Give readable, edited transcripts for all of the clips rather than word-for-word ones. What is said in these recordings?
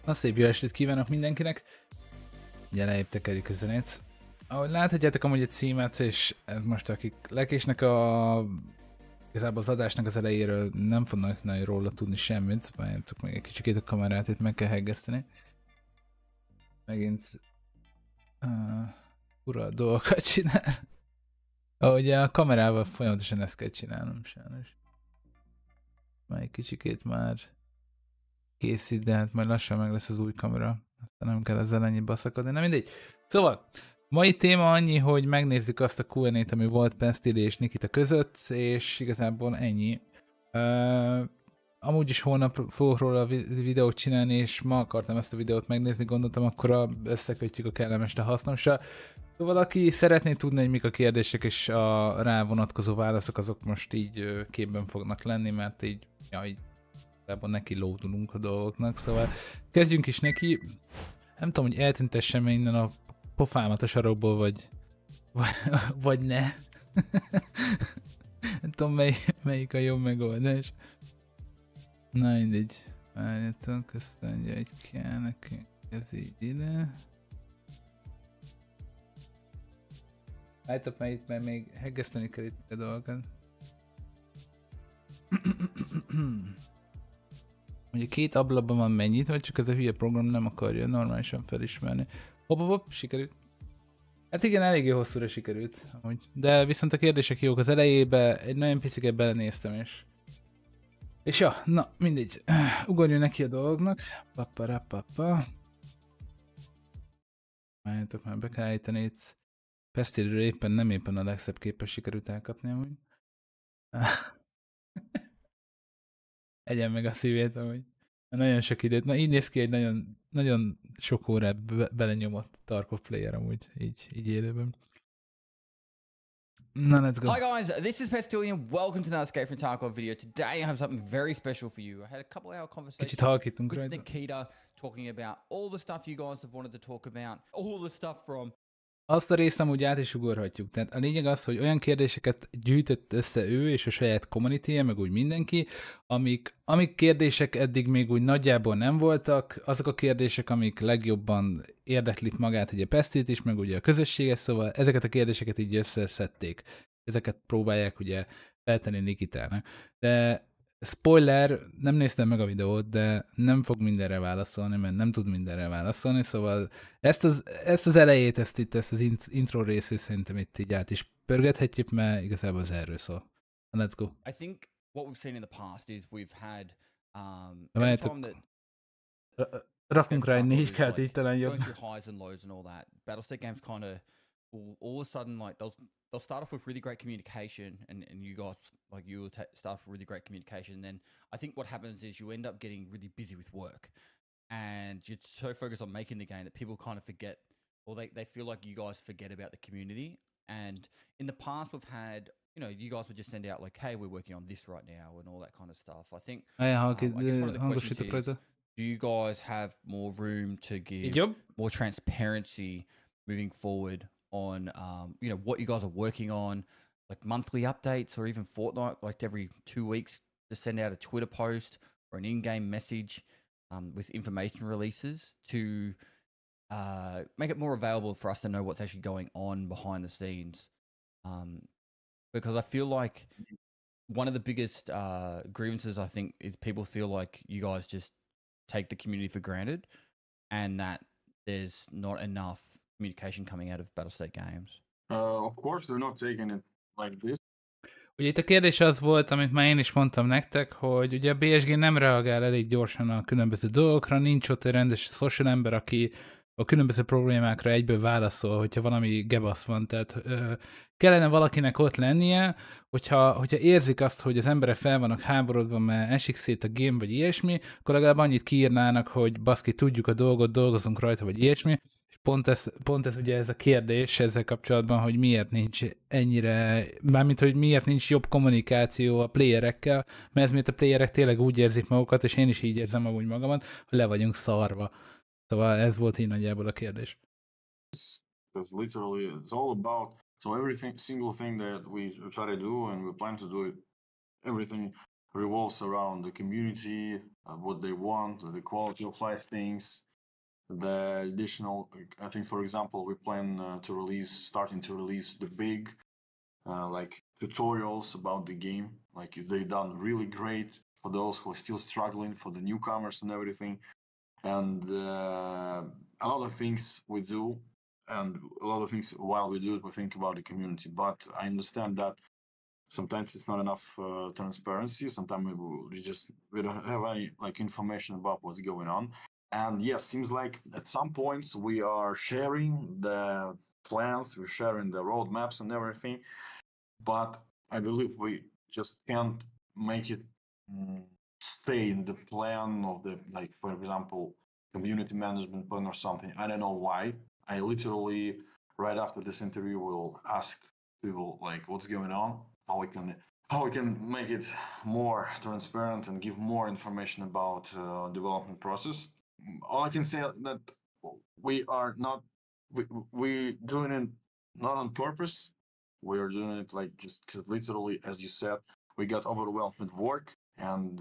Na szép jó estét kívánok mindenkinek! Ugye lejjebb tekerjük a zenét. Ahogy láthatjátok amúgy egy címet, és ez most akik lekésnek igazából az adásnak az elejéről nem fognak nagyon róla tudni semmit. Várjátok még egy kicsikét a kamerát, itt meg kell heggeszteni. Megint ura dolgokat csinál. Ahogy a kamerával folyamatosan ezt kell csinálnom sajnos. Már egy kicsikét már készít, de hát majd lassan meg lesz az új kamera. Aztán nem kell ezzel ennyi baszakadni, nem mindegy. Szóval, mai téma annyi, hogy megnézzük azt a Q&A-t, ami volt Pestily és Nikita között, és igazából ennyi. Amúgy is holnap fogok róla videót csinálni, és ma akartam ezt a videót megnézni, gondoltam, akkor összekötjük a kellemest a hasznosra. Szóval aki szeretné tudni, hogy mik a kérdések és a rá vonatkozó válaszok, azok most így képben fognak lenni, mert így, ja, így neki lódulunk a dolgoknak, szóval kezdjünk is neki. Nem tudom, hogy eltüntessem innen a pofámat a sarokból, vagy ne. Nem tudom, melyik a jobb megoldás. Na mindegy. Várjatok, azt mondja, hogy kell neki ez így ide. Állítok, mert még heggeszteni kell itt a dolgokat. Ugye két ablakban van mennyit, vagy csak ez a hülye program nem akarja normálisan felismerni. Hopp, sikerült. Hát igen, eléggé hosszúra sikerült, amúgy. De viszont a kérdések jók az elejébe, egy nagyon piciket belenéztem és ja, na mindegy. Ugorjunk neki a dolgoknak. Paparapapa. Várjátok, már be kell állítani itt. Pestylyről éppen a legszebb képes sikerült elkapni amúgy. Egyen meg a szívét amúgy. Nagyon sok időt. Na így néz ki egy nagyon sok órát belenyomott Tarkov player amúgy, így élőben. Na, let's go. Hi guys, this is Pestily and welcome to another Escape from Tarkov video. Today I have something very special for you. I had a couple hour conversation with Nikita talking about all the stuff you guys have wanted to talk about. All the stuff from... Azt a részt amúgy át is ugorhatjuk. Tehát a lényeg az, hogy olyan kérdéseket gyűjtött össze ő és a saját community-je, meg úgy mindenki, amik kérdések eddig még úgy nagyjából nem voltak, azok a kérdések, amik legjobban érdeklik magát ugye Pestylyt is, meg ugye a közösséget, szóval ezeket a kérdéseket így összeszedték. Ezeket próbálják ugye feltenni Nikitának. De spoiler, nem néztem meg a videót, de nem fog mindenre válaszolni, mert nem tud mindenre válaszolni, szóval ezt az elejét, ezt az intro részét szerintem itt így át is pörgethetjük, mert igazából az erről szól. Let's go. I think what we've seen in the past is we've had rakunk rá egy 4K-t, így talán jobb. highs and lows and all that. Battlestate games kind of all of a sudden like they'll start off with really great communication and you guys like you will start off with really great communication, and then I think what happens is you end up getting really busy with work and you're so focused on making the game that people kind of forget, or they feel like you guys forget about the community. And in the past we've had, you know, you guys would just send out like, hey, we're working on this right now and all that kind of stuff. I think I guess one of the questions is, do you guys have more room to give more transparency moving forward on you know, what you guys are working on, like monthly updates or even fortnight, like every 2 weeks to send out a Twitter post or an in-game message with information releases to make it more available for us to know what's actually going on behind the scenes, because I feel like one of the biggest grievances I think is people feel like you guys just take the community for granted and that there's not enough communication coming out of Battlestate games. Of course they're not taking it like this. Ugye itt a kérdés az volt, amit már én is mondtam nektek, hogy ugye a BSG nem reagál elég gyorsan a különböző dolgokra, nincs ott egy rendes social ember, aki a különböző problémákra egyből válaszol, hogyha valami gebasz van, tehát kellene valakinek ott lennie, hogyha érzik azt, hogy az emberek fel vannak háborodva, mert esik szét a game, vagy ilyesmi, akkor legalább annyit kiírnának, hogy baszki, tudjuk a dolgot, dolgozunk rajta, vagy ilyesmi, és pont ez ugye ez a kérdés ezzel kapcsolatban, hogy miért nincs ennyire, mármint, hogy miért nincs jobb kommunikáció a playerekkel, mert ezért a playerek tényleg úgy érzik magukat, és én is így érzem amúgy magamat, hogy le vagyunk szarva. Szóval ez volt így nagyjából a kérdés. Because literally it's all about, so every single thing that we try to do and we plan to do it, everything revolves around the community, what they want, the quality of life things, the additional. I think, for example, we plan starting to release the big like tutorials about the game. Like they done really great for those who are still struggling, for the newcomers and everything. And a lot of things we do, and a lot of things while we do it, we think about the community. But I understand that sometimes it's not enough transparency. Sometimes we don't have any like information about what's going on. And yes, seems like at some points we are sharing the plans, we're sharing the roadmaps and everything. But I believe we just can't make it stay in the plan of the, like, for example, community management plan or something. I don't know why. I literally, right after this interview, will ask people like what's going on, how we can make it more transparent and give more information about development process. All I can say that we are not we doing it not on purpose. We are doing it like just literally, as you said, we got overwhelmed with work, and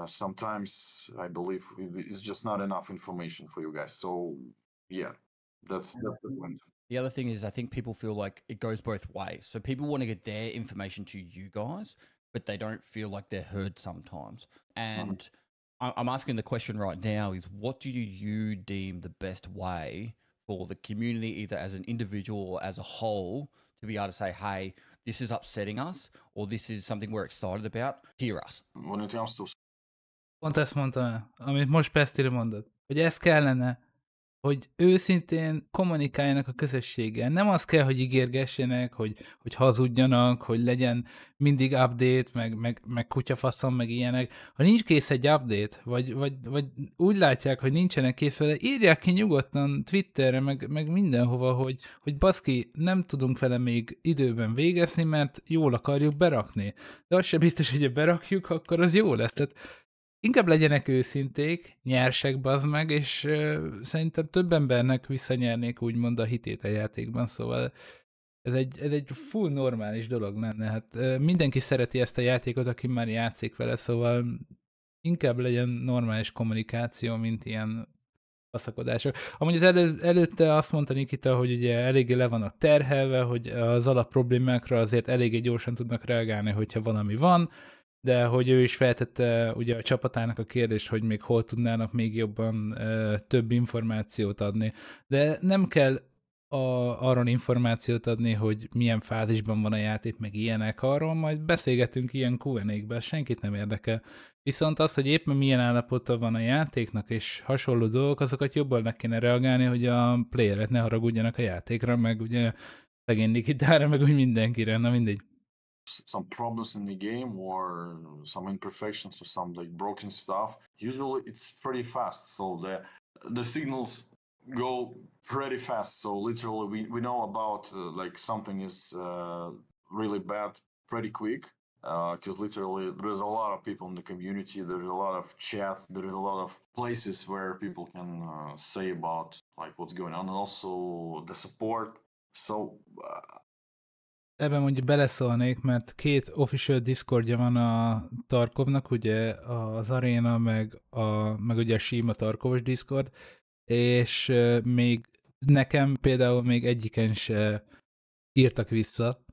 sometimes I believe it's just not enough information for you guys. So yeah, that's the point. The other thing is, I think people feel like it goes both ways. So people want to get their information to you guys, but they don't feel like they're heard sometimes. And I'm asking the question right now is, what do you deem the best way for the community, either as an individual or as a whole, to be able to say, hey, this is upsetting us, or this is something we're excited about, hear us. When it comes to Pont ezt mondtam, amit most Pestily mondott, hogy ez kellene, hogy őszintén kommunikáljanak a közösséggel. Nem az kell, hogy ígérgessenek, hogy hazudjanak, hogy legyen mindig update, meg kutyafaszom, meg ilyenek. Ha nincs kész egy update, vagy úgy látják, hogy nincsenek kész vele, írják ki nyugodtan Twitterre, meg mindenhova, hogy baszki, nem tudunk vele még időben végezni, mert jól akarjuk berakni. De az se biztos, hogy ha berakjuk, akkor az jó lesz. Tehát inkább legyenek őszinték, nyersek, bazd meg, és szerintem több embernek visszanyernék úgymond a hitét a játékban, szóval ez egy full normális dolog lenne. Hát mindenki szereti ezt a játékot, aki már játszik vele, szóval inkább legyen normális kommunikáció, mint ilyen faszakodások. Amúgy az előtte azt mondta Nikita, hogy ugye eléggé le vannak terhelve, hogy az alap problémákra azért eléggé gyorsan tudnak reagálni, hogyha valami van, de hogy ő is feltette ugye a csapatának a kérdést, hogy még hol tudnának még jobban több információt adni. De nem kell arról információt adni, hogy milyen fázisban van a játék, meg ilyenek, arról majd beszélgetünk ilyen Q&A-kben, senkit nem érdekel. Viszont az, hogy éppen milyen állapota van a játéknak, és hasonló dolgok, azokat jobban meg kéne reagálni, hogy a playerek ne haragudjanak a játékra, meg ugye szegény Nikitára, meg úgy mindenkire, na mindegy. some problems in the game or some imperfections or some like broken stuff, usually it's pretty fast. So the signals go pretty fast. So literally we know about like something is really bad pretty quick. Because literally there's a lot of people in the community, there's a lot of chats, there's a lot of places where people can say about like what's going on, and also the support. So ebben mondjuk beleszólnék, mert 2 official Discordja van a Tarkovnak, ugye az Arena, meg ugye a sima Tarkovos Discord, és még nekem például még egyiken se írtak vissza,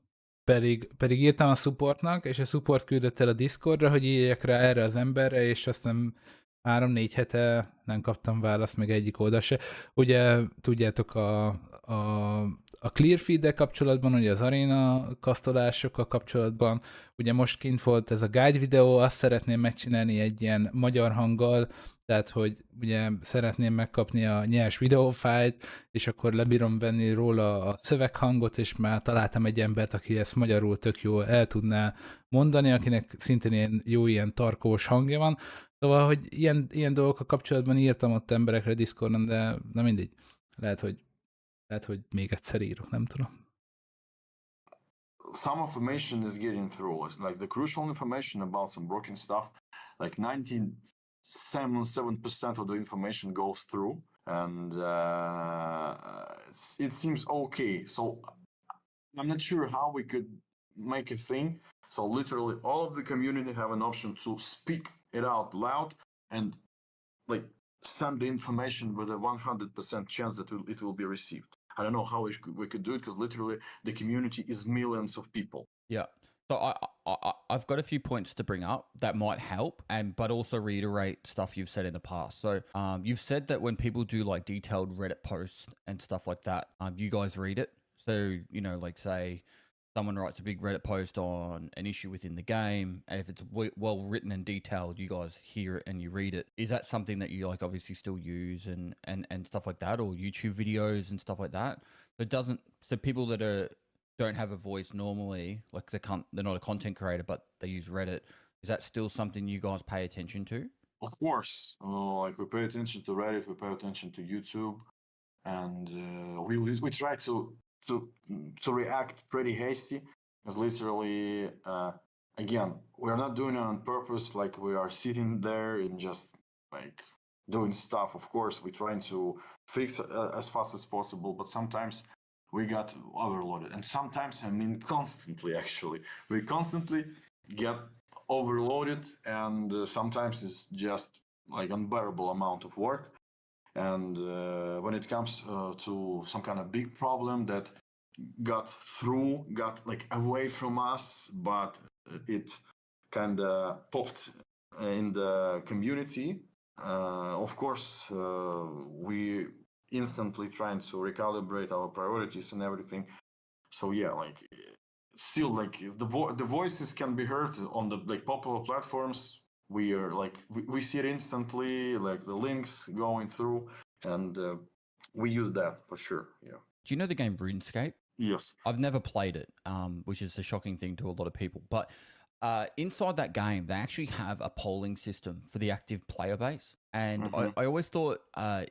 pedig írtam a supportnak, és a support küldött el a Discordra, hogy írjak rá erre az emberre, és aztán 3-4 hete nem kaptam választ, meg egyik oldal se. Ugye tudjátok a clear feed-del kapcsolatban, ugye az arena kasztolásokkal kapcsolatban, ugye most kint volt ez a guide videó, azt szeretném megcsinálni egy ilyen magyar hanggal, tehát hogy ugye szeretném megkapni a nyers videófájlt, és akkor lebírom venni róla a szöveghangot, és már találtam egy embert, aki ezt magyarul tök jól el tudná mondani, akinek szintén ilyen tarkós hangja van. Szóval, hogy ilyen dolgokkal kapcsolatban írtam ott emberekre Discordon, de mindegy. Lehet, hogy még egyszer írok, nem tudom. Some information is getting through. Like the crucial information about some broken stuff, like 97% of the information goes through, and it seems okay. So I'm not sure how we could make a thing So literally all of the community have an option to speak it out loud and like send the information with a 100% chance that it will be received. I don't know how we could do it because literally the community is millions of people. Yeah. So I've got a few points to bring up that might help, but also reiterate stuff you've said in the past. So you've said that when people do like detailed Reddit posts and stuff like that, you guys read it. So, you know, like say someone writes a big Reddit post on an issue within the game, and if it's well written and detailed, you guys hear it and you read it. Is that something that you like obviously still use and stuff like that, or YouTube videos and stuff like that? So people that don't have a voice normally, like they're not a content creator, but they use Reddit. Is that still something you guys pay attention to? Of course, like we pay attention to Reddit, we pay attention to YouTube, and we try to react pretty hasty, because literally, again, we're not doing it on purpose. Like we are sitting there and just like doing stuff. Of course, we're trying to fix as fast as possible, but sometimes we got overloaded, and sometimes, I mean, constantly. Actually, we constantly get overloaded, and sometimes it's just like unbearable amount of work. And when it comes to some kind of big problem that got like away from us, but it kind of popped in the community, of course, we instantly trying to recalibrate our priorities and everything. So yeah, like still, like the voices can be heard on the like popular platforms. We are like we see it instantly, like the links going through, and we use that for sure. Yeah. Do you know the game RuneScape? Yes. I've never played it, which is a shocking thing to a lot of people. But inside that game, they actually have a polling system for the active player base. And I always thought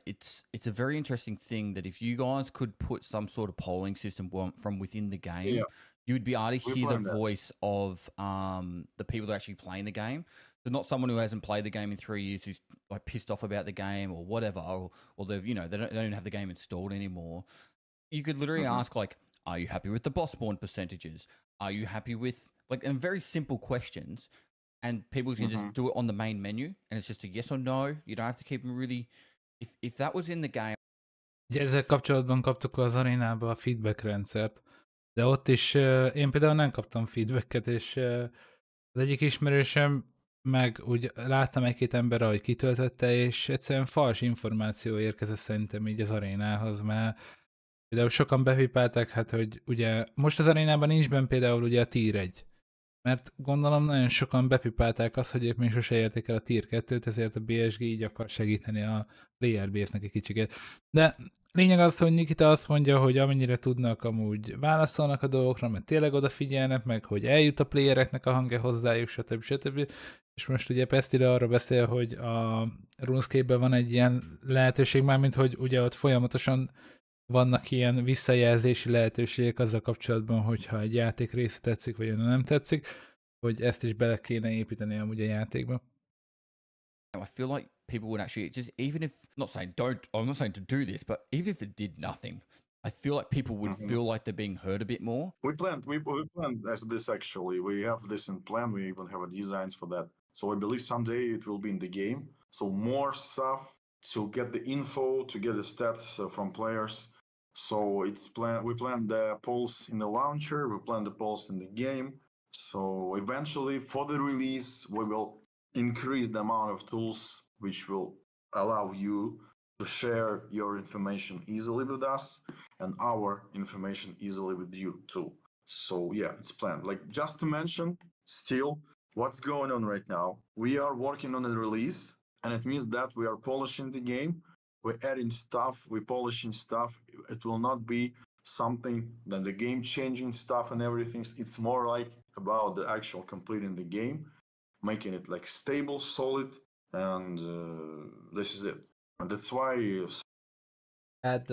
it's a very interesting thing that if you guys could put some sort of polling system from within the game, you would be able to hear the voice of the people that are actually playing the game. So not someone who hasn't played the game in 3 years who's like pissed off about the game or whatever, or they've, you know, they don't even have the game installed anymore. You could literally ask like, are you happy with the boss spawn percentages? Are you happy with like, and very simple questions, and people can just do it on the main menu, and it's just a yes or no. You don't have to keep them really. If that was in the game. Ugye ezzel kapcsolatban kaptuk az arénába a feedback rendszert, de ott is én például nem kaptam feedbacket, és az egyik ismerősöm meg úgy láttam egy-két ember, ahogy kitöltötte, és egyszerűen fals információ érkezett szerintem így az arénához, mert például sokan bepipálták, hát hogy ugye most az arénában nincs benne például ugye a tier 1, mert gondolom nagyon sokan bepipálták azt, hogy ők még sose érték el a tier 2-t, ezért a BSG így akar segíteni a player base-nek egy kicsiket. De lényeg az, hogy Nikita azt mondja, hogy amennyire tudnak, amúgy válaszolnak a dolgokra, mert tényleg odafigyelnek, meg hogy eljut a playereknek a hangja hozzájuk, stb. És most ugye Pestily arra beszél, hogy a RuneScape-ben van egy ilyen lehetőség, mármint hogy ugye ott folyamatosan vannak ilyen visszajelzési lehetőségek azzal kapcsolatban, hogyha egy játék része tetszik, vagy nem tetszik, hogy ezt is bele kéne építeni amúgy a játékba. I feel like people would actually just, even if, I'm not saying to do this, but even if it did nothing, I feel like people would feel like they're being heard a bit more. We planned as this actually. We have this in plan. We even have designs for that. So I believe someday it will be in the game. So more stuff to get the info, to get the stats from players. So we plan the polls in the launcher, we plan the polls in the game. So eventually for the release, we will increase the amount of tools which will allow you to share your information easily with us and our information easily with you too. So yeah, it's planned. Like just to mention still what's going on right now, we are working on a release, and it means that we are polishing the game. We're adding stuff, we're polishing stuff. It will not be something that the game-changing stuff and everything. It's more like about the actual completing the game, making it like stable, solid, and this is it. And that's why... Hát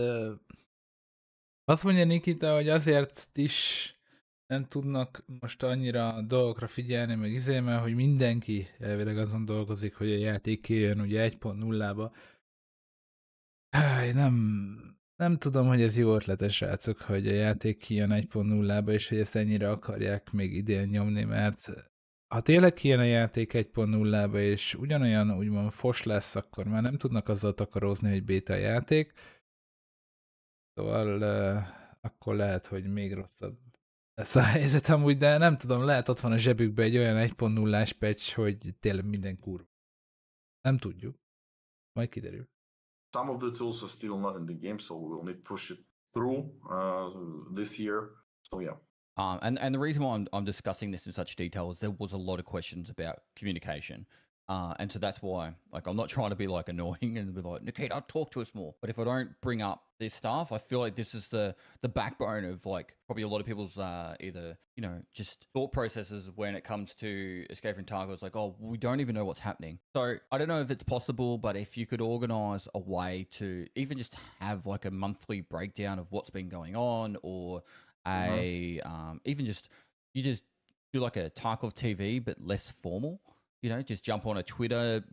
azt mondja Nikita, hogy azért is nem tudnak most annyira dolgokra figyelni, meg mert hogy mindenki elvileg azon dolgozik, hogy a játék kijön ugye 1.0-ba. Nem Nem tudom, hogy ez jó ötletes, srácok, hogy a játék kijön 1.0-ba, és hogy ezt ennyire akarják még idén nyomni, mert ha tényleg kijön a játék 1.0-ba, és ugyanolyan úgymond fos lesz, akkor már nem tudnak azzal takarózni, hogy béta játék. Szóval akkor lehet, hogy még rosszabb lesz a helyzet amúgy, de nem tudom, lehet ott van a zsebükben egy olyan 1.0-ás patch, hogy tényleg minden kurva. Nem tudjuk. Majd kiderül. Some of the tools are still not in the game, so we'll need to push it through this year. So yeah. And the reason why I'm discussing this in such detail is there was a lot of questions about communication. And so that's why, like, I'm not trying to be like annoying and be like, Nikita, talk to us more. But if I don't bring up this stuff, I feel like this is the backbone of like probably a lot of people's either, you know, just thought processes when it comes to Escape from Tarkov. It's like, oh, we don't even know what's happening. So I don't know if it's possible, but if you could organize a way to even just have like a monthly breakdown of what's been going on, or even just you just do like a Tarkov TV but less formal. You know, just jump on a Twitter,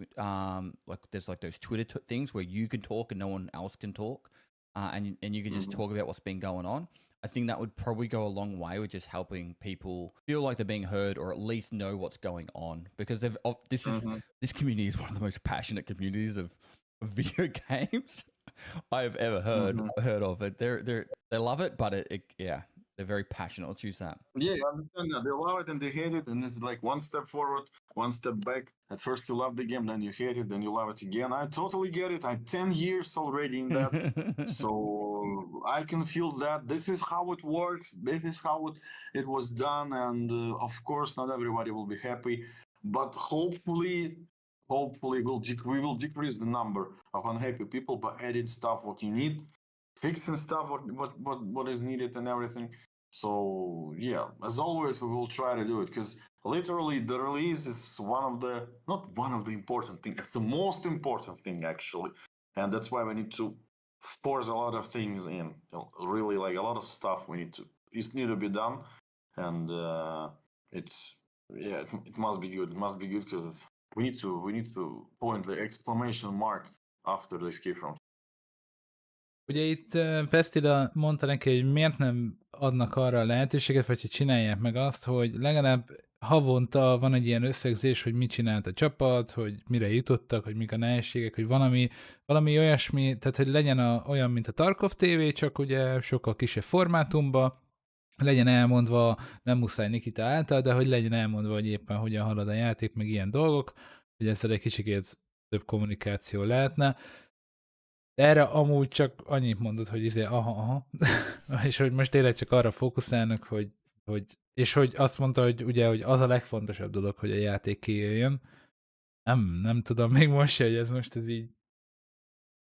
like there's like those Twitter things where you can talk and no one else can talk, and you can just talk about what's been going on. I think that would probably go a long way with just helping people feel like they're being heard, or at least know what's going on, because this community is one of the most passionate communities of video games I have ever heard of. It they love it, but yeah. They're very passionate. Let's use that. Yeah, I understand that. They love it and they hate it, and it's like one step forward, one step back. At first you love the game, then you hate it, then you love it again. I totally get it. I'm 10 years already in that, so I can feel that. This is how it works. This is how it was done, and of course, not everybody will be happy, but hopefully we will decrease the number of unhappy people by adding stuff what you need, fixing stuff what is needed and everything. So yeah, as always, we will try to do it, because literally the release is not one of the important things. It's the most important thing actually, and that's why we need to force a lot of things in. Really, like a lot of stuff it need to be done, and it must be good. It must be good, because we need to point the exclamation mark after the escape from. Ugye itt Pestily mondta neki, hogy miért nem adnak arra a lehetőséget, vagy hogy csinálják meg azt, hogy legalább havonta van egy ilyen összegzés, hogy mit csinált a csapat, hogy mire jutottak, hogy mik a nehézségek, hogy valami olyasmi, tehát hogy legyen olyan, mint a Tarkov TV, csak ugye sokkal kisebb formátumba, legyen elmondva, nem muszáj Nikita által, de hogy legyen elmondva, hogy éppen hogyan halad a játék, meg ilyen dolgok, hogy ezzel egy kicsit több kommunikáció lehetne. Erre amúgy csak annyit mondott, hogy aha, és hogy most tényleg csak arra fókuszálnak, és hogy azt mondta, hogy ugye, hogy az a legfontosabb dolog, hogy a játék kijöjjön. Nem tudom még most se, hogy ez így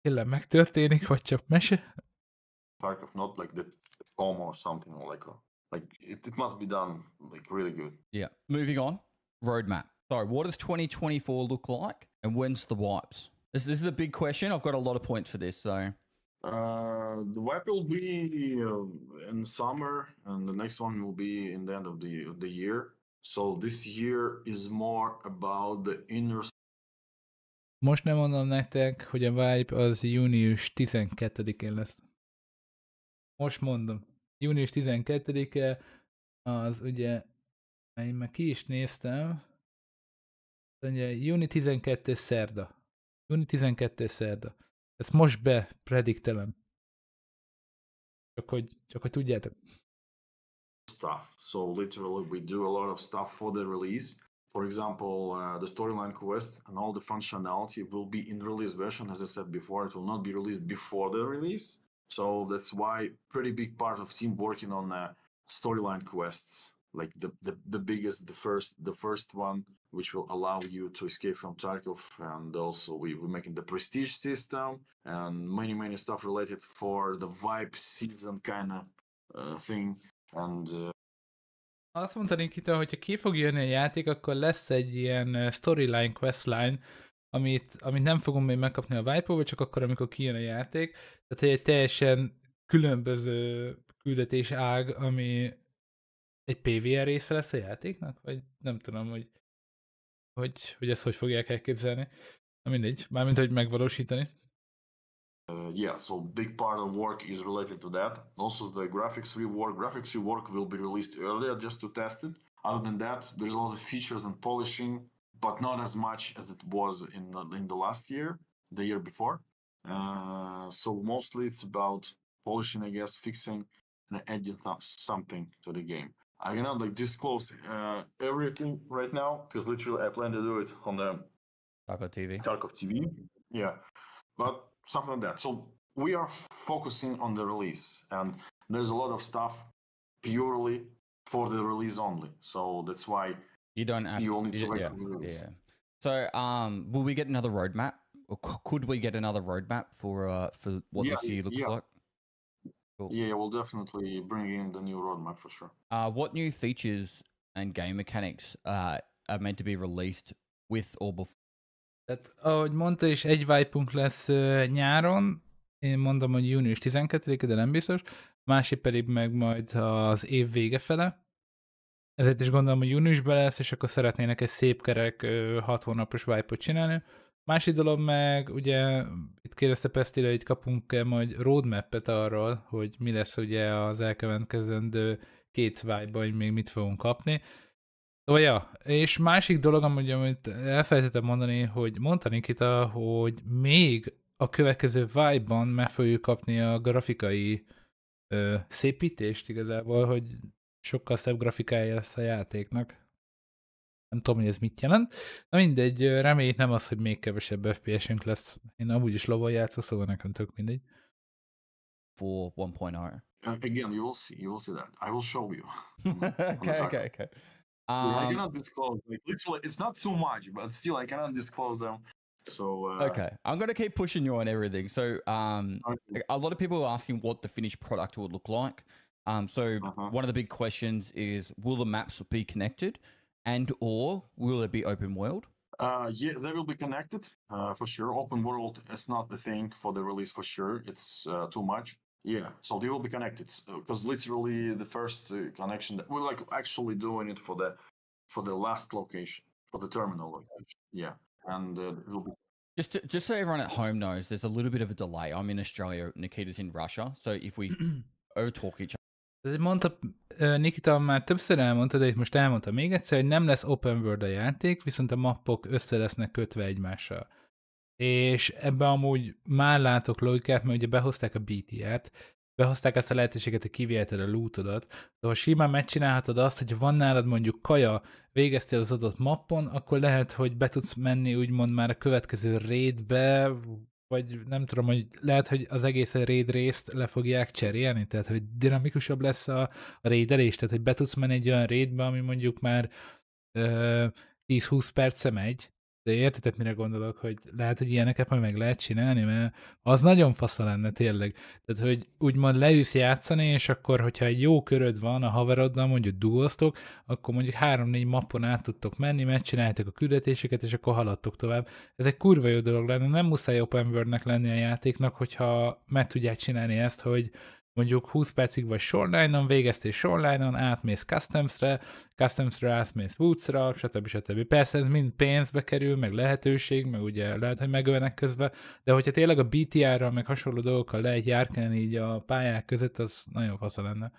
tényleg megtörténik, vagy csak mese. Tarkov, not like the home or something, or like it must be done like really good. Yeah. Moving on. Roadmap. So what does 2024 look like, and when's the wipes? This is a big question. I've got a lot of points for this, so. The wipe will be in summer, and the next one will be in the end of the year. So this year is more about the inner. Most nem mondom nektek, hogy a wipe az június 12-én lesz. Most mondom. Június 12-e az ugye, én már ki is néztem, ugye júni 12 szerda. Júni 12 szerda. Ezt most beprediktelem. Csak hogy tudjátok. Stuff. So literally we do a lot of stuff for the release. For example, the storyline quests and all the functionality will be in release version. As I said before, it will not be released before the release. So that's why pretty big part of team working on storyline quests, like the biggest, the first one, which will allow you to escape from Tarkov, and also we're making the prestige system and many stuff related for the vibe season kind of thing. And azt mondta Nikita, hogyha ki fog jönni a játék, akkor lesz egy ilyen storyline, questline, amit nem fogom még megkapni a Vibe-ból, csak akkor, amikor kijön a játék. Tehát egy teljesen különböző küldetés ág, ami egy PvR része lesz a játéknak? Vagy nem tudom, hogy ezt hogy fogják elképzelni. Na mindegy, mármint, hogy megvalósítani. yeah, so big part of work is related to that. Also, the graphics rework will be released earlier just to test it. Other than that, there's a lot of features and polishing, but not as much as it was in the last year, the year before. So mostly it's about polishing, I guess, fixing and adding something to the game. I cannot like disclose everything right now because literally I plan to do it on the Kharkov TV. Yeah, but something like that. So we are focusing on the release, and there's a lot of stuff purely for the release only. So that's why you don't have you only need to wait yeah, for the release. yeah. So will we get another roadmap, or could we get another roadmap for what this year looks like? Cool. Yeah, we'll definitely bring in the new roadmap for sure. What new features and game mechanics are meant to be released with or before? Tehát, ahogy mondta is, egy wipe-unk lesz nyáron, én mondom, hogy június 12-e, de nem biztos, másik pedig meg majd az év vége fele. Ezért is gondolom, hogy júniusban lesz, és akkor szeretnének egy szép kerek 6 hónapos wipe-ot csinálni. Másik dolog meg, ugye itt kérdezte Pestily, hogy kapunk-e majd roadmap-et arról, hogy mi lesz ugye az elkövetkezendő 2 wipe-ban, hogy még mit fogunk kapni. Szóval ja, és másik dolog, amit elfelejtettem mondani, hogy mondta Nikita, hogy még a következő vibe-ban meg fogjuk kapni a grafikai szépítést igazából, hogy sokkal szebb grafikája lesz a játéknak. Nem tudom, hogy ez mit jelent. Na mindegy, reméljük nem az, hogy még kevesebb FPS-ünk lesz. Én amúgy is lovon játszok, szóval nekem tök mindegy. For 1.0. Again, you will see that. I will show you. Okay. I cannot disclose. Like literally, it's not too much, but still, I cannot disclose them. So okay, I'm gonna keep pushing you on everything. So okay. a lot of people are asking what the finished product will look like. One of the big questions is, will the maps be connected, and or will it be open world? Yeah, they will be connected for sure. Open world is not the thing for the release for sure. It's too much. Yeah, so they will be connected because literally the first connection that we're like actually doing it for the last location, for the terminal location. Yeah, and it will be. Just so everyone at home knows, there's a little bit of a delay. I'm in Australia, Nikita's in Russia, so if we overtalk each other. Mondta, Nikita már többször elmondta, de itt most elmondta még egyszer, hogy nem lesz open world a játék, viszont a mappok össze lesznek kötve egymással. És ebben amúgy már látok logikát, mert ugye behozták a BTR-t, behozták ezt a lehetőséget, hogy kiviheted a lootodat, de ha simán megcsinálhatod azt, hogy van nálad mondjuk kaja, végeztél az adott mappon, akkor lehet, hogy be tudsz menni úgymond már a következő raidbe, vagy nem tudom, hogy lehet, hogy az egész raid részt le fogják cserélni, tehát hogy dinamikusabb lesz a raidelés, tehát hogy be tudsz menni egy olyan raidbe, ami mondjuk már 10-20 perce megy, de értitek, mire gondolok, hogy lehet, hogy ilyeneket majd meg lehet csinálni, mert az nagyon fasza lenne tényleg. Tehát, hogy úgymond leülsz játszani, és akkor, hogyha egy jó köröd van a haveroddal, mondjuk duoztok, akkor mondjuk 3-4 mappon át tudtok menni, megcsináljátok a küldetéseket, és akkor haladtok tovább. Ez egy kurva jó dolog lenne, nem muszáj open world-nek lenni a játéknak, hogyha meg tudják csinálni ezt, hogy mondjuk 20 percig vagy shoreline-on, végeztél shoreline-on, átmész customsra átmész woodsra, stb. Persze ez mind pénzbe kerül, meg lehetőség, meg ugye lehet, hogy megölnek közben, de hogyha tényleg a BTR-ral, meg hasonló dolgokkal lehet járkálni így a pályák között, az nagyon fasza lenne.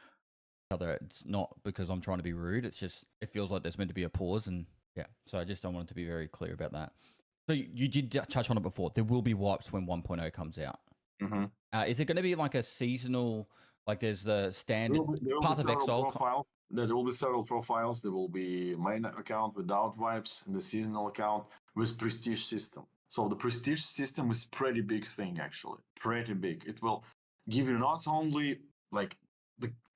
It's not because I'm trying to be rude, it's just, it feels like there's meant to be a pause, and yeah, so I just don't want it to be very clear about that. So you did touch on it before, there will be wipes when 1.0 comes out. Mm-hmm. Is it going to be like a seasonal, like there's the standard Path of Exile? There will be several profiles. There will be main account without vibes and the seasonal account with prestige system. So the prestige system is pretty big thing actually, pretty big. It will give you not only like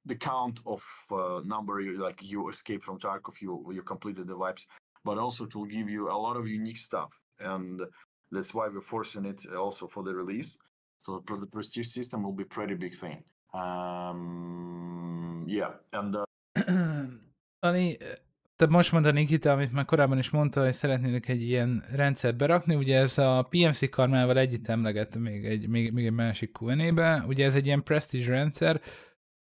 the count of number you escaped from Tarkov, you completed the vibes, but also it will give you a lot of unique stuff, and that's why we're forcing it also for the release. So the prestige system will be pretty big thing. Yeah, and tehát most mondta Nikita, amit már korábban is mondta, hogy szeretnének egy ilyen rendszert berakni, ugye ez a PMC karmával együtt emlegett még egy másik Q&A-be, ugye ez egy ilyen prestige rendszer,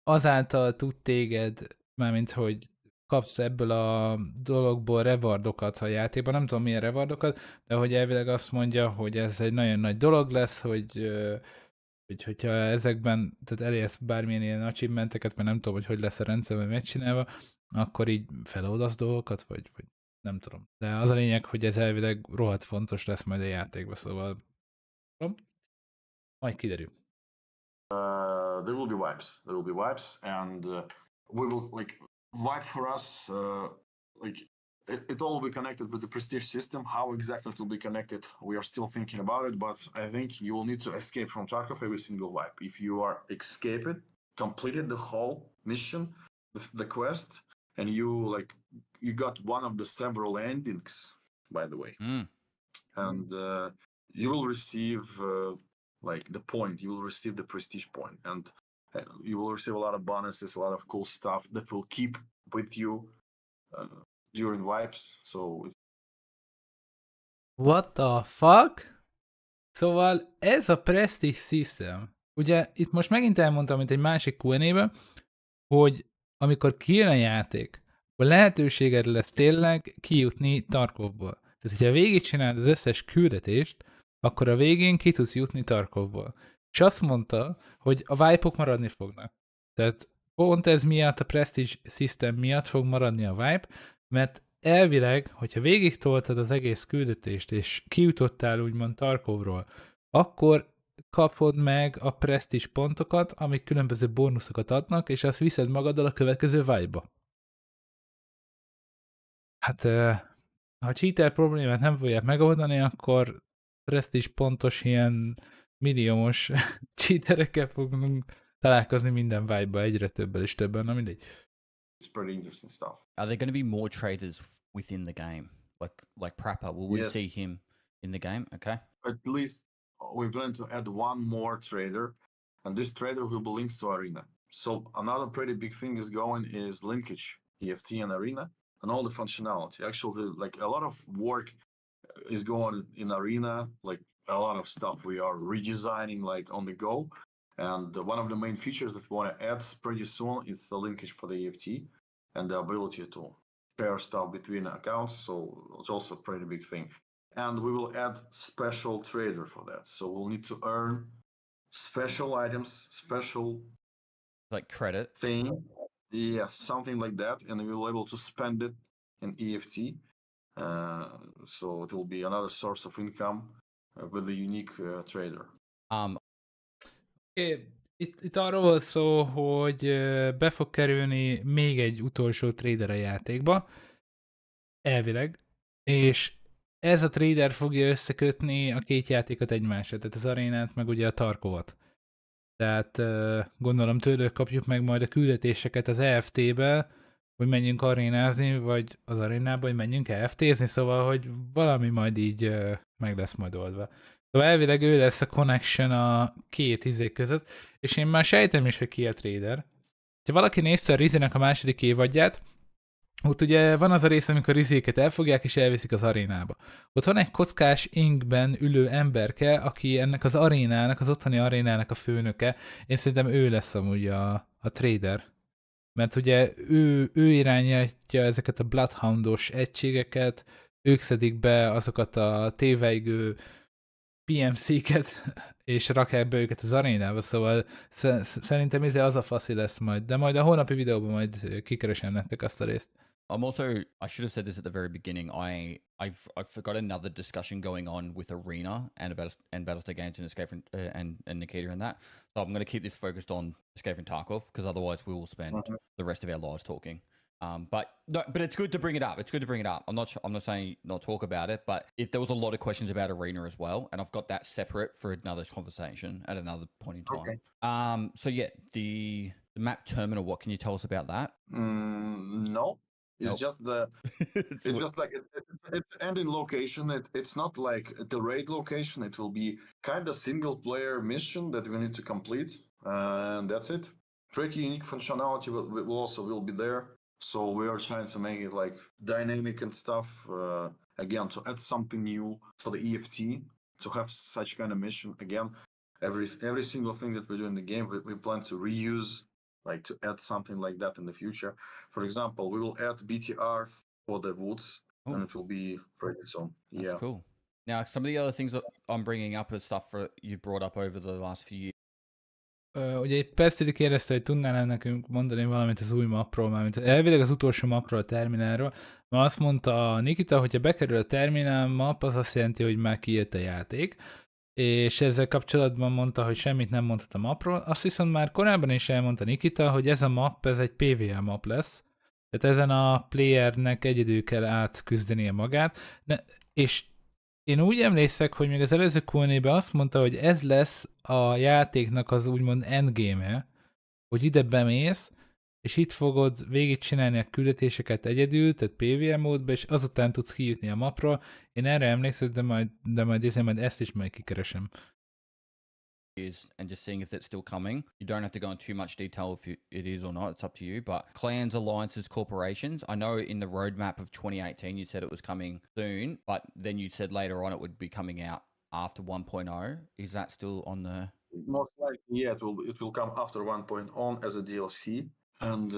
azáltal tud téged, mármint hogy kapsz ebből a dologból rewardokat a játékban, nem tudom milyen rewardokat, de hogy elvileg azt mondja, hogy ez egy nagyon nagy dolog lesz, hogy Hogyha ezekben, tehát elérsz bármilyen ilyen achievementeket, mert nem tudom, hogy lesz a rendszerben megcsinálva, akkor így feloldasz dolgokat, vagy nem tudom. De az a lényeg, hogy ez elvileg rohadt fontos lesz majd a játékban, szóval majd kiderül. There will be wipes. There will be wipes, and we will wipe for us. It all will be connected with the prestige system. How exactly it will be connected, we are still thinking about it. But I think you will need to escape from Tarkov every single wipe. If you are escaped, completed the whole mission, the quest, and you got one of the several endings, by the way, and you will receive. The point, you will receive the prestige point, and you will receive a lot of bonuses, a lot of cool stuff that will keep with you during wipes. So What the fuck? Szóval ez a prestige system, ugye itt most megint elmondtam, mint egy másik Q&A-ben, hogy amikor kijön a játék, akkor lehetőséged lesz tényleg kijutni Tarkovból. Tehát, hogyha végigcsinálod az összes küldetést, akkor a végén ki tudsz jutni Tarkovból. És azt mondta, hogy a wipe-ok maradni fognak. Tehát pont ez miatt, a Prestige System miatt fog maradni a wipe, mert elvileg, hogyha végig toltad az egész küldetést, és kijutottál úgymond Tarkovról, akkor kapod meg a Prestige pontokat, amik különböző bónuszokat adnak, és azt viszed magaddal a következő wipe-ba. Hát, ha cheater problémát nem fogják megoldani, akkor Prestige pontos ilyen milliómos cheaterekkel fogunk találkozni minden vibe-ba, egyre többel és többen, na mindegy. it's pretty interesting stuff. Are there going to be more traders within the game? Like Prapper, will we see him in the game? Okay. At least we plan to add one more trader, and this trader will be linked to Arena. So another pretty big thing is going is linkage, EFT and Arena, and all the functionality. Actually, a lot of work is going in Arena, a lot of stuff we are redesigning on the go. And one of the main features that we want to add pretty soon is the linkage for the EFT and the ability to share stuff between accounts. So it's also a pretty big thing. And we will add special trader for that. So we'll need to earn special items, special credit thing. Yeah, something like that. And we will be able to spend it in EFT. So it will be another source of income with a unique trader. Itt arról volt szó, hogy be fog kerülni még egy utolsó trader a játékba, elvileg, és ez a trader fogja összekötni a két játékot egymásra, tehát az arénát, meg ugye a Tarkovat. Tehát gondolom tőlük kapjuk meg majd a küldetéseket az EFT-be, hogy menjünk arénázni, vagy az arénába, hogy menjünk EFT-zni, szóval, hogy valami majd így meg lesz majd oldva. Szóval elvileg ő lesz a connection a két izék között, és én már sejtem is, hogy ki a trader. Ha valaki nézte a Rizének a második évadját, ott ugye van az a rész, amikor Rizéket elfogják és elviszik az arénába. Ott van egy kockás inkben ülő emberke, aki ennek az arénának, az otthoni arénának a főnöke. Én szerintem ő lesz amúgy a trader. Mert ugye ő irányítja ezeket a Bloodhound-os egységeket, ők szedik be azokat a téveigő PMC-ket, és rakják be őket az arénába, szóval szerintem ez az a faszi lesz majd, de majd a holnapi videóban majd kikeresem nektek azt a részt. I'm also, I should have said this at the very beginning, I've forgot another discussion going on with Arena and Battlestar Games and Escape from, and Nikita and that. So I'm going to keep this focused on Escape from Tarkov, because otherwise we will spend the rest of our lives talking. But it's good to bring it up. It's good to bring it up. I'm not saying not talk about it, but if there was a lot of questions about Arena as well, and I've got that separate for another conversation at another point in time. Okay. So yeah, the map terminal. What can you tell us about that? No, it's just it's just it's ending location. It's not like the raid location. It will be kind of single player mission that we need to complete, and that's it. Pretty unique functionality will be there. So we are trying to make it dynamic and stuff. Again, to add something new for the EFT, to have such kind of mission. Again, every single thing that we do in the game, we plan to reuse, to add something like that in the future. For example, we will add BTR for the woods, and it will be pretty soon. That's cool. Now, some of the other things that I'm bringing up are stuff you've brought up over the last few years. Ugye egy Pestily kérdezte, hogy tudnál nekünk mondani valamit az új mapról, mármint elvileg az utolsó mapról, a terminálról, mert azt mondta a Nikita, hogyha bekerül a terminál map, az azt jelenti, hogy már kijött a játék, és ezzel kapcsolatban mondta, hogy semmit nem mondhat a mapról, azt viszont már korábban is elmondta Nikita, hogy ez a map, ez egy PvE map lesz, tehát ezen a playernek egyedül kell átküzdenie magát, és én úgy emlékszek, hogy még az előző Q&A-ben azt mondta, hogy ez lesz a játéknak az úgymond endgame-e, hogy ide bemész, és itt fogod végigcsinálni a küldetéseket egyedül, tehát PvE módban, és azután tudsz kijutni a mapról. Én erre emlékszem, de majd ezt is majd kikeresem. And just seeing if that's still coming. You don't have to go into too much detail if it is or not. It's up to you. But clans, alliances, corporations. I know in the roadmap of 2018 you said it was coming soon, but then you said later on it would be coming out after 1.0. Is that still on the? Most likely, yeah, it will come after 1.0 as a DLC, and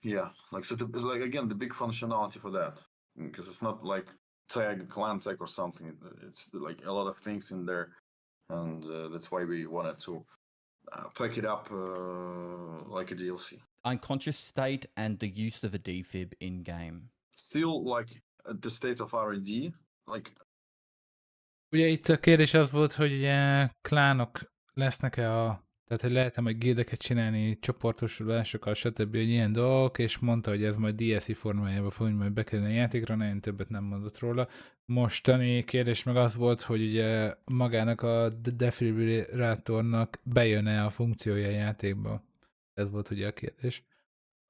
yeah, like so, like again, the big functionality for that, because it's not like clan tag or something. It's like a lot of things in there. And that's why we wanted to pack it up like a DLC. Unconscious state and the use of a defib in game. Still, like at the state of R&D, like. Ugye itt a kérdés az volt, hogy ugye klánok lesznek-e tehát hogy lehet-e majd guildeket csinálni, csoportosulásokkal, stb. Hogy ilyen dolgok, és mondta, hogy ez majd DLC formájában fog majd bekerülni a játékra, nagyon többet nem mondott róla. Mostani kérdés meg az volt, hogy ugye magának a defibrillátornak bejön-e a funkciója a játékba. Ez volt ugye a kérdés.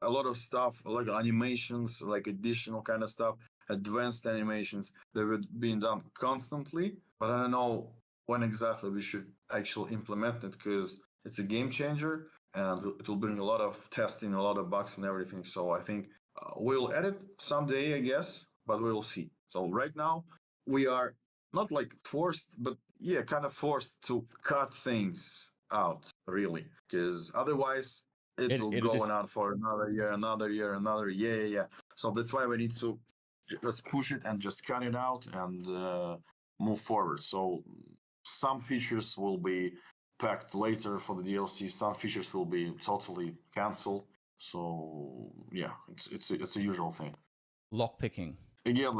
A lot of stuff, like animations, like additional kind of stuff, advanced animations, they were being done constantly, but I don't know when exactly we should actually implement it, because it's a game changer and it will bring a lot of testing, a lot of bugs and everything. So I think we'll edit someday, I guess, but we'll see. So right now we are not like forced, but yeah, kind of forced to cut things out, really, because otherwise it will go on for another year. Yeah. So that's why we need to just push it and just cut it out and move forward. So some features will be packed later for the DLC. Some features will be totally cancelled. So yeah, it's a usual thing. Lockpicking. Again,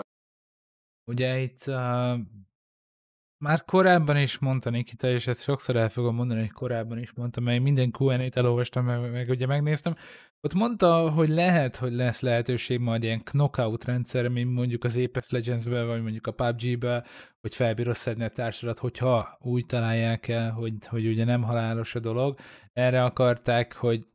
ugye itt már korábban is mondta Nikita, és ezt sokszor el fogom mondani, hogy korábban is mondta, mert minden Q&A-t elolvastam, meg ugye megnéztem. Ott mondta, hogy lehet, hogy lesz lehetőség majd ilyen knockout rendszer, mint mondjuk az Apex Legends-be, vagy mondjuk a PUBG-be, hogy felbírod szedni a társadat, hogyha úgy találják el, hogy ugye nem halálos a dolog. Erre akarták, hogy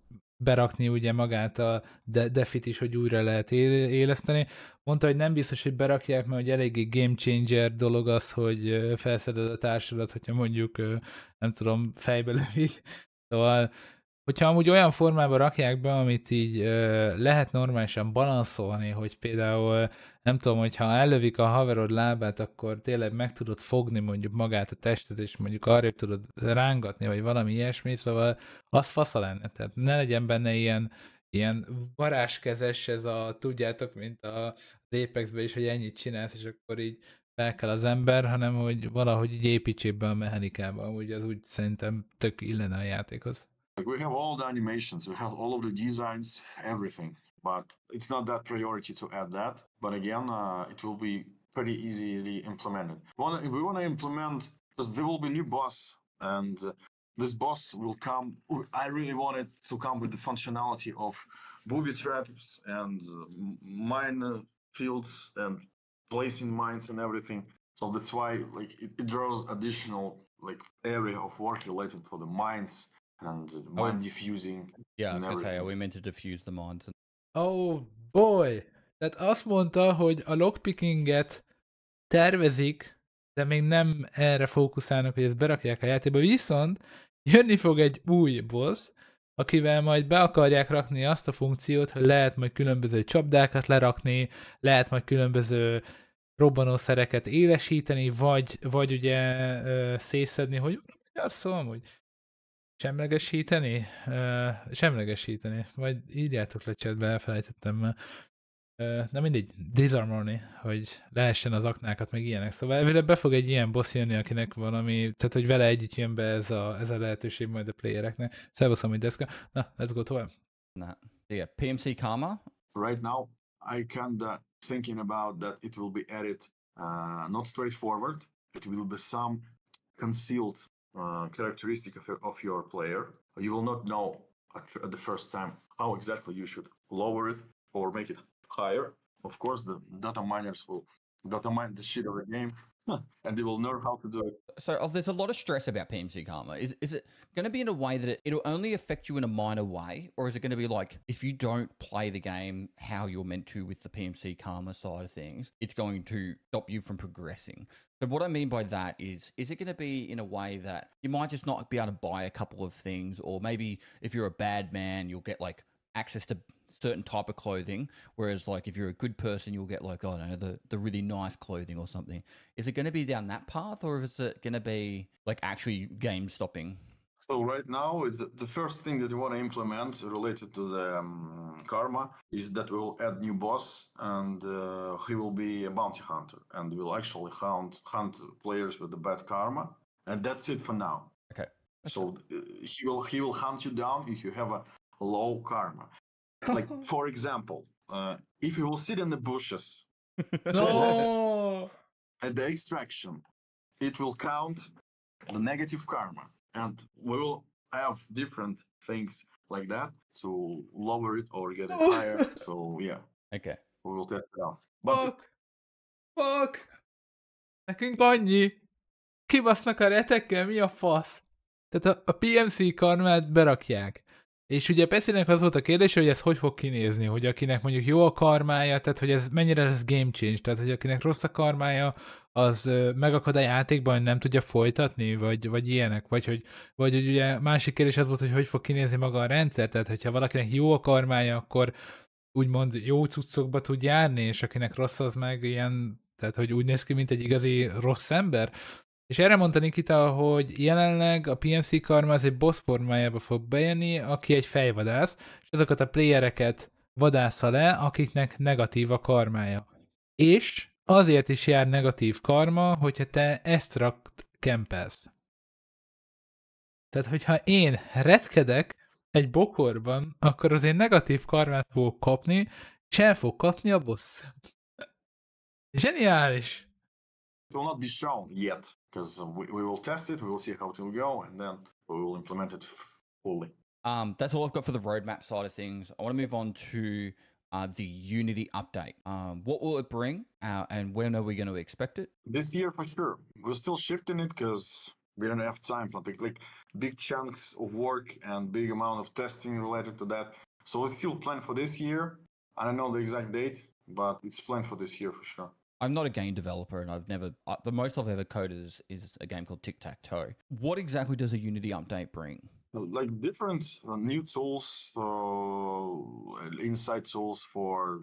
berakni ugye magát a defit is, hogy újra lehet éleszteni. Mondta, hogy nem biztos, hogy berakják, mert hogy eléggé game changer dolog az, hogy felszeded a társadat, hogyha mondjuk, nem tudom, fejbe lövik. Szóval, hogyha amúgy olyan formában rakják be, amit így lehet normálisan balanszolni, hogy például, nem tudom, hogyha ellövik a haverod lábát, akkor tényleg meg tudod fogni mondjuk magát a testet, és mondjuk arrébb tudod rángatni, vagy valami ilyesmi, szóval az fasza lenne. Tehát ne legyen benne ilyen varázskezes, ez a, tudjátok, mint az Apexben is, hogy ennyit csinálsz, és akkor így fel kell az ember, hanem hogy valahogy így építsék be a mechanikába, úgy az úgy szerintem tök illene a játékhoz. Like we have all the animations, we have all of the designs, everything, but it's not that priority to add that. But again, it will be pretty easily implemented. We want to implement, because there will be new boss, and this boss will come. I really want it to come with the functionality of booby traps and mine fields and placing mines and everything. So that's why like it draws additional like area of work related for the mines. And mine diffusing. Yeah, I was gonna say, are we meant to diffuse the mines? Oh boy! Tehát azt mondta, hogy a lockpickinget tervezik, de még nem erre fókuszálnak, hogy ezt berakják a játékba, viszont jönni fog egy új boss, akivel majd be akarják rakni azt a funkciót, hogy lehet majd különböző csapdákat lerakni, lehet majd különböző robbanószereket élesíteni, vagy ugye szétszedni, hogy szóval, hogy semlegesíteni? Semlegesíteni. Vagy írjátok le chatbe, elfelejtettem már. De mindegy, disarmolni, hogy lehessen az aknákat, meg ilyenek. Szóval elvileg be fog egy ilyen boss jönni, akinek valami, tehát hogy vele együtt jön be ez a lehetőség majd a playereknek. Szervusz, amúgy deszka. Na, let's go tovább. Nah. Yeah, PMC Karma. Right now, I kinda thinking about that it will be added, not straightforward. It will be some concealed characteristic of your player. You will not know at the first time how exactly you should lower it or make it higher. Of course, the data miners will data mine the shit of the game, and they will learn how to do it. So there's a lot of stress about PMC Karma. Is it going to be in a way that it'll only affect you in a minor way? Or is it going to be like, if you don't play the game how you're meant to with the PMC Karma side of things, it's going to stop you from progressing? So what I mean by that is it going to be in a way that you might just not be able to buy a couple of things, or maybe if you're a bad man, you'll get like access to certain type of clothing, whereas like if you're a good person, you'll get like, I don't know, the really nice clothing or something. Is it going to be down that path, or is it going to be like actually game stopping? So right now, it's the first thing that we want to implement related to the karma is that we will add new boss, and he will be a bounty hunter, and will actually hunt players with the bad karma, and that's it for now. Okay. So he will hunt you down if you have a low karma. Like for example, if you will sit in the bushes No! at the extraction, it will count the negative karma, and we will have different things like that to lower it or get it higher. So yeah, Okay. we will test it out. Fuck! Nekünk annyi! Kibasznak a retekkel, mi a fasz? Tehát a PMC karmát berakják. És ugye Pestilynek az volt a kérdés, hogy ez hogy fog kinézni, hogy akinek mondjuk jó a karmája, tehát hogy ez mennyire lesz game change, tehát hogy akinek rossz a karmája, az megakad a játékban, hogy nem tudja folytatni, vagy ilyenek, vagy hogy ugye másik kérdés az volt, hogy fog kinézni maga a rendszer, tehát hogyha valakinek jó a karmája, akkor úgymond jó cuccokba tud járni, és akinek rossz az meg ilyen, tehát hogy úgy néz ki, mint egy igazi rossz ember. És erre mondta Nikita, hogy jelenleg a PMC karma az egy boss formájába fog bejönni, aki egy fejvadász, és azokat a playereket vadásza le, akiknek negatív a karmája. És azért is jár negatív karma, hogyha te extract kempelsz. Tehát, hogyha én retkedek egy bokorban, akkor azért negatív karmát fogok kapni, és el fog kapni a boss. Zseniális! It will not be shown yet because we will test it, we will see how it will go, and then we will implement it fully. That's all I've got for the roadmap side of things. I want to move on to the Unity update. What will it bring, and when are we going to expect it? This year for sure. We're still shifting it because we don't have time for like big chunks of work and big amount of testing related to that. So it's still planned for this year. I don't know the exact date, but it's planned for this year for sure. I'm not a game developer, and I've never. The most I've ever coded is a game called Tic-Tac-Toe. What exactly does a Unity update bring? Like different new tools, inside tools for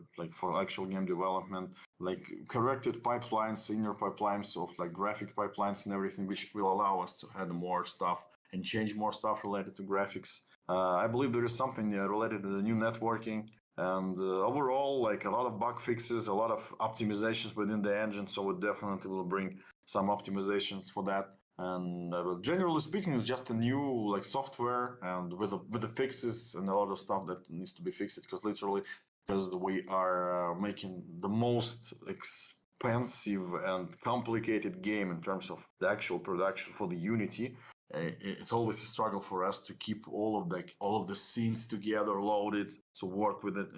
actual game development, like corrected pipelines, inner pipelines of like graphic pipelines and everything, which will allow us to add more stuff and change more stuff related to graphics. I believe there is something related to the new networking. And overall, like a lot of bug fixes, a lot of optimizations within the engine. So it definitely will bring some optimizations for that. And generally speaking, it's just a new like software and with the fixes and a lot of stuff that needs to be fixed. Because we are making the most expensive and complicated game in terms of the actual production for the Unity. It's always a struggle for us to keep all of the scenes together loaded to work with it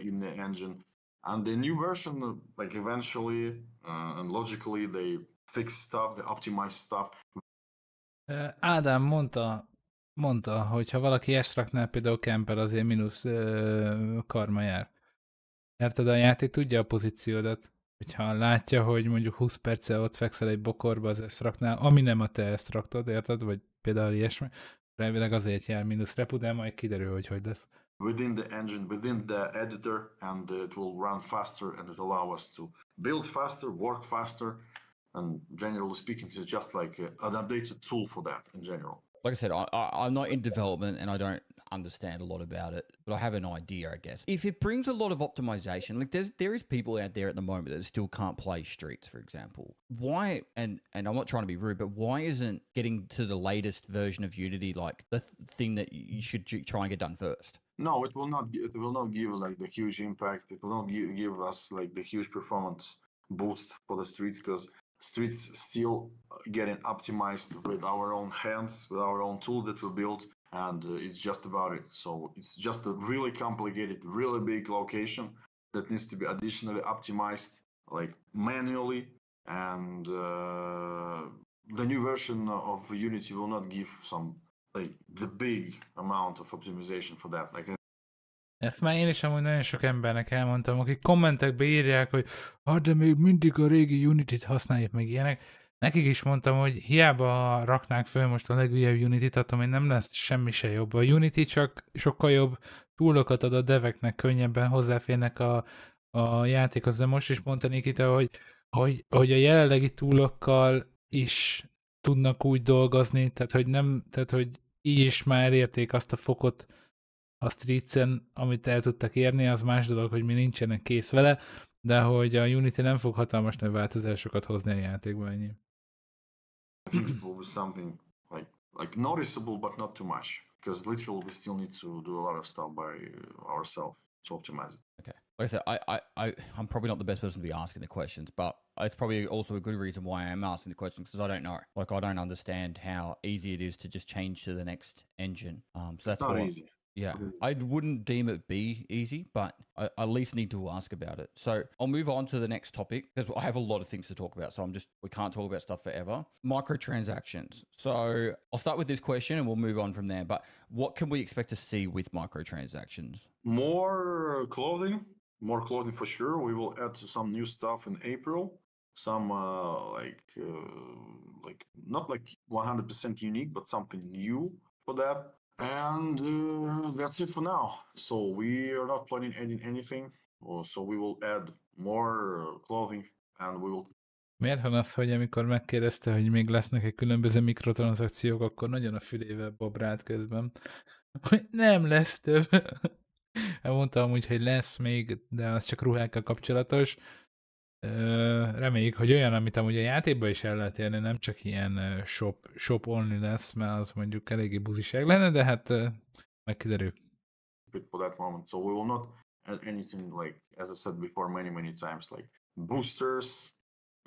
in the engine. And the new version, like eventually and logically, they fix stuff, they optimize stuff. Ádám mondta, hogy ha valaki extraktnál például campel, azért mínusz karma jár. Érted, a játék tudja a pozíciódat. Hogyha látja, hogy mondjuk 20 perccel ott fekszel egy bokorba az extraktnál, ami nem a te extraktod, érted? Vagy például ilyesmi, elvileg azért jár mínusz repu, de majd kiderül, hogy lesz. Within the engine, within the editor, and it will run faster and it will allow us to build faster, work faster, and generally speaking, it's just like an updated tool for that in general. Like I said, I'm not in development, and understand a lot about it, but I have an idea, I guess. If it brings a lot of optimization, like there is people out there at the moment that still can't play Streets, for example. Why? And I'm not trying to be rude, but why isn't getting to the latest version of Unity like the thing that you should try and get done first? No, it will not. It will not give like the huge impact. It will not give us like the huge performance boost for the Streets, because Streets still getting optimized with our own hands, with our own tool that we built, and it's just about it. So it's just a really complicated, really big location that needs to be additionally optimized, like manually, and the new version of Unity will not give some like the big amount of optimization for that. Like Ezt már én is amúgy nagyon sok embernek elmondtam, akik kommentekbe írják, hogy de még mindig a régi Unity-t használjuk, meg ilyenek. Nekik is mondtam, hogy hiába raknák föl most a legújabb Unity-t, attól még nem lesz semmi se jobb. A Unity csak sokkal jobb túlokat ad a deveknek, könnyebben hozzáférnek a játékhoz. De most is mondta Nikita, hogy a jelenlegi túlokkal is tudnak úgy dolgozni, tehát hogy így is már elérték azt a fokot a Streetsen, amit el tudtak érni, az más dolog, hogy mi nincsenek kész vele, de hogy a Unity nem fog hatalmas nagy változásokat hozni a játékban, ennyi. I think it will be something like noticeable, but not too much, because literally we still need to do a lot of stuff by ourselves to optimize it. Okay. Like I said, I'm probably not the best person to be asking the questions, but it's probably also a good reason why I am asking the questions, because I don't know. Like, I don't understand how easy it is to just change to the next engine. So It's that's not why. easy. Yeah, I wouldn't deem it be easy, but I at least need to ask about it. So I'll move on to the next topic, because I have a lot of things to talk about. So we can't talk about stuff forever. Microtransactions. So I'll start with this question and we'll move on from there. But what can we expect to see with microtransactions? More clothing for sure. We will add some new stuff in April. Some like not like 100% unique, but something new for that. And that's it for now. So we are not planning adding anything. So we will add more clothing, and we will. Miért van az, hogy amikor megkérdezte, hogy még lesznek-e különböző mikrotranszakciók, akkor nagyon a fülével babrált közben, hogy nem lesz több. Mondtam úgy, hogy lesz még, de az csak ruhákkal kapcsolatos. Reméljük, hogy olyan, amit amúgy a játékban is el lehet érni, nem csak ilyen shop only lesz, mert az mondjuk eléggé buziság lenne, de hát meg kiderül. For that moment, so we will not add anything like, as I said before many times, like boosters,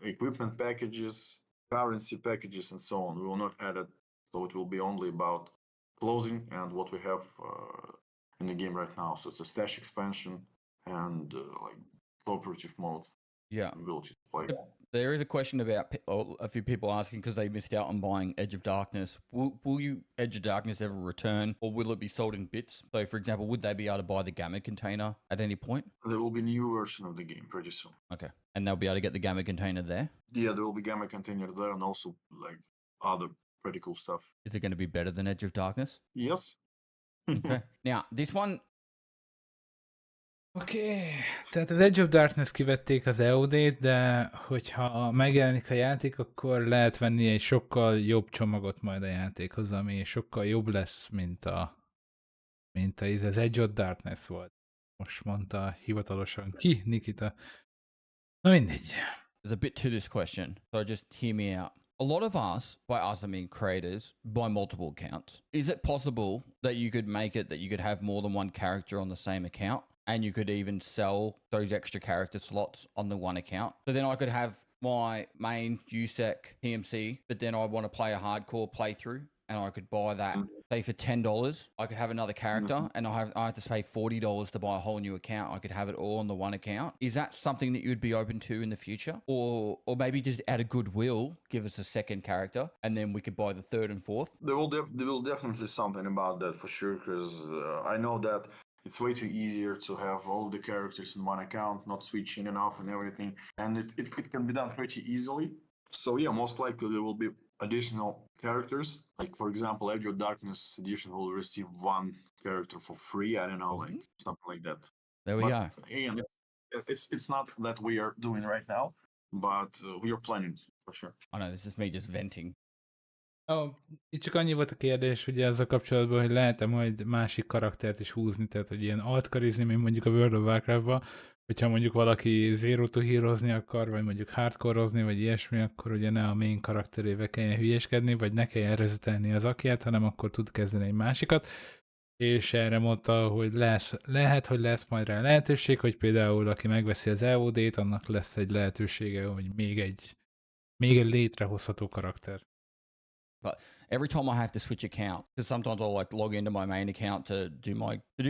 equipment packages, currency packages, and so on. We will not add it, so it will be only about closing and what we have in the game right now. So it's a stash expansion and like cooperative mode. Yeah. Ability to play. There is a question about a few people asking because they missed out on buying Edge of Darkness. Will you Edge of Darkness ever return, or will it be sold in bits? So, for example, would they be able to buy the Gamma container at any point? There will be a new version of the game pretty soon. Okay, and they'll be able to get the Gamma container there? Yeah, there will be Gamma container there, and also like other pretty cool stuff. Is it going to be better than Edge of Darkness? Yes. Okay. Now, this one... Oké, tehát az Edge of Darkness kivették az EOD-t, de hogyha megjelenik a játék, akkor lehet venni egy sokkal jobb csomagot majd a játékhoz, ami sokkal jobb lesz, mint az Edge of Darkness volt. Most mondta hivatalosan ki, Nikita. Na mindegy. There's a bit to this question, so just hear me out. A lot of us, by us I mean creators, buy multiple accounts. Is it possible that you could make it that you could have more than one character on the same account? And you could even sell those extra character slots on the one account. So then I could have my main USEC PMC, but then I want to play a hardcore playthrough, and I could buy that, say for $10. I could have another character, and I have to pay $40 to buy a whole new account. I could have it all on the one account. Is that something that you'd be open to in the future? Or maybe just out of goodwill, give us a second character, and then we could buy the third and fourth? There will definitely something about that for sure, because I know that it's way too easier to have all the characters in one account, not switch in and off and everything. And it can be done pretty easily. So yeah, most likely there will be additional characters. Like for example, Edge of Darkness edition will receive one character for free. I don't know, like something like that. There we go. Again, it's not that we are doing right now, but we are planning for sure. I know this is me just venting. Itt csak annyi volt a kérdés, ugye ezzel kapcsolatban, hogy lehet-e majd másik karaktert is húzni, tehát hogy ilyen altkarizni, mint mondjuk a World of Warcraft-ban, hogyha mondjuk valaki zero to herozni akar, vagy mondjuk hardcore-ozni, vagy ilyesmi, akkor ugye ne a main karakterével kelljen hülyeskedni, vagy ne kelljen rezetelni az akját, hanem akkor tud kezdeni egy másikat. És erre mondta, hogy lehet, hogy lesz majd rá lehetőség, hogy például aki megveszi az EOD-t, annak lesz egy lehetősége, hogy még egy létrehozható karakter. But every time I have to switch account, because sometimes I'll like log into my main account to do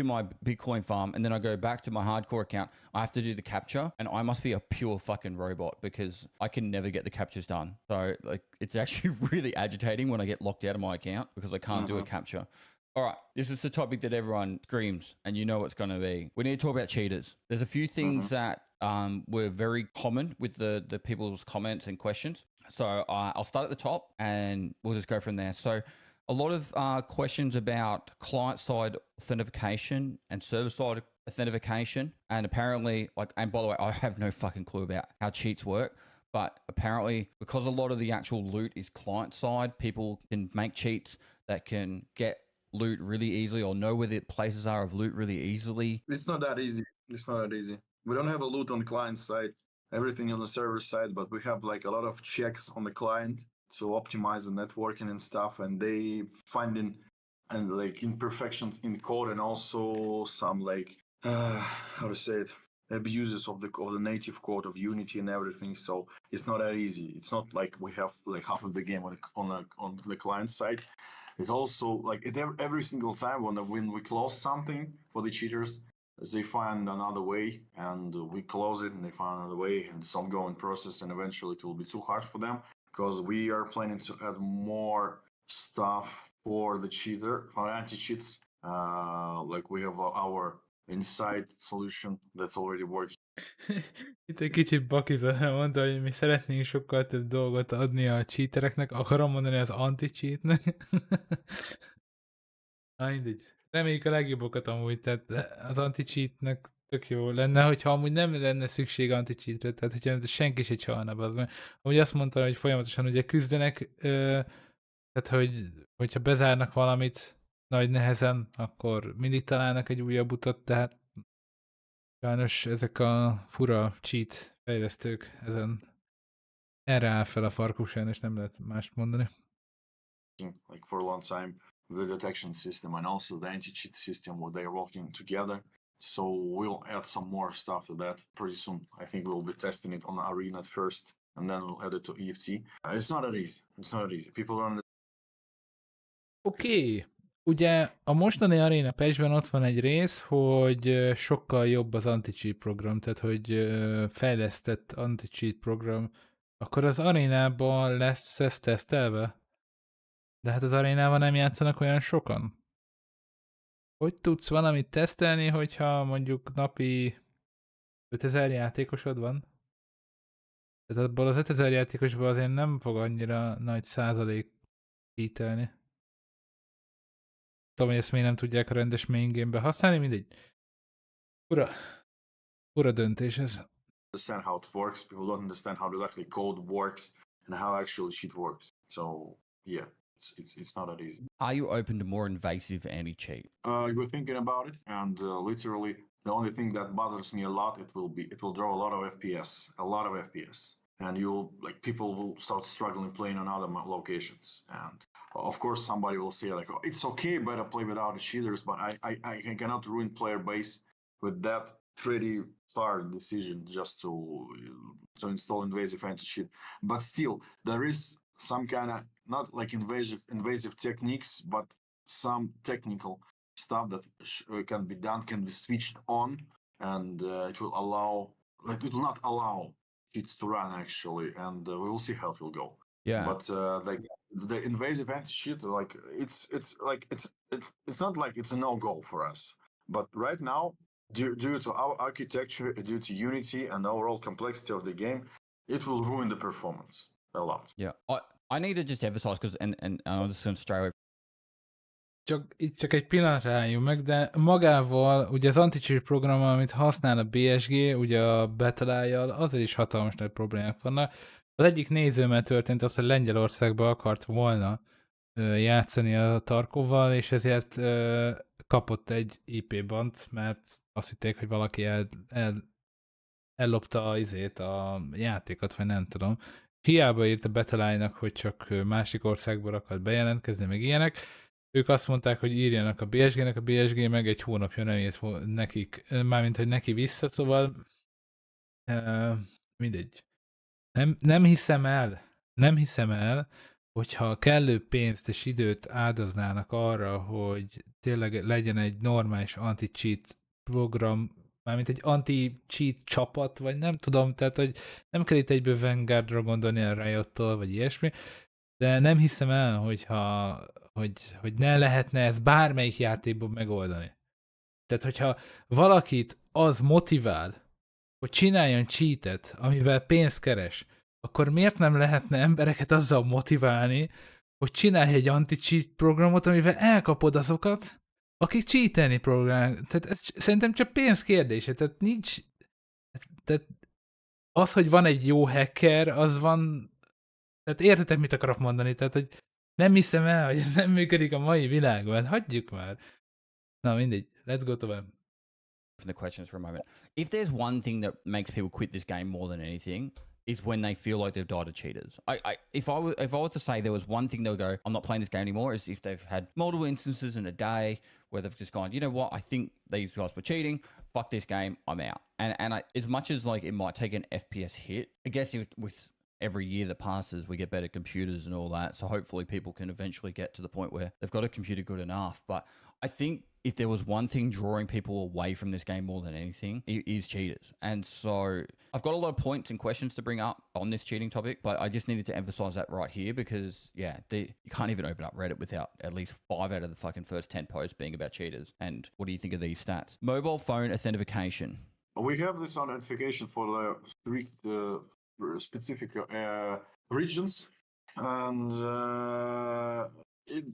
my Bitcoin farm, and then I go back to my hardcore account. I have to do the capture, and I must be a pure fucking robot because I can never get the captures done. So like, it's actually really agitating when I get locked out of my account because I can't do a capture. All right, this is the topic that everyone screams, and you know what's going to be. We need to talk about cheaters. There's a few things that were very common with the people's comments and questions. So I'll start at the top, and we'll just go from there. So a lot of questions about client-side authentication and server-side authentication, and apparently, like, and by the way, I have no fucking clue about how cheats work. But apparently, because a lot of the actual loot is client-side, people can make cheats that can get loot really easily or know where the places are of loot really easily. It's not that easy. We don't have a loot on the client side, everything on the server side, but we have like a lot of checks on the client to optimize the networking and stuff, and they finding and like imperfections in code, and also some like how to say it, abuses of the native code of Unity and everything. So it's not that easy. It's not like we have like half of the game on the client side. It's also like every single time when we close something for the cheaters, they find another way, and we close it and they find another way, and it's ongoing process, and eventually it will be too hard for them because we are planning to add more stuff for the cheater, for anti-cheats. Like we have our inside solution that's already working. Itt egy kicsit bakizol, mondta, hogy mi szeretnénk sokkal több dolgot adni a cheatereknek, akarom mondani az anti-cheatnek. Na mindegy. Reméljük a legjobbokat amúgy, tehát az anti-cheatnek tök jó lenne, hogyha amúgy nem lenne szükség anti-cheatre, tehát hogyha senki se csalna be. Amúgy azt mondta, hogy folyamatosan ugye küzdenek, tehát hogyha bezárnak valamit nagy nehezen, akkor mindig találnak egy újabb utat, tehát sajnos ezek a fura cheat fejlesztők erre áll fel a farkuk, sajnos nem lehet mást mondani. Like for a long time, the detection system and also the anti-cheat system, where they are working together. So we'll add some more stuff to that pretty soon. I think we'll be testing it on Arena at first, and then we'll add it to EFT. It's not that easy. People don't. Oké. Ugye a mostani Arena patchben ott van egy rész, hogy sokkal jobb az anti-cheat program, tehát hogy fejlesztett anti-cheat program. Akkor az Arénában lesz ez tesztelve? De hát az Arénában nem játszanak olyan sokan. Hogy tudsz valamit tesztelni, hogyha mondjuk napi 5000 játékosod van? Tehát abból az 5000 játékosból azért nem fog annyira nagy százalék hitelni. Tudom, hogy ezt még nem tudják a rendes main game-be használni, mindegy. Ura döntés ez. Understand how it works. People don't understand how exactly code works and how actually shit works. So yeah, it's not that easy. Are you open to more invasive anti-cheat? We're thinking about it, and literally the only thing that bothers me a lot, it will draw a lot of FPS, and people will start struggling playing on other locations. And of course, somebody will say like, "Oh, it's okay, better play without the cheaters," but I cannot ruin player base with that pretty hard decision just to install invasive anti-cheat. But still, there is some kind of not like invasive techniques, but some technical stuff that can be done, can be switched on, and it will not allow cheats to run actually, and we will see how it will go. Yeah. But like the invasive anti-cheat, like it's not like it's a no-go for us. But right now, due to our architecture, due to Unity and overall complexity of the game, it will ruin the performance a lot. Yeah, I need to just emphasize because and I'm just going to stray away. Csak egy pillanatra álljunk meg, de magával, ugye az anti-cheat program, amit használ a BSG, ugye a Pestily-jal, azért is hatalmas nagy problémák vannak. Az egyik nézőmmel történt az, hogy Lengyelországba akart volna játszani a Tarkovval, és ezért kapott egy IP bant, mert azt hitték, hogy valaki ellopta a játékot, vagy nem tudom. Hiába írt a Pestily-nak, hogy csak másik országból akart bejelentkezni, meg ilyenek. Ők azt mondták, hogy írjanak a BSG-nek, a BSG meg egy hónapja nem írt nekik, mármint, hogy neki vissza, szóval mindegy. Nem hiszem el, hogyha kellő pénzt és időt áldoznának arra, hogy tényleg legyen egy normális anti-cheat program, mármint egy anti-cheat csapat, vagy nem tudom, tehát hogy nem kell itt egyből Vanguardra gondolni a Riot-tól, vagy ilyesmi, de nem hiszem el, hogy ne lehetne ezt bármelyik játékban megoldani. Tehát, hogyha valakit az motivál, hogy csináljon cheatet, amivel pénzt keres, akkor miért nem lehetne embereket azzal motiválni, hogy csinálj egy anti-cheat programot, amivel elkapod azokat, akik cheatelni program. Tehát ez szerintem csak pénz kérdése, tehát nincs... Tehát az, hogy van egy jó hacker, az van... Tehát értetek, mit akarok mondani? Tehát, hogy nem hiszem el, hogy ez nem működik a mai világban. Hagyjuk már. Na mindegy, let's go tovább. The questions for a moment. If there's one thing that makes people quit this game more than anything, is when they feel like they've died to cheaters. If I were to say there was one thing they'll go, I'm not playing this game anymore, is if they've had multiple instances in a day where they've just gone, you know what, I think these guys were cheating, fuck this game, I'm out. And as much as like it might take an FPS hit, I guess with every year that passes, we get better computers and all that. So hopefully people can eventually get to the point where they've got a computer good enough. But I think if there was one thing drawing people away from this game more than anything, it is cheaters. And so I've got a lot of points and questions to bring up on this cheating topic, but I just needed to emphasize that right here because, yeah, you can't even open up Reddit without at least 5 out of the fucking first 10 posts being about cheaters. And what do you think of these stats? Mobile phone authentication. We have this authentication for the three specific regions, and it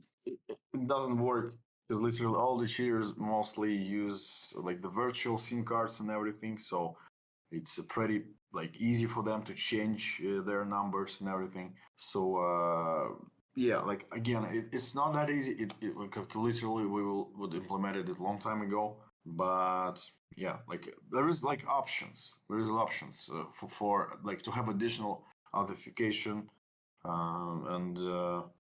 doesn't work because literally all the cheaters mostly use like the virtual SIM cards and everything, so it's pretty like easy for them to change their numbers and everything. So yeah, like again, it's not that easy. Like literally we would implemented it a long time ago, but yeah, like there is like options. There is options for like to have additional authentication, and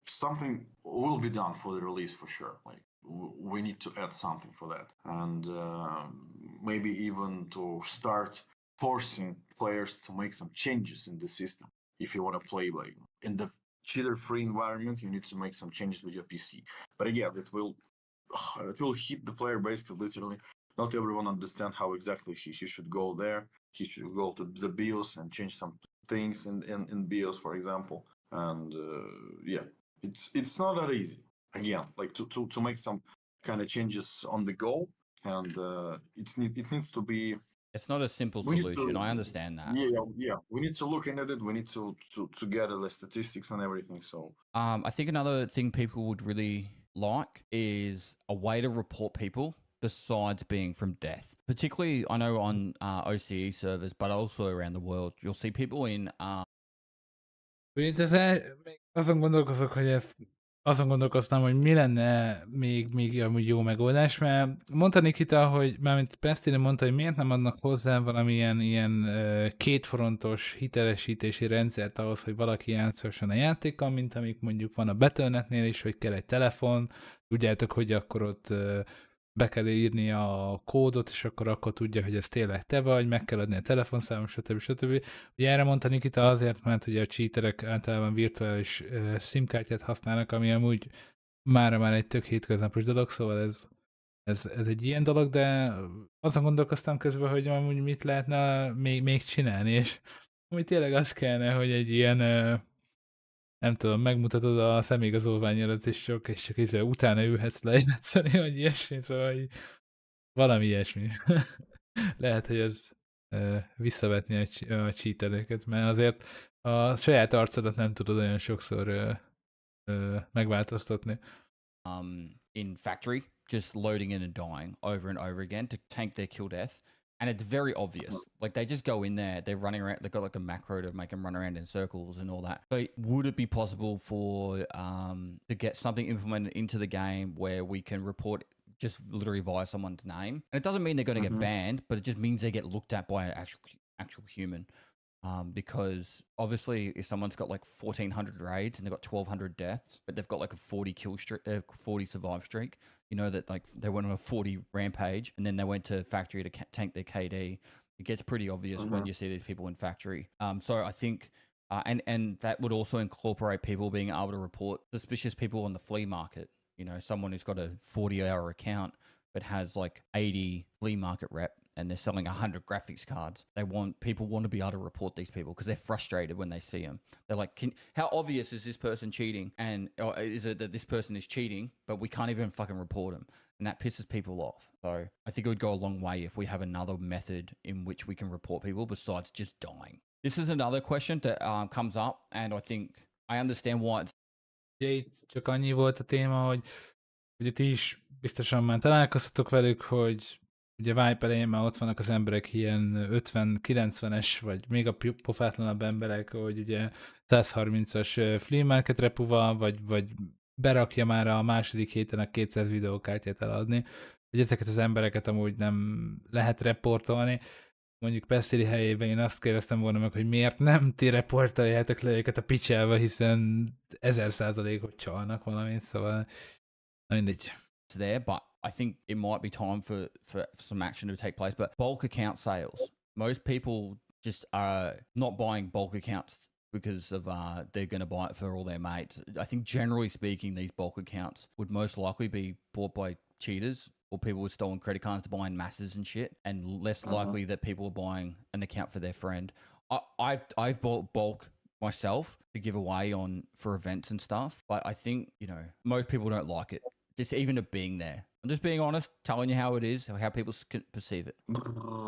something will be done for the release for sure. Like we need to add something for that, and maybe even to start forcing players to make some changes in the system. If you want to play like in the cheater-free environment, you need to make some changes with your PC. But again, it will hit the player base because literally not everyone understands how exactly he should go there. He should go to the BIOS and change some things in BIOS, for example. And yeah, it's not that easy. Again, like to make some kind of changes on the go, and it needs to be. It's not a simple solution. I understand that. Yeah. We need to look into it. We need to gather the statistics and everything. So I think another thing people would really like is a way to report people besides being from death. Particularly, I know on OCE servers, but also around the world, you'll see people in. Azon gondolkoztam, hogy mi lenne még amúgy jó megoldás, mert mondta Nikita, hogy mármint Pestily mondta, hogy miért nem adnak hozzá valamilyen ilyen kétfrontos hitelesítési rendszert ahhoz, hogy valaki játszhasson a játékkal, mint amik mondjuk van a Battle.net-nél is, hogy kell egy telefon, tudjátok, hogy akkor ott be kell írni a kódot, és akkor tudja, hogy ez tényleg te vagy, meg kell adni a telefonszámot, stb. Ugye erre mondta Nikita azért, mert ugye a cheaterek általában virtuális SIM-kártyát használnak, ami amúgy már egy tök hétköznapos dolog, szóval ez egy ilyen dolog, de azon gondolkoztam közben, hogy amúgy mit lehetne még csinálni, és amúgy tényleg az kellene, hogy egy ilyen nem tudom, megmutatod a személyigazolványodat, és csak utána ülhetsz le játszani, vagy ilyesmi, szóval valami ilyesmi. Lehet, hogy ez visszavetni a cheatelőket, mert azért a saját arcodat nem tudod olyan sokszor megváltoztatni. In factory, just loading in and dying over and over again to tank their kill death. And it's very obvious. Like they just go in there, they're running around, they've got like a macro to make them run around in circles and all that. So would it be possible for to get something implemented into the game where we can report just literally via someone's name? And it doesn't mean they're going to get banned, but it just means they get looked at by an actual human. Because obviously if someone's got like 1,400 raids and they've got 1,200 deaths, but they've got like a 40 kill streak, 40 survive streak, you know that like they went on a 40 rampage and then they went to factory to tank their KD. It gets pretty obvious when you see these people in factory. So I think, and that would also incorporate people being able to report suspicious people on the flea market. You know, someone who's got a 40-hour account but has like 80 flea market rep and they're selling 100 graphics cards. People want to be able to report these people because they're frustrated when they see them. They're like, how obvious is this person cheating? And or is it that this person is cheating, but we can't even fucking report them? And that pisses people off. So I think it would go a long way if we have another method in which we can report people besides just dying. This is another question that comes up, and I think I understand why it's... Itt csak annyi volt a téma, hogy ugye ti is biztosan már találkoztatok velük, hogy ugye Vibe elején már ott vannak az emberek ilyen 50-90-es, vagy még a pofátlanabb emberek, hogy ugye 130-as flea market repuval, vagy berakja már a második héten a 200 videókártyát eladni, hogy ezeket az embereket amúgy nem lehet reportolni. Mondjuk Pestily helyében én azt kérdeztem volna meg, hogy miért nem ti reportoljátok le őket a picsába, hiszen 1000%-ot csalnak valamit, szóval mindegy. There, but I think it might be time for some action to take place. But bulk account sales, most people just are not buying bulk accounts because of they're going to buy it for all their mates. I think generally speaking, these bulk accounts would most likely be bought by cheaters or people with stolen credit cards to buy in masses and shit, and less likely that people are buying an account for their friend. I've bought bulk myself to give away for events and stuff, but I think, you know, most people don't like it. Just even of being there. I'm just being honest, telling you how it is, how people perceive it.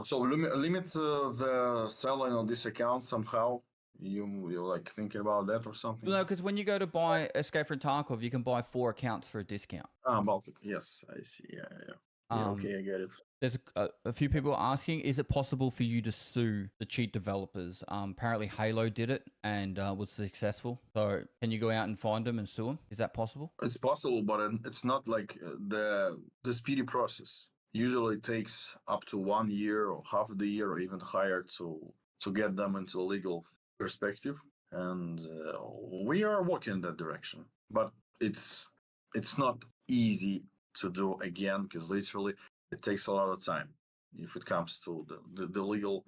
So limit the selling on this account somehow. You're like thinking about that or something? No, because when you go to buy Escape from Tarkov, you can buy 4 accounts for a discount. Baltic. Yes, I see. Yeah, okay, I get it. There's a few people asking, is it possible for you to sue the cheat developers? Apparently Halo did it and was successful. So can you go out and find them and sue them? Is that possible? It's possible, but it's not like the speedy process. Usually it takes up to 1 year or half of the year or even higher to get them into a legal perspective. And we are working in that direction. But it's not easy to do again, because literally it takes a lot of time if it comes to the legal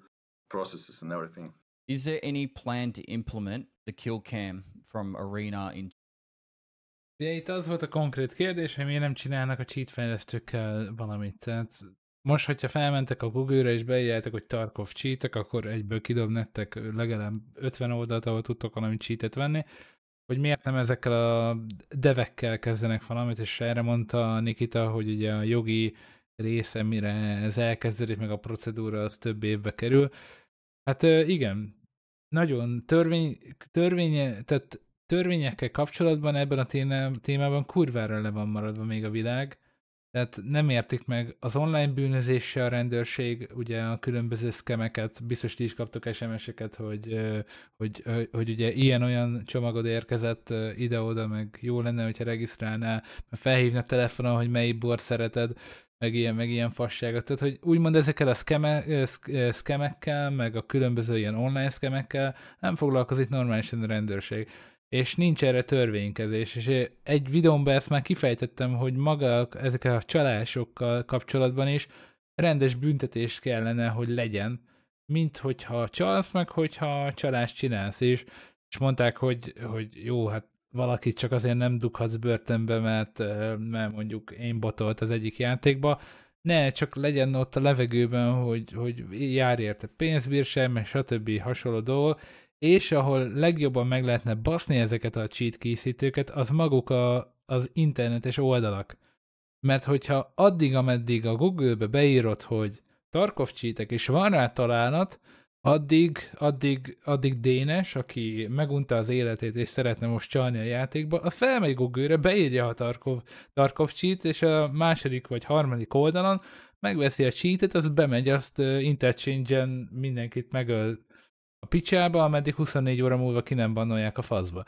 processes and everything. Is there any plan to implement the kill cam from Arena in... Ugye itt az volt a konkrét kérdés, hogy miért nem csinálnak a cheat fejlesztőkkel valamit. Tehát most, hogyha felmentek a Google-re és beírjátok, hogy Tarkov cheatek, akkor egyből kidob nektek legalább 50 oldalt, ahol tudtok valami cheatet venni. Hogy miért nem ezekkel a devekkel kezdenek valamit, és erre mondta Nikita, hogy ugye a jogi része, mire ez elkezdődik, meg a procedúra, az több évbe kerül. Hát igen, nagyon törvényekkel kapcsolatban ebben a témában kurvára le van maradva még a világ. Tehát nem értik meg az online bűnözéssel a rendőrség, ugye a különböző szkemeket, biztos ti is kaptok SMS-eket, hogy ugye ilyen-olyan csomagod érkezett ide-oda, meg jó lenne, hogyha regisztrálnál, felhívna telefonon, hogy melyik bort szereted, meg ilyen fasságot. Tehát, hogy úgymond ezekkel a szkemekkel, meg a különböző ilyen online szkemekkel nem foglalkozik normálisan a rendőrség. És nincs erre törvénykezés, és egy videómban ezt már kifejtettem, hogy maga ezekkel a csalásokkal kapcsolatban is rendes büntetés kellene, hogy legyen, mint hogyha csalsz, meg hogyha csalást csinálsz, és mondták, hogy jó, hát valakit csak azért nem dughatsz börtönbe, mert mondjuk én botolt az egyik játékba, ne, csak legyen ott a levegőben, hogy jár érte pénzbírság, meg stb. Hasonló dolgok, és ahol legjobban meg lehetne baszni ezeket a cheat készítőket, az maguk az internetes oldalak. Mert hogyha addig, ameddig a Google-be beírod, hogy Tarkov cheatek, és van rá találat, addig Dénes, aki megunta az életét, és szeretne most csalni a játékba, az felmegy Google-re, beírja a Tarkov cheat, és a második vagy harmadik oldalon megveszi a cheatet, az bemegy, azt interchange-en mindenkit megöl a picsába, ameddig 24 óra múlva ki nem bannolják a faszba.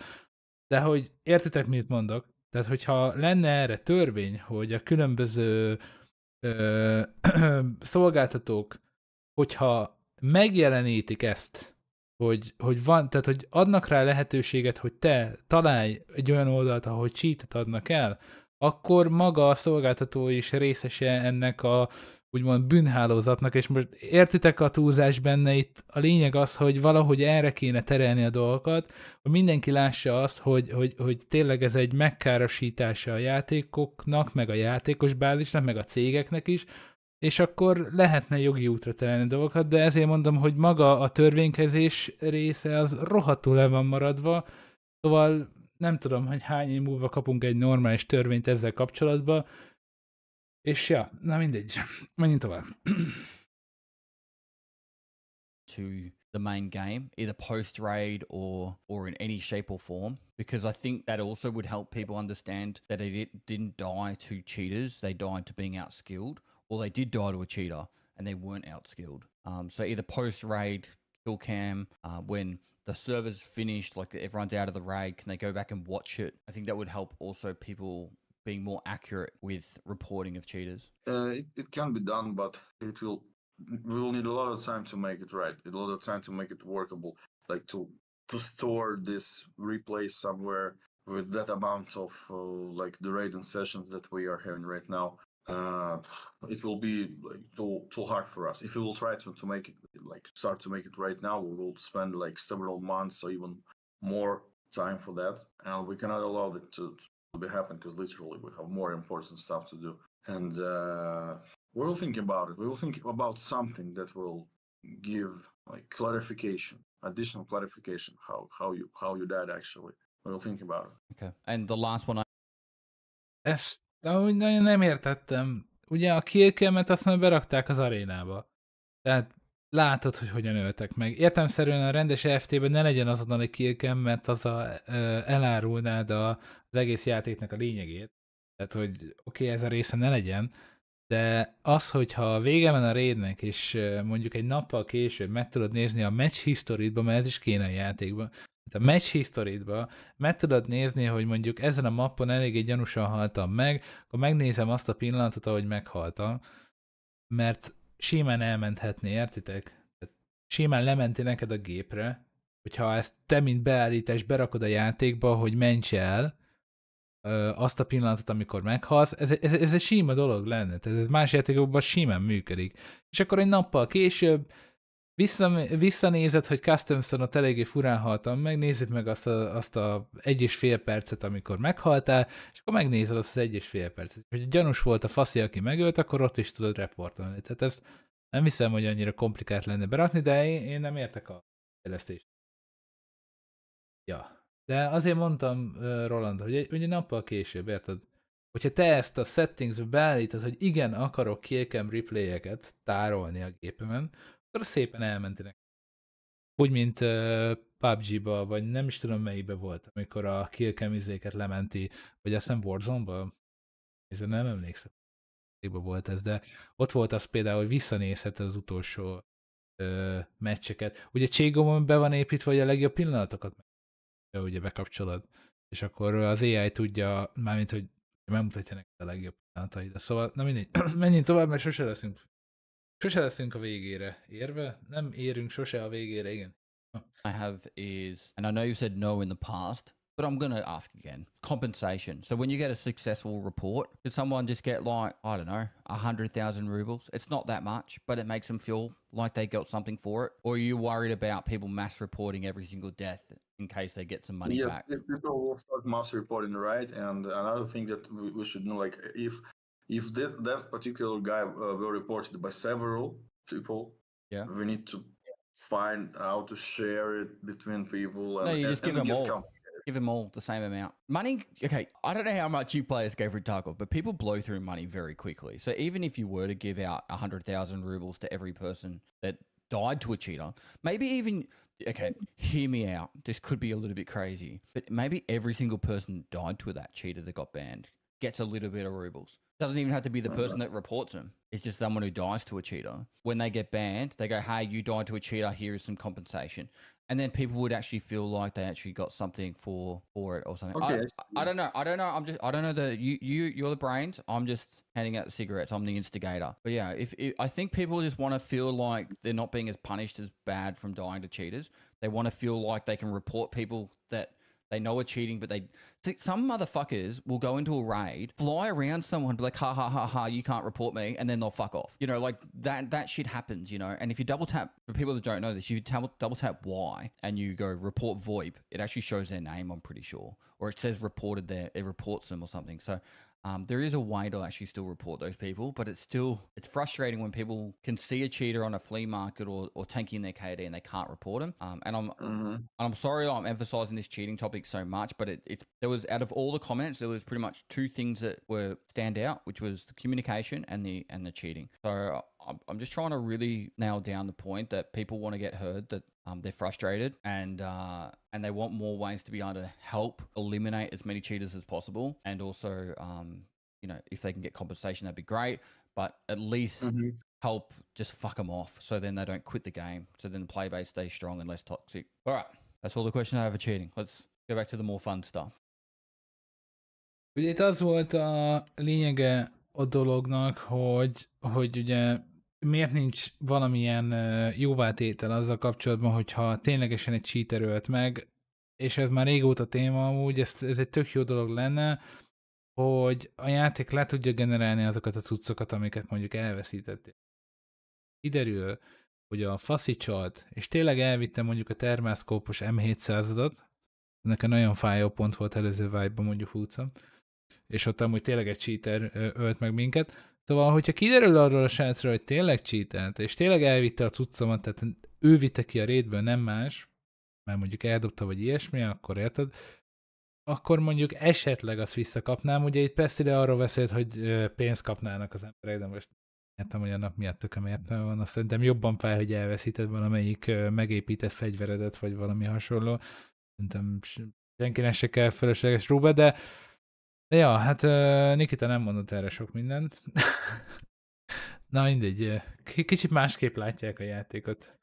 De hogy értitek, mit mondok? Tehát, hogyha lenne erre törvény, hogy a különböző szolgáltatók, hogyha megjelenítik ezt, hogy van, tehát hogy adnak rá lehetőséget, hogy te találj egy olyan oldalt, ahol cheatet adnak el, akkor maga a szolgáltató is részese ennek a úgymond bűnhálózatnak, és most értitek a túlzás benne, itt a lényeg az, hogy valahogy erre kéne terelni a dolgokat, hogy mindenki lássa azt, hogy tényleg ez egy megkárosítása a játékoknak, meg a játékos bázisnak, meg a cégeknek is, és akkor lehetne jogi útra terelni dolgokat, de ezért mondom, hogy maga a törvénykezés része az rohadtul le van maradva, szóval nem tudom, hogy hány év múlva kapunk egy normális törvényt ezzel kapcsolatban, és ja, na mindegy, menjünk tovább. To the main game, either post-raid or in any shape or form, because I think that also would help people understand that they didn't die to cheaters, they died to being outskilled, or they did die to a cheater and they weren't outskilled. So either post-raid, kill cam, when the server's finished, like everyone's out of the raid, can they go back and watch it? I think that would help also people being more accurate with reporting of cheaters. It can be done, but we will need a lot of time to make it right, a lot of time to make it workable, like to store this replay somewhere with that amount of like the raiding sessions that we are having right now. It will be like too hard for us. If we will try to make it, like start to make it right now, we will spend like several months or even more time for that, and we cannot allow it to be happen because literally we have more important stuff to do. And we will think about it. We will think about something that will give like clarification, additional clarification, how you died actually. We will think about it. Okay. And the last one Ezt ahogy nagyon nem értettem. Ugye a killcam-et azt már berakták az arénába. Tehát látod, hogy hogyan öltek meg. Értelemszerűen a rendes FT-ben ne legyen azonnal egy killcam, mert az elárulnád az egész játéknak a lényegét. Tehát, hogy oké, ez a része ne legyen, de az, hogyha vége van a raidnek, és mondjuk egy nappal később meg tudod nézni a match history-ba, mert ez is kéne a játékban, a match history-ba meg tudod nézni, hogy mondjuk ezen a mappon eléggé gyanúsan haltam meg, akkor megnézem azt a pillanatot, ahogy meghaltam, mert simán elmenthetné, értitek? Tehát simán lementi neked a gépre, hogyha ezt te, mint beállítás berakod a játékba, hogy ments el azt a pillanatot, amikor meghalsz, ez egy sima dolog lenne, tehát ez más játékokban simán működik. És akkor egy nappal később visszanézed, hogy Customson-ot eléggé furán haltam meg, nézzük meg azt a 1,5 percet, amikor meghaltál, és akkor megnézed azt az 1,5 percet. Hogy gyanús volt a faszi, aki megölt, akkor ott is tudod reportolni. Tehát ezt nem hiszem, hogy annyira komplikált lenne berakni, de én nem értek a fejlesztést. Ja. De azért mondtam, Roland, hogy egy nappal később, érted? Hogyha te ezt a settingsbe beállítod, hogy igen, akarok killcam replayeket tárolni a gépemen, akkor szépen elmentinek. Úgy, mint PUBG-ba, vagy nem is tudom melyikbe volt, amikor a killcam izéket lementi, vagy azt hiszem Warzone-ba, nem emlékszem, melyikbe volt ez, de ott volt az például, hogy visszanézheted az utolsó meccseket. Ugye Cségomon be van építve, hogy a legjobb pillanatokat ugye bekapcsolod, és akkor az AI tudja, mármint, hogy megmutatja neked a legjobb pillanataidat. Szóval, na mindegy, menjünk tovább, mert sose leszünk a végére érve, nem érünk sose a végére, igen. I have is, and I know you said no in the past, but I'm going to ask again. Compensation. So when you get a successful report, did someone just get like, I don't know, 100,000 rubles? It's not that much, but it makes them feel like they got something for it. Or are you worried about people mass reporting every single death in case they get some money back? Yeah, people will start mass reporting, right? And another thing that we should know, like if that particular guy were reported by several people, yeah, we need to find how to share it between people. And, no, you just give them all. Give them all the same amount. Money, okay, I don't know how much you players go for Tarkov, but people blow through money very quickly. So even if you were to give out 100,000 rubles to every person that died to a cheater, maybe even, okay, hear me out. This could be a little bit crazy, but maybe every single person died to that cheater that got banned gets a little bit of rubles. Doesn't even have to be the person that reports them. It's just someone who dies to a cheater. When they get banned, they go, hey, you died to a cheater, here is some compensation. And then people would actually feel like they actually got something for it or something. Okay, I don't know. I don't know you're the brains. I'm just handing out the cigarettes. I'm the instigator. But yeah, if I think people just want to feel like they're not being as punished as bad from dying to cheaters. They want to feel like they can report people that they know are cheating, but some motherfuckers will go into a raid, fly around someone, be like, ha ha ha ha, you can't report me, and then they'll fuck off. You know, like that shit happens, you know. And if you double tap, for people that don't know this, you double tap Y and you go report VoIP, it actually shows their name, I'm pretty sure. Or it says reported there, it reports them or something. So there is a way to actually still report those people, but it's frustrating when people can see a cheater on a flea market or tanking their KD and they can't report them. And I'm sorry I'm emphasizing this cheating topic so much, but there was, out of all the comments, there was pretty much two things that were stand out, which was the communication and the cheating. So I'm just trying to really nail down the point that people want to get heard, that they're frustrated and they want more ways to be able to help eliminate as many cheaters as possible. And also, you know, if they can get compensation, that'd be great. But at least help just fuck them off, so then they don't quit the game. So then the play base stays strong and less toxic. All right, that's all the questions I have for cheating. Let's go back to the more fun stuff. Ugye itt az volt a lényege a dolognak, hogy ugye miért nincs valamilyen jóvátétel azzal kapcsolatban, hogyha ténylegesen egy cheater ölt meg, és ez már régóta téma amúgy, ez egy tök jó dolog lenne, hogy a játék le tudja generálni azokat a cuccokat, amiket mondjuk elveszítettél. Kiderül, hogy a faszi csalt, és tényleg elvittem mondjuk a termászkópos M700-adat, nekem nagyon fájó pont volt előző vibe-ban, mondjuk útszom, és ott amúgy tényleg egy cheater ölt meg minket. Szóval, hogyha kiderül arról a srácról, hogy tényleg cheatelt, és tényleg elvitte a cuccomat, tehát ő vitte ki a raidből, nem más, mert mondjuk eldobta, vagy ilyesmi, akkor érted, akkor mondjuk esetleg azt visszakapnám. Ugye itt Pestily arról beszélt, hogy pénzt kapnának az emberek, de most értem, hogy a nap miatt tököm értelme van. Azt szerintem jobban fáj, hogy elveszíted valamelyik megépített fegyveredet, vagy valami hasonló. Szerintem senkinek se kell fölösleges rúbe, de ja, hát Nikita nem mondott erre sok mindent. Na mindegy, kicsit másképp látják a játékot.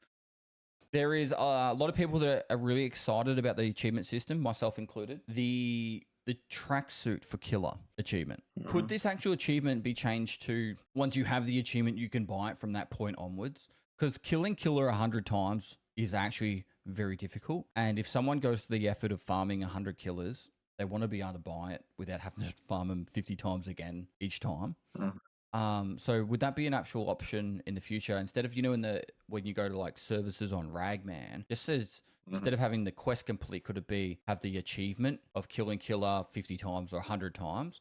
There is a lot of people that are really excited about the achievement system, myself included. The tracksuit for killer achievement. Could this actual achievement be changed to, once you have the achievement, you can buy it from that point onwards? Because killing killer 100 times is actually very difficult. And if someone goes to the effort of farming 100 killers, they want to be able to buy it without having to farm them 50 times again each time. So would that be an actual option in the future? Instead of, you know, when you go to like services on Ragman, just says, instead of having the quest complete, could it have the achievement of killing killer 50 times or 100 times?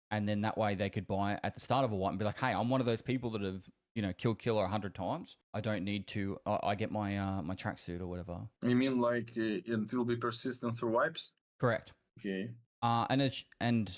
And then that way they could buy it at the start of a wipe and be like, hey, I'm one of those people that have, you know, killed killer 100 times. I don't need to, I get my my tracksuit or whatever. You mean like it will be persistent through wipes? Correct. Okay. And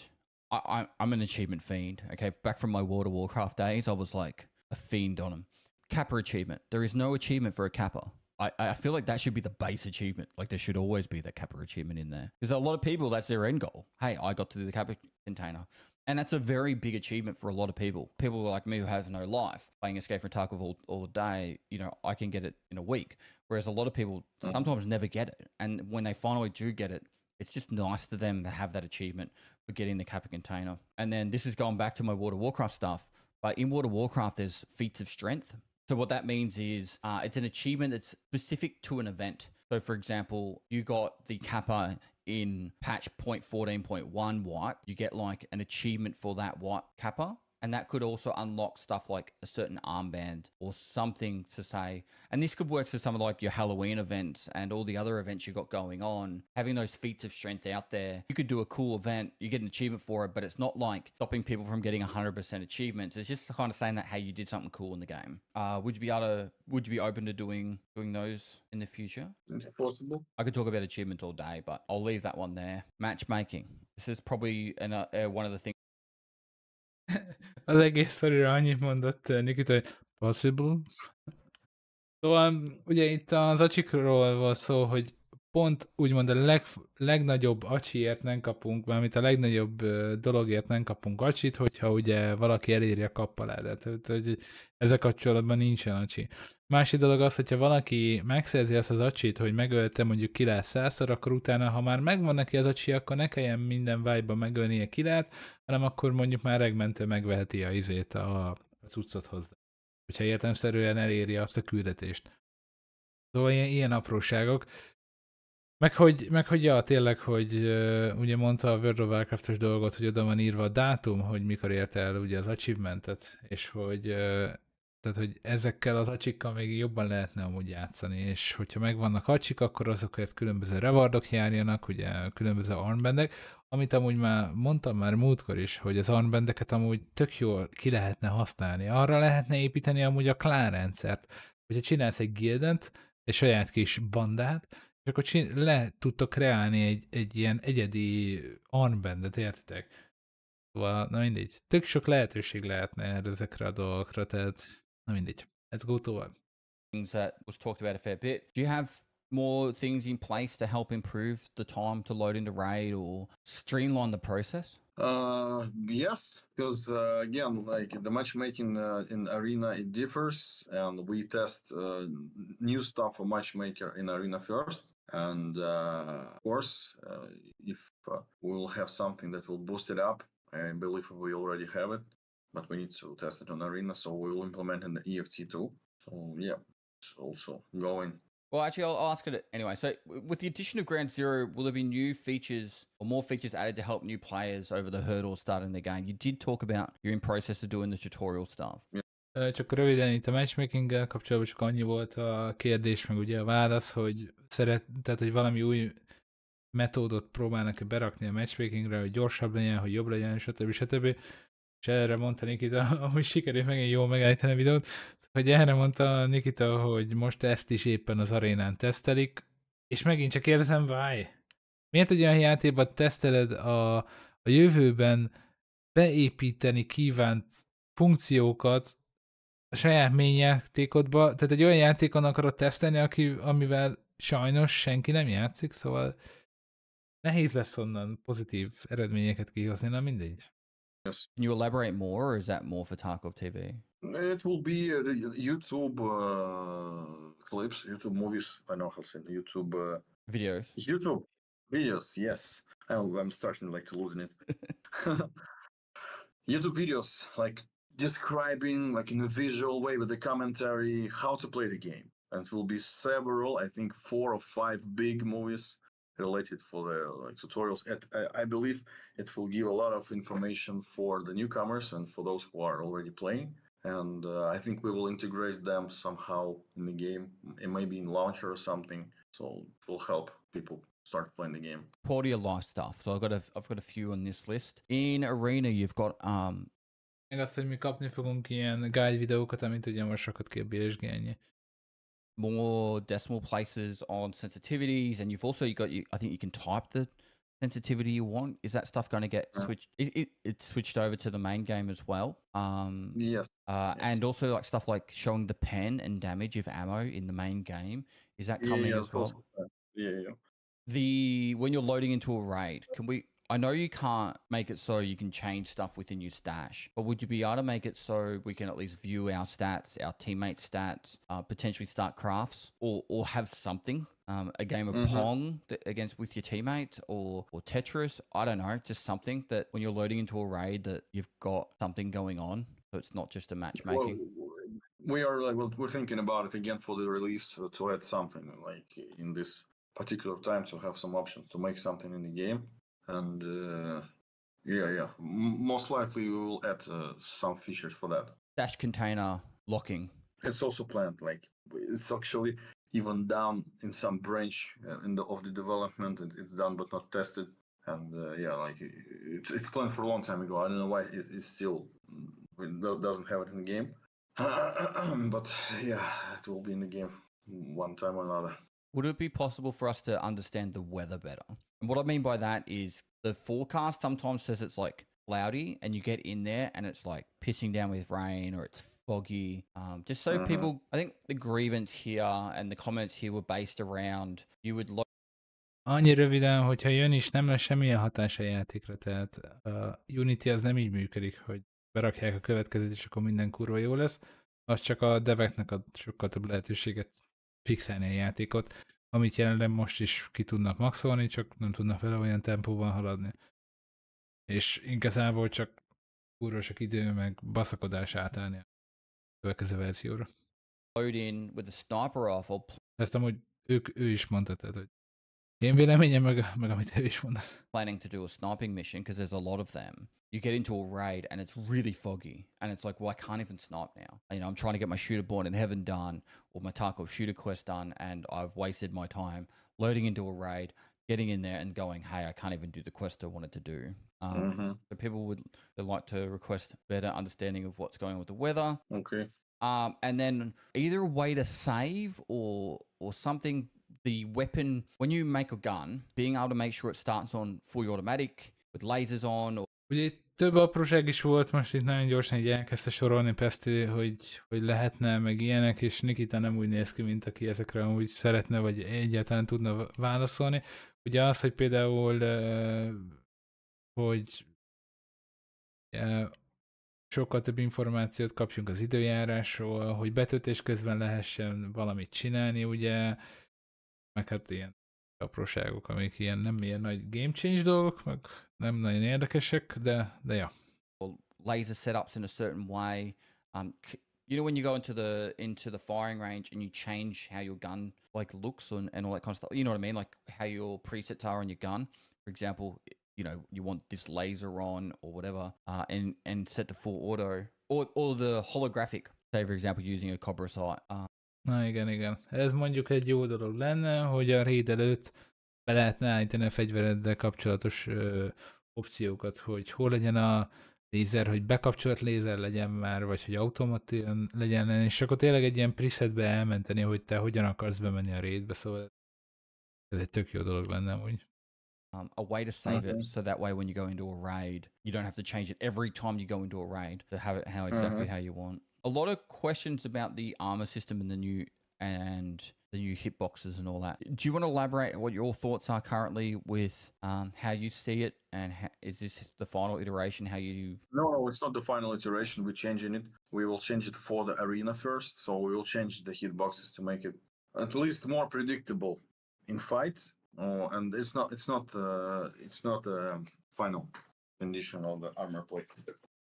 I'm an achievement fiend. Okay, back from my World of Warcraft days, I was like a fiend on them. Kappa achievement. There is no achievement for a Kappa. I feel like that should be the base achievement. Like there should always be that Kappa achievement in there. Because a lot of people, that's their end goal. Hey, I got to do the Kappa container. And that's a very big achievement for a lot of people. People like me who have no life, playing Escape from Tarkov all day, you know, I can get it in a week. Whereas a lot of people sometimes never get it. And when they finally do get it, it's just nice to them to have that achievement for getting the Kappa container. And then this is going back to my World of Warcraft stuff. But in World of Warcraft, there's feats of strength. So what that means is it's an achievement that's specific to an event. So for example, you got the Kappa in patch 0.14.1 wipe, you get like an achievement for that wipe Kappa. And that could also unlock stuff like a certain armband or something to say. And this could work for some of like your Halloween events and all the other events you got going on. Having those feats of strength out there, you could do a cool event, you get an achievement for it, but it's not like stopping people from getting 100% achievements. It's just kind of saying that, hey, you did something cool in the game. Would you be open to doing those in the future? It's possible. I could talk about achievements all day, but I'll leave that one there. Matchmaking. This is probably one of the things. Az egész szorira annyit mondott Nikita, hogy possible. Szóval ugye itt az acsikról van szó, hogy pont úgymond a legnagyobb acsiért nem kapunk, mármint a legnagyobb dologért nem kapunk acsit, hogyha ugye valaki eléri a kappaládát. Tehát, hogy ezzel kapcsolatban nincsen acsi. Másik dolog az, hogyha valaki megszerzi azt az acsit, hogy megölte mondjuk Kilát 100-szor, akkor utána, ha már megvan neki az acsi, akkor ne kelljen minden vibe-ban megölnie Kilát, hanem akkor mondjuk már regmentő megveheti a izét, a cuccot hozzá. Hogyha értelemszerűen eléri azt a küldetést. Szóval ilyen apróságok. Meg hogy ja, tényleg, hogy ugye mondta a World of Warcraft-os dolgot, hogy oda van írva a dátum, hogy mikor érte el ugye az achievementet, és hogy tehát, hogy ezekkel az acsikkal még jobban lehetne amúgy játszani, és hogyha megvannak acsik, akkor azokért különböző rewardok járjanak, ugye különböző armbandek, amit amúgy már mondtam már múltkor is, hogy az armbandeket amúgy tök jól ki lehetne használni. Arra lehetne építeni amúgy a klánrendszert. Hogyha csinálsz egy guildent, egy saját kis bandát, és akkor le tudtok kreálni egy ilyen egyedi armbandet, értitek? Szóval, na mindegy. Tök sok lehetőség lehetne erre ezekre a dolgokra, tehát na mindegy. Let's go tovább. Things that was talked about a fair bit. Do you have more things in place to help improve the time to load into raid or streamline the process? Yes, because again, like the matchmaking in arena, it differs, and we test new stuff for matchmaker in arena first. And of course, if we'll have something that will boost it up, I believe we already have it, but we need to test it on arena, so we will implement in the EFT too. So yeah, it's also going. Well, actually, I'll ask it anyway. So, with the addition of Ground Zero, will there be new features or more features added to help new players over the hurdle starting the game? You did talk about you're in process of doing the tutorial stuff. Yeah. Csak röviden itt a matchmaking-gel kapcsolatban csak annyi volt a kérdés, meg ugye a válasz, hogy tehát, hogy valami új metódot próbálnak berakni a matchmakingre, hogy gyorsabb legyen, hogy jobb legyen, stb. És erre mondta Nikita, amúgy sikerült megint jól megállítani a videót, hogy erre mondta Nikita, hogy most ezt is éppen az arénán tesztelik, és megint csak kérdezem, miért egy olyan játékban teszteled a jövőben beépíteni kívánt funkciókat a saját main játékodba, tehát egy olyan játékon akarod tesztelni, amivel sajnos senki nem játszik, szóval nehéz lesz onnan pozitív eredményeket kihozni, na mindegy. Yes. Can you elaborate more, or is that more for Tarkov TV? It will be YouTube clips, YouTube movies. I know how to say YouTube Videos. YouTube videos. Yes, I'm starting like to losing it. YouTube videos, like describing, like in a visual way with the commentary, how to play the game. And it will be several, I think 4 or 5 big movies related for the tutorials. I believe it will give a lot of information for the newcomers and for those who are already playing. And I think we will integrate them somehow in the game, maybe in launcher or something. So it will help people start playing the game. Quality of life stuff. So I've got a few on this list. In arena, you've got Meg azt, hogy mi kapni fogunk ilyen guide videókat, amit ugye most sokat kell BSG-elni. More decimal places on sensitivities, and you've also I think you can type the sensitivity you want. Is that stuff going to get switched? It's switched over to the main game as well. Yes. And also like stuff like showing the pen and damage of ammo in the main game. Is that coming as well? Yeah. When you're loading into a raid, I know you can't make it so you can change stuff within your stash, but would you be able to make it so we can at least view our stats, our teammates' stats, potentially start crafts, or have something, a game of Pong with your teammates, or Tetris? I don't know, just something that when you're loading into a raid that you've got something going on, so it's not just a matchmaking. Well, we're thinking about it again for the release to add something like in this particular time to have some options to make something in the game. And most likely we will add some features for that. Dash container locking. It's also planned. Like it's actually even done in some branch of the development. It's done but not tested. And it's planned for a long time ago. I don't know why it still doesn't have it in the game. But yeah, it will be in the game one time or another. Would it be possible for us to understand the weather better? And what I mean by that is the forecast sometimes says it's like cloudy and you get in there and it's like pissing down with rain or it's foggy. Just so people, I think the grievance here and the comments here were based around you would load annyi röviden, hogyha jön is, nem lesz semmilyen hatása a játékra, tehát a Unity az nem így működik, hogy berakják a következőt, és akkor minden kurva jó lesz, az csak a deveknek ad sokkal több lehetőséget fixelni a játékot, amit jelenleg most is ki tudnak maxolni, csak nem tudnak vele olyan tempóban haladni. És igazából csak kurva sok idő, meg baszakodás átállni a következő verzióra. Load in with a sniper rifle, Ezt amúgy ő is mondta, tehát, hogy én véleményem, meg amit ő is mondott. planning to do a sniping mission because there's a lot of them. You get into a raid and it's really foggy, and it's like, well, I can't even snipe now. You know, I'm trying to get my shooter born in heaven done, or my Tarkov shooter quest done, and I've wasted my time loading into a raid, getting in there and going, hey, I can't even do the quest I wanted to do. So people would like to request better understanding of what's going on with the weather. Okay. And then either a way to save or something. The weapon, when you make a gun, being able to make sure it starts on fully automatic with lasers on. Ugye itt több apróság is volt, most itt nagyon gyorsan így elkezdte sorolni Pestily, hogy lehetne, meg ilyenek, és Nikita nem úgy néz ki, mint aki ezekre amúgy szeretne, vagy egyáltalán tudna válaszolni. Ugye az, hogy például, hogy sokkal több információt kapjunk az időjárásról, hogy betöltés közben lehessen valamit csinálni, ugye, meg hát ilyen apróságok, amik ilyen nem ilyen nagy game change dolgok, meg nem nagyon érdekesek, de ja. Laser setups in a certain way. You know, when you go into the firing range and you change how your gun like looks and all that kind of stuff. You know what I mean? Like how your presets are on your gun. For example, you know, you want this laser on or whatever, and set to full auto, or the holographic. Say for example, using a cobra sight. Na igen. Ez mondjuk egy jó dolog lenne, hogy a raid előtt be lehetne állítani a fegyvereddel kapcsolatos opciókat, hogy hol legyen a lézer, hogy bekapcsolt lézer legyen már, vagy hogy automatán legyen, és akkor tényleg egy ilyen presetbe elmenteni, hogy te hogyan akarsz bemenni a raidbe, szóval ez egy tök jó dolog lenne úgy. A way to save it, so that way when you go into a raid, you don't have to change it every time you go into a raid to have it exactly how you want. A lot of questions about the armor system and the new hitboxes and all that. Do you want to elaborate what your thoughts are currently with how you see it, and is this the final iteration? How you? No, it's not the final iteration. We're changing it. We will change it for the arena first. So we will change the hitboxes to make it at least more predictable in fights. And it's not final condition of the armor plate.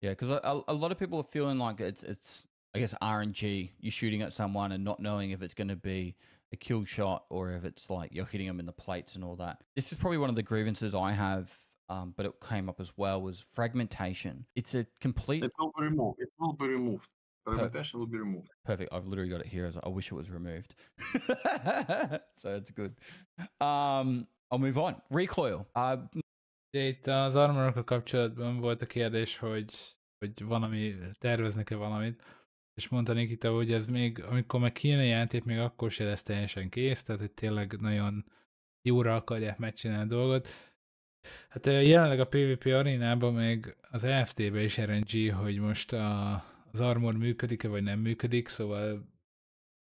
Yeah, because a lot of people are feeling like it's I guess RNG. You're shooting at someone and not knowing if it's going to be a kill shot or if it's like you're hitting them in the plates and all that. This is probably one of the grievances I have, but it came up as well, was fragmentation. It's a complete. It will be removed. It will be removed. Fragmentation will be removed. Perfect. I've literally got it here. I wish it was removed. So it's good. I'll move on. Recoil. Itt az armorokkal kapcsolatban volt a kérdés, hogy valami, terveznek-e valamit, és mondta Nikita, hogy ez még, amikor meg kijön a játék, még akkor se lesz teljesen kész, tehát hogy tényleg nagyon jóra akarják megcsinálni a dolgot. Hát jelenleg a PvP arénában, meg az EFT-ben is RNG, hogy most az armor működik-e, vagy nem működik, szóval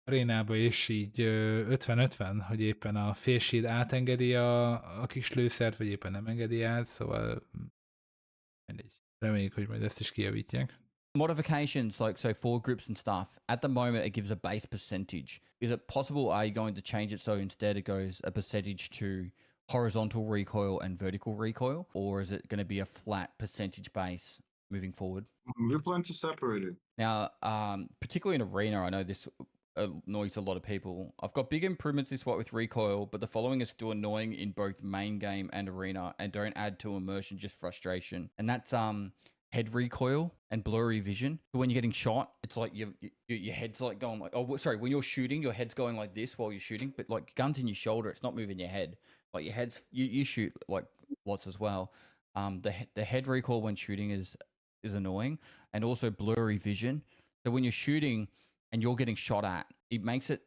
arénában is így 50-50, hogy éppen a félsíd átengedi a kis lőszert, vagy éppen nem engedi át, szóval reméljük, hogy majd ezt is kijavítják. Modifications, like so foregrips and stuff, at the moment it gives a base percentage. Is it possible, are you going to change it so instead it goes a percentage to horizontal recoil and vertical recoil, or is it going to be a flat percentage base moving forward? We plan to separate it. Now, particularly in Arena, I know this annoys a lot of people. I've got big improvements this way with recoil, but the following is still annoying in both main game and Arena, and don't add to immersion, just frustration. And that's head recoil and blurry vision. So when you're getting shot, it's like your head's like going like, oh, sorry, when you're shooting, your head's going like this while you're shooting, but like guns in your shoulder, it's not moving your head. Like your head's, you shoot like lots as well. The head recoil when shooting is annoying, and also blurry vision. So when you're shooting and you're getting shot at, it makes it,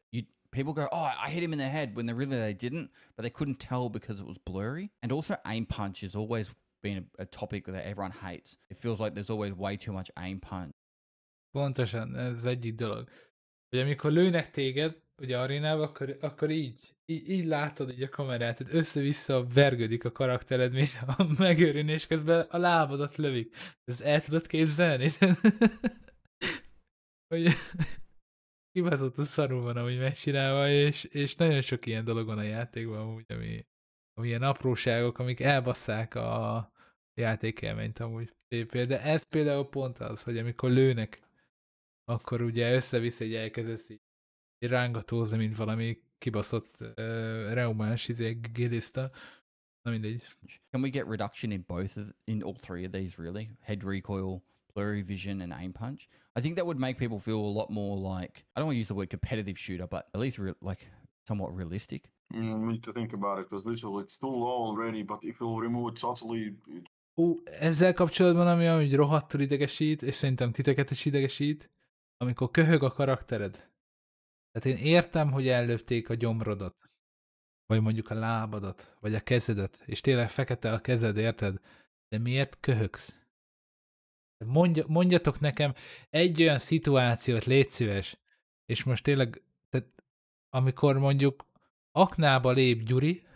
people go, oh, I hit him in the head, when they didn't, but they couldn't tell because it was blurry. And also aim punch is always been a topic that everyone hates. It feels like there's always way too much aim punch. Pontosan, ez egyik dolog. Hogy amikor lőnek téged, ugye arénában, akkor így látod így a kamerát, tehát össze-vissza vergődik a karaktered, mint a megőrülni, és közben a lábadat lövik. Ezt el tudod képzelni? Hogy kibaszott a szarul van, ahogy megcsinálva, és nagyon sok ilyen dolog van a játékban, amúgy, ami ilyen apróságok, amik elbasszák a játékélményt amúgy. De ez például pont az, hogy amikor lőnek, akkor ugye össze-vissza így elkezdesz így rángatózni, mint valami kibaszott reumás giliszta. Na mindegy. Can we get reduction in in all three of these really? Head recoil, blurry vision, and aim punch. I think that would make people feel a lot more like, I don't want to use the word competitive shooter, but at least like somewhat realistic. Need to think about it, because literally it's too low already, but if you'll remove it totally... Ezzel kapcsolatban, ami rohadtul idegesít, és szerintem titeket is idegesít, amikor köhög a karaktered. Tehát én értem, hogy ellőtték a gyomrodat, vagy mondjuk a lábadat, vagy a kezedet, és tényleg fekete a kezed, érted? De miért köhögsz? Mondjatok nekem egy olyan szituációt, légy szíves, és most tényleg, tehát amikor mondjuk aknába lép Gyuri,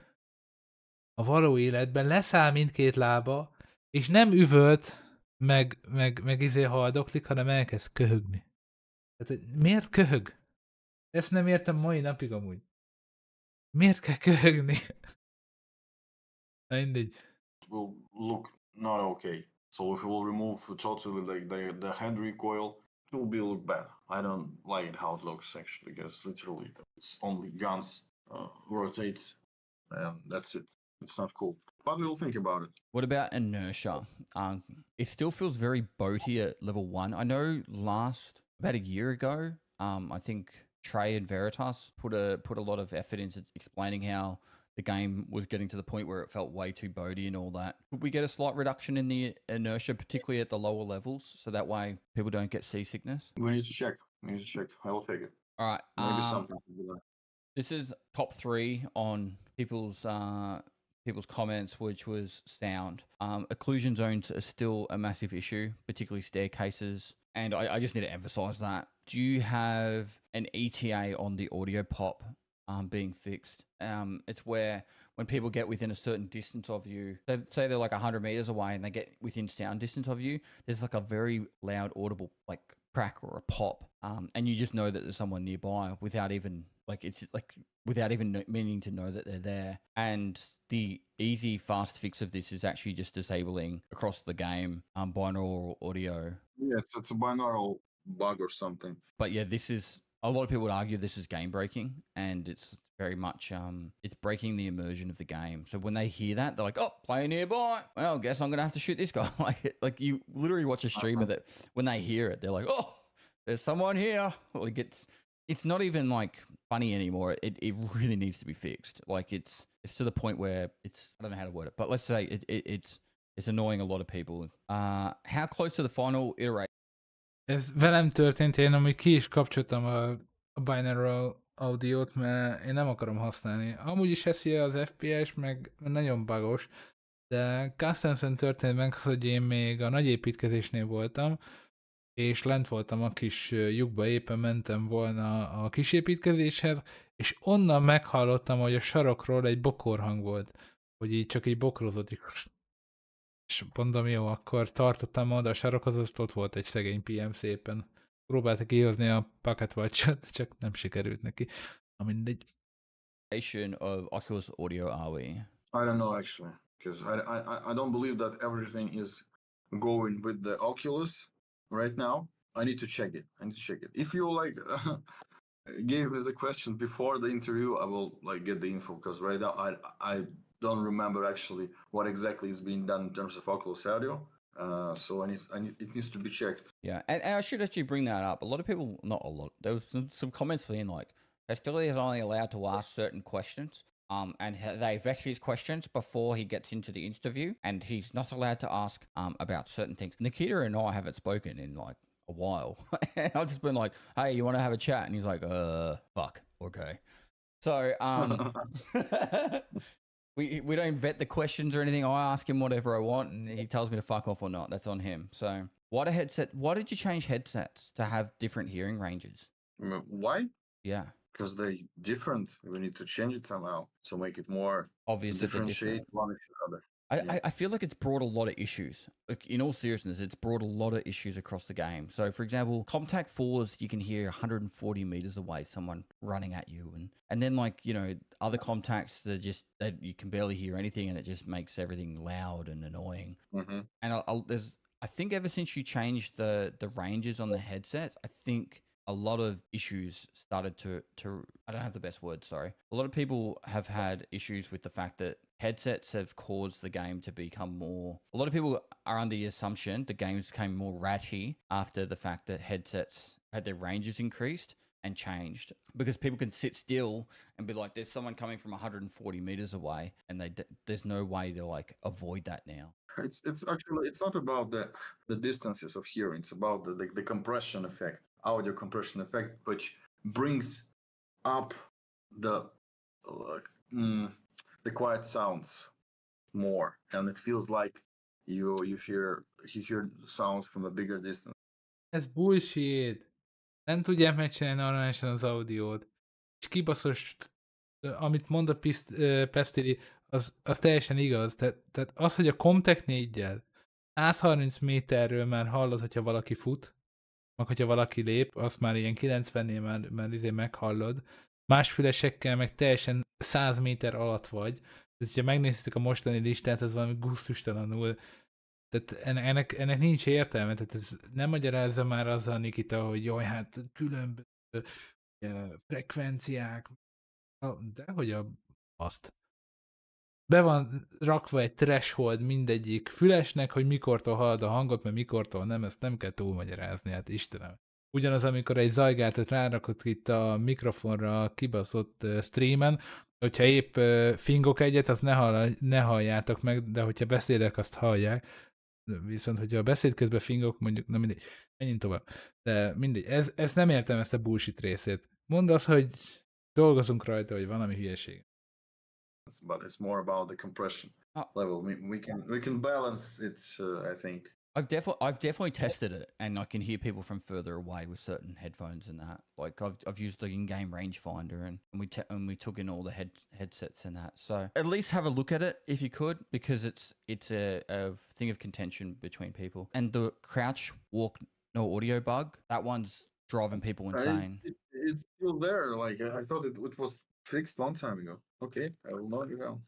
a való életben leszáll mindkét lába, és nem üvölt, meg haldoklik, hanem elkezd köhögni. Tehát miért köhög? Ezt nem értem mai napig amúgy. Miért kell köhögni? Na mindegy. Will look not okay. So if we'll remove totally like the head recoil, it will be look bad. I don't like it how it looks actually, because literally it's only guns rotates, and that's it. It's not cool. But we'll think about it. What about inertia? It still feels very boaty at level 1. I know about a year ago, I think Trey and Veritas put a lot of effort into explaining how the game was getting to the point where it felt way too boaty and all that. Could we get a slight reduction in the inertia, particularly at the lower levels, so that way people don't get seasickness? We need to check. I will take it. All right. Maybe something to do that. This is top 3 on people's comments, which was sound. Occlusion zones are still a massive issue, particularly staircases. And I just need to emphasize that. Do you have an ETA on the audio pop being fixed? It's where when people get within a certain distance of you, say they're like 100 meters away and they get within sound distance of you, there's like a very loud audible like crack or a pop. And you just know that there's someone nearby without even meaning to know that they're there. And the easy fast fix of this is actually just disabling across the game binaural audio. Yeah, it's a binaural bug or something. But yeah, a lot of people would argue this is game breaking, and it's very much it's breaking the immersion of the game. So when they hear that, they're like, oh, player nearby, well, guess I'm gonna have to shoot this guy. like you literally watch a streamer that when they hear it, they're like, oh, there's someone here. Like it's not even like funny anymore. It really needs to be fixed. Like it's to the point where I don't know how to word it, but let's say it's annoying a lot of people. How close to the final iteration? Ez velem történt, én amúgy ki is kapcsoltam a binaural audiót, mert én nem akarom használni. Amúgy is eszi az FPS, meg nagyon bugos, de Customs-en történt meg, hogy én még a nagy építkezésnél voltam, és lent voltam a kis lyukba, éppen mentem volna a kis építkezéshez, és onnan meghallottam, hogy a sarokról egy bokorhang volt, hogy így csak így bokrozott, és mondom, jó, akkor tartottam oda a sarokhoz, ott volt egy szegény PM szépen. Próbálta kihozni a Pocket Watch-ot, csak nem sikerült neki. Na mindegy. Of Oculus audio are we? I don't know actually, because I don't believe that everything is going with the Oculus right now. I need to check it. If you gave me the question before the interview, I will get the info, because right now I don't remember actually what exactly is being done in terms of Oculus audio. So it needs to be checked. Yeah, and I should actually bring that up. A lot of people, not a lot, there was some comments being like, Pestily is only allowed to ask certain questions. And they vet his questions before he gets into the interview, and he's not allowed to ask about certain things. Nikita and I haven't spoken in like a while. And I've just been like, hey, you want to have a chat? And he's like, fuck, okay. So we don't vet the questions or anything. I ask him whatever I want, and he tells me to fuck off or not. That's on him. So why did you change headsets to have different hearing ranges? Why? Yeah. because they're different. We need to change it somehow to make it more Obvious that they're differentiate different. one from the other. I feel like it's brought a lot of issues. Like, in all seriousness, it's brought a lot of issues across the game. So, for example, Contact 4s, you can hear 140 meters away someone running at you. And then, like, you know, other contacts that just, that you can barely hear anything and it just makes everything loud and annoying. Mm-hmm. And I think ever since you changed the ranges on the headsets, I think a lot of issues started to I don't have the best word, sorry. A lot of people have had issues with the fact that headsets have caused the game to become more, a lot of people are under the assumption the games became more ratty after the fact that headsets had their ranges increased and changed, because people can sit still and be like, there's someone coming from 140 meters away, and there's no way to like avoid that now. It's actually, it's not about the distances of hearing. It's about the compression effect, audio compression effect, which brings up the quiet sounds more, and it feels like you hear sounds from a bigger distance. Ez bullshit. Nem tudják megcsinálni normálisan az audiót. És kibaszos, amit mond a Pestily, az teljesen igaz. Tehát az, hogy a Comtech 4-jel 130 méterről már hallod, hogyha valaki fut, meg hogyha valaki lép, azt már ilyen 90-nél már meghallod. Más fülesekkel meg teljesen 100 méter alatt vagy. Tehát, hogyha megnéztétek a mostani listát, az valami gusztustalanul. Tehát ennek nincs értelme, tehát ez nem magyarázza már azzal Nikita, hogy jaj, hát különböző frekvenciák, dehogy azt. Be van rakva egy threshold mindegyik fülesnek, hogy mikortól hallod a hangot, mert mikortól nem, ezt nem kell túlmagyarázni, hát Istenem. Ugyanaz, amikor egy zajgátot rárakott itt a mikrofonra a kibaszott streamen, hogyha épp fingok egyet, azt ne halljátok meg, de hogyha beszélek, azt hallják. Viszont, hogyha a beszéd közben fingok, mondjuk, na mindegy, menjünk tovább. De mindegy, ez nem értem, ezt a bullshit részét. Mondd azt, hogy dolgozunk rajta, hogy valami hülyeség. But it's more about the compression level. We can balance it, I think. I've definitely tested it, and I can hear people from further away with certain headphones and that. Like I've used the in-game rangefinder, and we took in all the headsets and that. So at least have a look at it if you could, because it's a thing of contention between people. And the crouch walk no audio bug, that one's driving people insane. It's still there. Like I thought it was fixed a long time ago. Okay, I will note it down.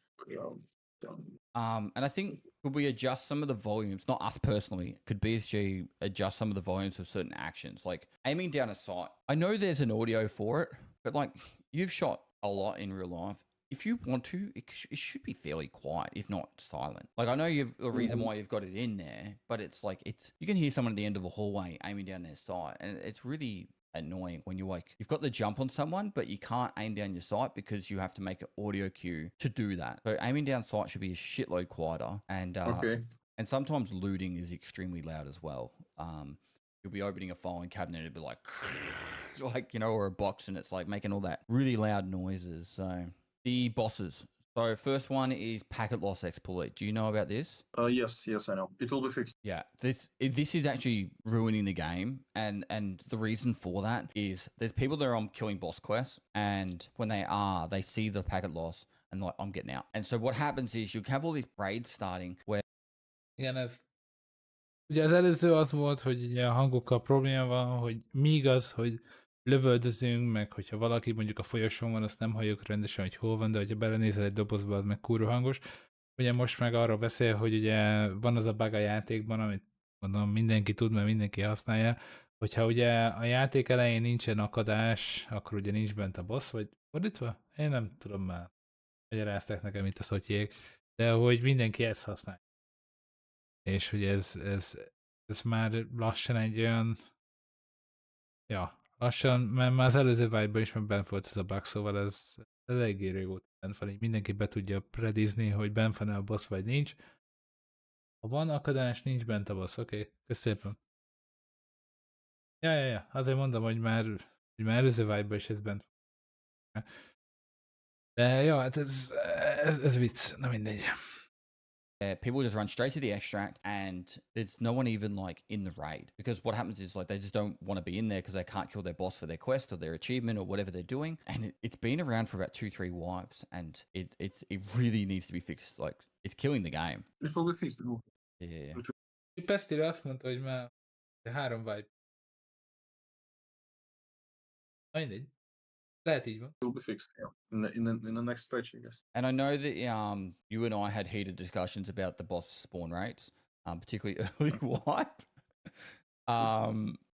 And I think, could we adjust some of the volumes? Not us personally. Could BSG adjust some of the volumes of certain actions, like aiming down a sight? I know there's an audio for it, but like, you've shot a lot in real life. If you want to, it should be fairly quiet, if not silent. Like, I know you've the reason why you've got it in there, but it's like, you can hear someone at the end of a hallway aiming down their sight, and it's really annoying when you've got the jump on someone, but you can't aim down your sight because you have to make an audio cue to do that. So aiming down sight should be a shitload quieter, and and sometimes looting is extremely loud as well. You'll be opening a filing cabinet and it'll be like, you know, or a box, and it's like making all that really loud noises. So the bosses. So first one is packet loss exploit. Do you know about this? Yes, I know. It will be fixed. Yeah, this is actually ruining the game, and the reason for that is there's people that are killing boss quests, and when they see the packet loss and like, I'm getting out. And so what happens is you have all these raids starting where Igen, ez ugye az előző az volt, hogy ugye a hangokkal probléma van, hogy míg az, hogy lövöldözünk, meg hogyha valaki mondjuk a folyosón van, azt nem halljuk rendesen, hogy hol van, de hogyha belenézel egy dobozba, az meg kurva hangos. Ugye most meg arról beszél, hogy ugye van az a bug a játékban, amit mondom mindenki tud, mert mindenki használja, hogyha ugye a játék elején nincsen akadás, akkor ugye nincs bent a boss, vagy fordítva? Én nem tudom már. Magyarázták nekem itt a szotyék, de hogy mindenki ezt használja. És hogy ez már lassan egy olyan, ja, lassan, mert már az előző vibe-ban is bent volt ez a bug, szóval ez eléggé régóta bent van, így mindenki be tudja predizni, hogy bent van-e a boss, vagy nincs. Ha van akadás, nincs bent a boss, oké, köszönöm. Ja, azért mondom, hogy már előző vibe-ban is ez bent van. De jó, hát ez vicc, na mindegy. people just run straight to the extract and there's no one even like in the raid, because what happens is like they just don't want to be in there because they can't kill their boss for their quest or their achievement or whatever they're doing. And it's been around for about 2-3 wipes, and it really needs to be fixed. Like it's killing the game. It will be fixed. Yeah. Pestily azt mondta, hogy már 3 vibe. Mindegy. Lehet így van. It will be fixed, yeah. In the next patch, I guess. And I know that you and I had heated discussions about the boss spawn rates, particularly early wipe.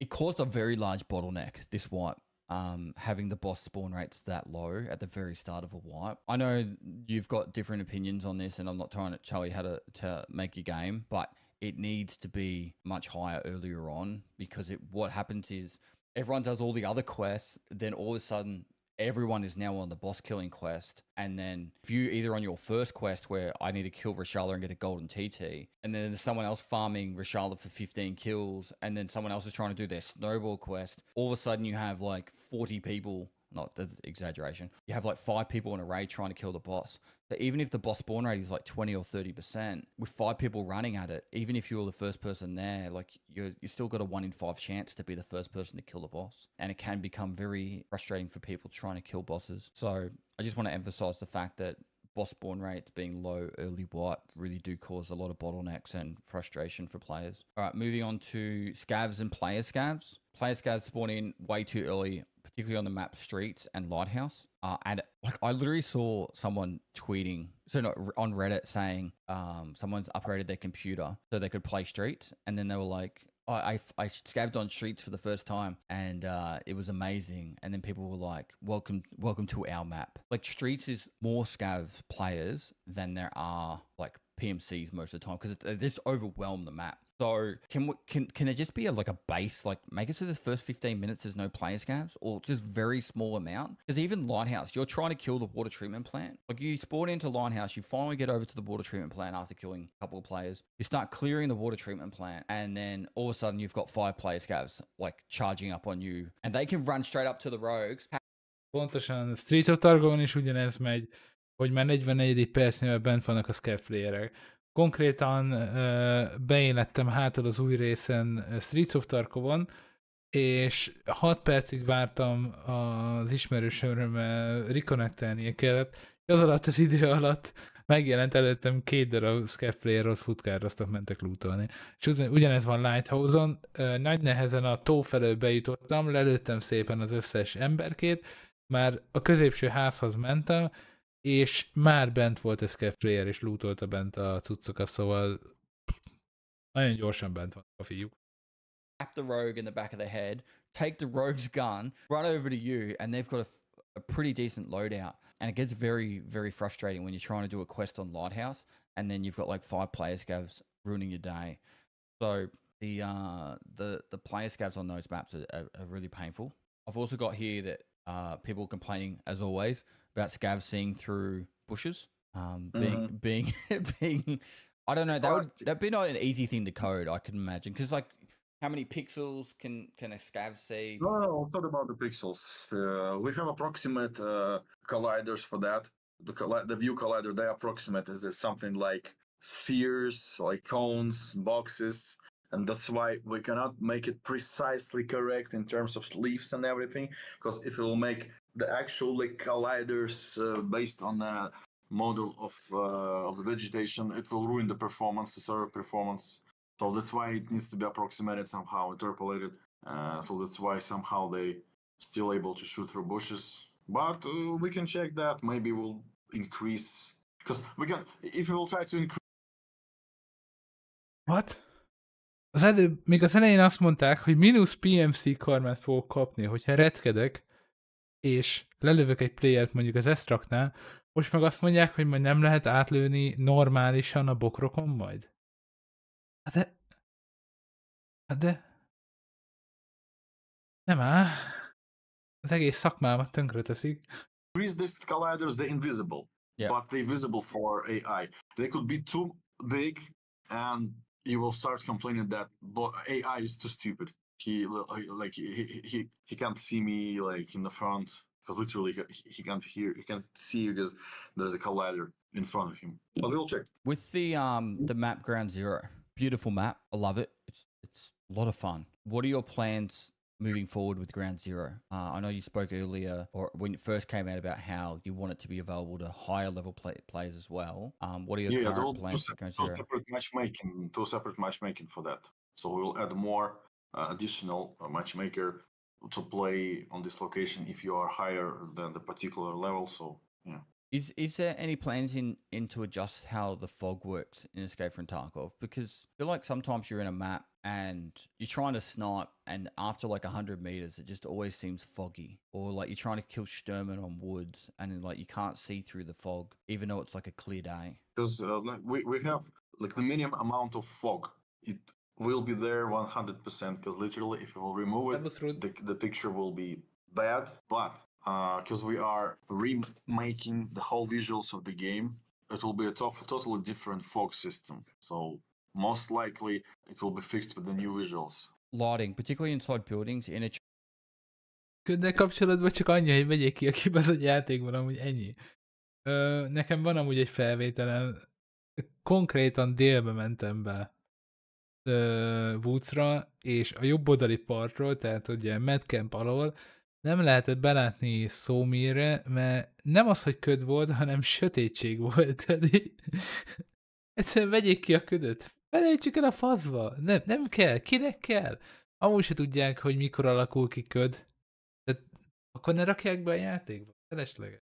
It caused a very large bottleneck, this wipe, having the boss spawn rates that low at the very start of a wipe. I know you've got different opinions on this, and I'm not trying to tell you how to make your game, but it needs to be much higher earlier on, because what happens is everyone does all the other quests, then all of a sudden everyone is now on the boss killing quest. And then if you either on your first quest where I need to kill Reshala and get a golden TT, and then there's someone else farming Reshala for 15 kills, and then someone else is trying to do their snowball quest, all of a sudden you have like 40 people, not that's exaggeration, you have like 5 people in a raid trying to kill the boss. So even if the boss spawn rate is like 20 or 30%, with 5 people running at it, even if you're the first person there, like you still got a 1 in 5 chance to be the first person to kill the boss. And it can become very frustrating for people trying to kill bosses. So I just want to emphasize the fact that boss spawn rates being low early wipe really do cause a lot of bottlenecks and frustration for players. All right, moving on to scavs and player scavs. Player scavs spawn in way too early, particularly on the map Streets and Lighthouse. And like I literally saw someone tweeting, on Reddit saying someone's upgraded their computer so they could play Streets, and then they were like, I scavved on Streets for the first time, and it was amazing. And then people were like, welcome to our map. Like Streets is more scav players than there are like PMCs most of the time, because they just overwhelm the map. So can it just be like a base, like make it so the first 15 minutes there's no player scavs, or just very small amount? Because even Lighthouse, you're trying to kill the water treatment plant. Like you spawn into Lighthouse, you finally get over to the water treatment plant after killing a couple of players. You start clearing the water treatment plant, and then all of a sudden you've got 5 player scavs like charging up on you, and they can run straight up to the rogues. Pontosan, Streets of Targon is ugyanez megy, hogy már 44. percnél bent vannak a scav playerek. Konkrétan beélettem hátul az új részen Streets of Tarkovon, és 6 percig vártam az ismerősömmel reconnectelnie kellett, és az alatt az idő alatt megjelent előttem 2 darab scav player, ott futkároztak, mentek lootolni. És ugyanez van Lighthouse-on, nagy nehezen a tó felől bejutottam, lelőttem szépen az összes emberkét, már a középső házhoz mentem, és már bent volt a scav player, és lootolta bent a cuccokat, szóval nagyon gyorsan bent van a fiúk. Tap the rogue in the back of the head, take the rogue's gun, run over to you, and they've got a pretty decent loadout. And it gets very, very frustrating when you're trying to do a quest on Lighthouse, and then you've got like 5 player scavs ruining your day. So the player scavs on those maps are really painful. I've also got here that people complaining, as always, about scavs seeing through bushes. Being I don't know, that'd be not an easy thing to code, I can imagine, because like how many pixels can a scav see? No, it's not about the pixels. We have approximate colliders for that. The view collider, they approximate as something like spheres, like cones, boxes, and that's why we cannot make it precisely correct in terms of leaves and everything, because if it will make the actual like colliders based on the model of the vegetation, it will ruin the performance, the server performance. So that's why it needs to be approximated somehow, interpolated. So that's why somehow they still able to shoot through bushes. But we can check that. Maybe we'll increase, because we can, if we will try to increase. What? Még az elején azt mondták, hogy mínusz PMC karmát fogok kapni, hogyha retkedek, és lelövök egy playert mondjuk az extractnál, most meg azt mondják, hogy majd nem lehet átlőni normálisan a bokrokon majd? De... Nem áll. Az egész szakmámat tönkreteszik. Increase these colliders, they're invisible. Yeah. But they're visible for AI. They could be too big, and you will start complaining that AI is too stupid. He can't see me like in the front because literally he can't hear, he can't see because there's a collider in front of him. But we'll check. With the map Ground Zero, beautiful map. I love it. It's a lot of fun. What are your plans moving forward with Ground Zero? I know you spoke earlier, or when it first came out, about how you want it to be available to higher level players as well. What are your current plans for Ground Zero? Two separate matchmaking for that. So we will add more additional matchmaker to play on this location if you are higher than the particular level. So yeah. Is there any plans in to adjust how the fog works in Escape from Tarkov? Because I feel like sometimes you're in a map and you're trying to snipe, and after like 100 meters, it just always seems foggy. Or like you're trying to kill Sturman on woods, and like you can't see through the fog, even though it's like a clear day. Because we have like the minimum amount of fog. It will be there 100%. Because literally, if we will remove it, the picture will be bad. But because we are remaking the whole visuals of the game, it will be a totally different fog system. So most likely it will be fixed with the new visuals. Lighting, particularly inside buildings, in a Köddel kapcsolatban csak annyi, hogy vegyék ki a kibaszott játékban, amúgy ennyi. Nekem van amúgy egy felvételem, konkrétan délbe mentem be Woodsra, és a jobb oldali partról, tehát ugye Medcamp alól nem lehetett belátni Szómírre, mert nem az, hogy köd volt, hanem sötétség volt. Egyszerűen vegyék ki a ködöt. Felejtsük el a faszba. Nem kell. Kinek kell? Amúgy se tudják, hogy mikor alakul ki köd. Tehát akkor ne rakják be a játékba. Felesleges.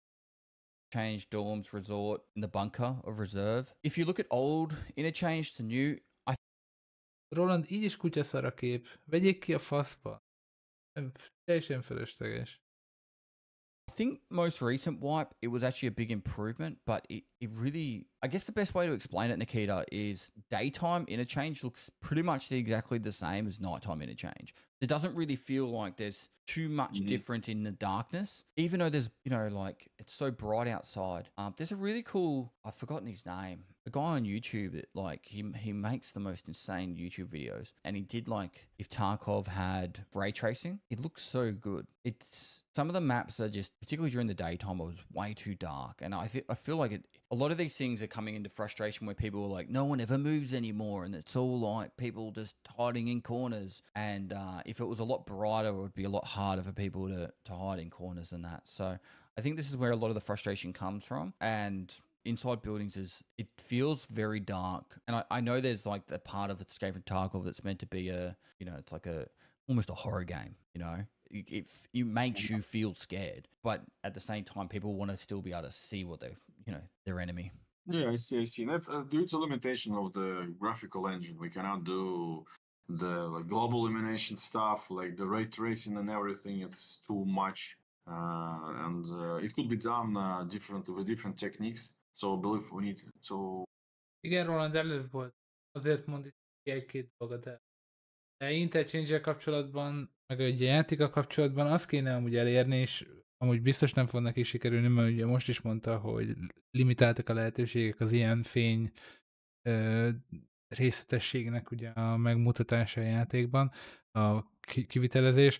Change dorms resort in the bunker of reserve. If you look at old interchange to new, Roland, így is kutyaszar a kép. Vegyék ki a faszba. Teljesen felesleges. I think most recent wipe, it was actually a big improvement, but it really, I guess the best way to explain it, Nikita, is daytime interchange looks pretty much exactly the same as nighttime interchange. It doesn't really feel like there's too much difference in the darkness, even though there's, you know, like it's so bright outside. There's a really cool, I've forgotten his name, a guy on YouTube that like he makes the most insane YouTube videos, and he did like if Tarkov had ray tracing, it looks so good. It's some of the maps are just, particularly during the daytime, it was way too dark, and I feel like a lot of these things are coming into frustration where people are like, no one ever moves anymore, and it's all like people just hiding in corners. And if it was a lot brighter, it would be a lot harder for people to hide in corners and that. So I think this is where a lot of the frustration comes from. And inside buildings it feels very dark, and I know there's like the part of Escape from Tarkov that's meant to be a, you know, it's like almost a horror game, you know. It makes you feel scared, but at the same time, people want to still be able to see what their enemy. Yeah, I see. That due to limitation of the graphical engine, we cannot do the like global illumination stuff, like the ray tracing and everything. It's too much, and it could be done with different techniques. So I believe we need to. Igen, Roland, előbb volt. Azért mondjuk egy-két dolgot el. De interchange-el kapcsolatban, meg egy játékkal kapcsolatban azt kéne amúgy elérni, és amúgy biztos nem fog neki sikerülni, mert ugye most is mondta, hogy limitáltak a lehetőségek az ilyen fény részletességnek ugye a megmutatása a játékban, a kivitelezés,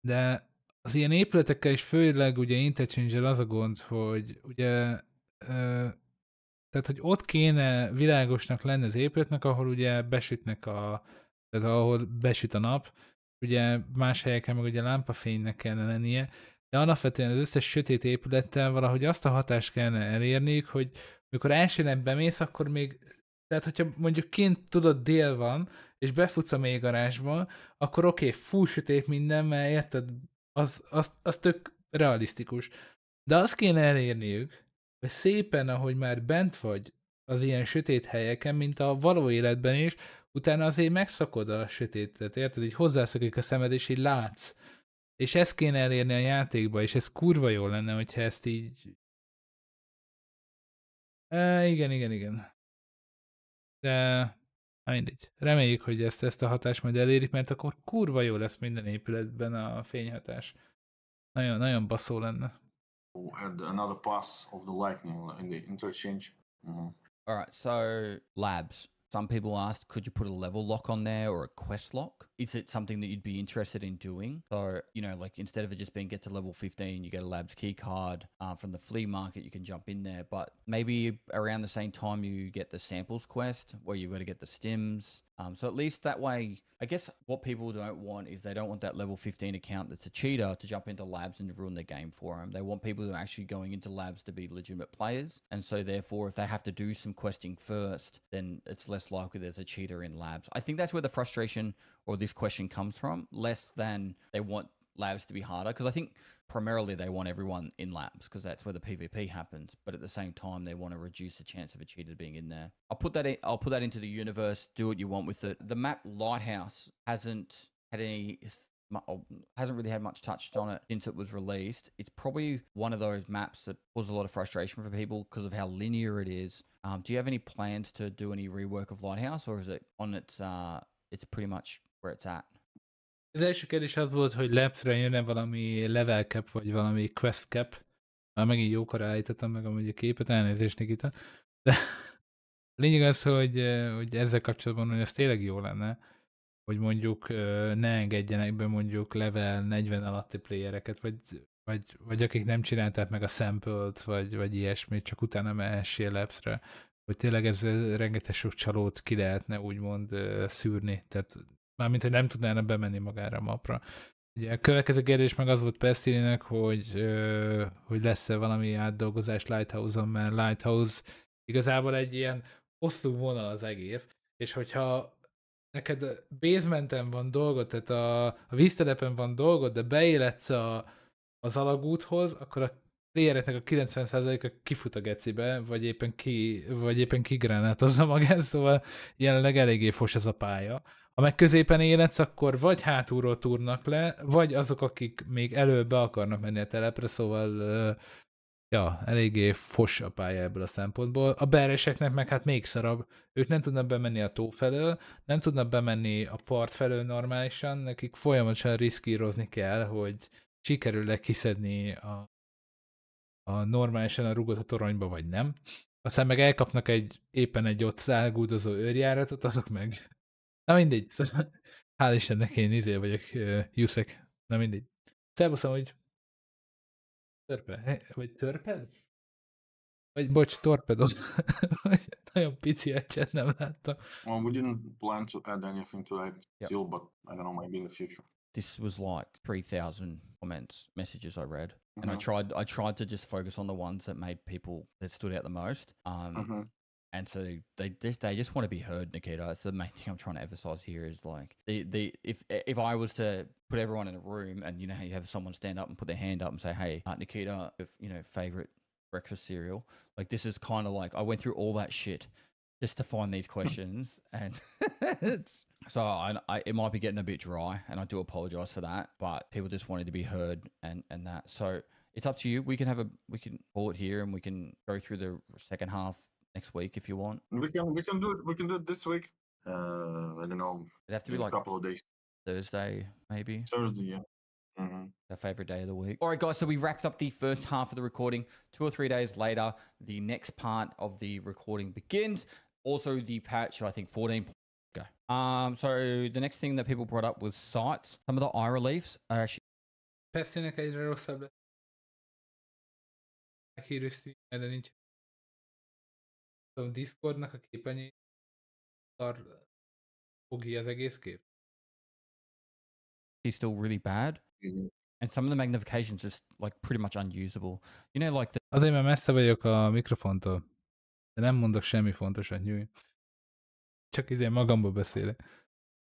de az ilyen épületekkel is főleg ugye interchange-el az a gond, hogy ugye tehát, hogy ott kéne világosnak lenni az épületnek, ahol ugye besütnek tehát ahol besüt a nap, ugye más helyeken meg ugye lámpafénynek kellene lennie, de alapvetően az összes sötét épülettel valahogy azt a hatást kellene elérniük, hogy mikor első nap bemész, akkor még, tehát hogyha mondjuk kint tudod dél van, és befutsz a mélygarázsba, akkor oké, full sötét minden, mert érted, az tök realisztikus. De azt kéne elérniük, hogy szépen, ahogy már bent vagy az ilyen sötét helyeken, mint a való életben is, utána azért megszakod a sötétet, érted? Így hozzászokik a szemed, és így látsz. És ezt kéne elérni a játékba, és ez kurva jó lenne, hogyha ezt így... Igen. De... mindegy. Reméljük, hogy ezt a hatást majd elérik, mert akkor kurva jó lesz minden épületben a fényhatás. Nagyon, nagyon baszó lenne. Add another pass of the lightning in the interchange. All right, so labs. Some people asked, could you put a level lock on there or a quest lock? Is it something that you'd be interested in doing? So, you know, like instead of it just being get to level 15, you get a labs key card from the flea market, you can jump in there. But maybe around the same time you get the samples quest where you've got to get the stims. So at least that way, I guess what people don't want is they don't want that level 15 account that's a cheater to jump into labs and ruin their game for them. They want people who are actually going into labs to be legitimate players. And so therefore, if they have to do some questing first, then it's less likely there's a cheater in labs. I think that's where the frustration or this question comes from, less than they want labs to be harder. Because I think primarily they want everyone in labs because that's where the PvP happens. But at the same time, they want to reduce the chance of a cheater being in there. I'll put that into the universe. Do what you want with it. The map Lighthouse hasn't really had much touched on it since it was released. It's probably one of those maps that caused a lot of frustration for people because of how linear it is. Do you have any plans to do any rework of Lighthouse, or is it on it's pretty much where it's at? Az első kérdés az volt, hogy lapsre jön-e valami level cap, vagy valami quest cap. Már megint jókor állítottam meg amúgy a képet, elnézést Nikita. De a lényeg az, hogy ezzel kapcsolatban, hogy ez tényleg jó lenne, hogy mondjuk ne engedjenek be mondjuk level 40 alatti playereket, vagy akik nem csinálták meg a sample-t, vagy ilyesmit, csak utána mehessél lapsre, hogy tényleg ez rengeteg sok csalót ki lehetne úgymond szűrni, tehát mármint, hogy nem tudnának bemenni magára a mapra. Ugye a következő kérdés meg az volt Pestylynek, hogy lesz-e valami átdolgozás Lighthouse-on, mert Lighthouse igazából egy ilyen hosszú vonal az egész, és hogyha neked basementen van dolgod, tehát a víztelepen van dolgod, de beéledsz az alagúthoz, akkor a playereknek a 90%-a kifut a gecibe, vagy éppen kigránátozza magát, szóval jelenleg eléggé fos ez a pálya. Ha meg középen éledsz, akkor vagy hátulról túrnak le, vagy azok, akik még előbb be akarnak menni a telepre, szóval eléggé fos a pálya ebből a szempontból. A bereseknek meg hát még szarabb. Ők nem tudnak bemenni a tó felől, nem tudnak bemenni a part felől normálisan, nekik folyamatosan riszkírozni kell, hogy sikerül-e kiszedni a normálisan a rúgot a toronyba, vagy nem. Aztán meg elkapnak éppen egy ott száguldozó őrjáratot, azok meg... Na mindegy, szóval hál' Istennek én vagyok, Juszek. Na mindegy. Szervuszom, hogy törpe, vagy törped? Vagy bocs, torpedod. Nagyon pici a chat, nem láttam. Well, we didn't plan to add anything to that still, but I don't know, maybe in the future. This was like 3,000 comments, messages I read. And I tried to just focus on the ones that made people that stood out the most. And so they just want to be heard, Nikita. That's the main thing I'm trying to emphasize here is like if I was to put everyone in a room and you know how you have someone stand up and put their hand up and say, hey, Nikita, favorite breakfast cereal. Like this is kind of like I went through all that shit just to find these questions, and so it might be getting a bit dry, and I do apologize for that. But people just wanted to be heard, and that. So it's up to you. We can call it here, and we can go through the second half next week if you want. We can do it. We can do it this week. I don't know. It'd have to be like a couple of days. Thursday, maybe. Thursday, yeah. Our favorite day of the week. All right, guys. So we wrapped up the first half of the recording. 2 or 3 days later, the next part of the recording begins. Also, the patch, I think 14. Go. So the next thing that people brought up was sites. Some of the eye reliefs are actually. Pestylynek egyre rosszabb lesz. Meghírűzti, de nincs. A Discordnak a képenyé fogi az egész kép. He's still really bad. And some of the magnifications just like pretty much unusable. You know, like Azért, mert messze vagyok a mikrofontól. De nem mondok semmi fontosat, nyújj. Csak magamba beszélek.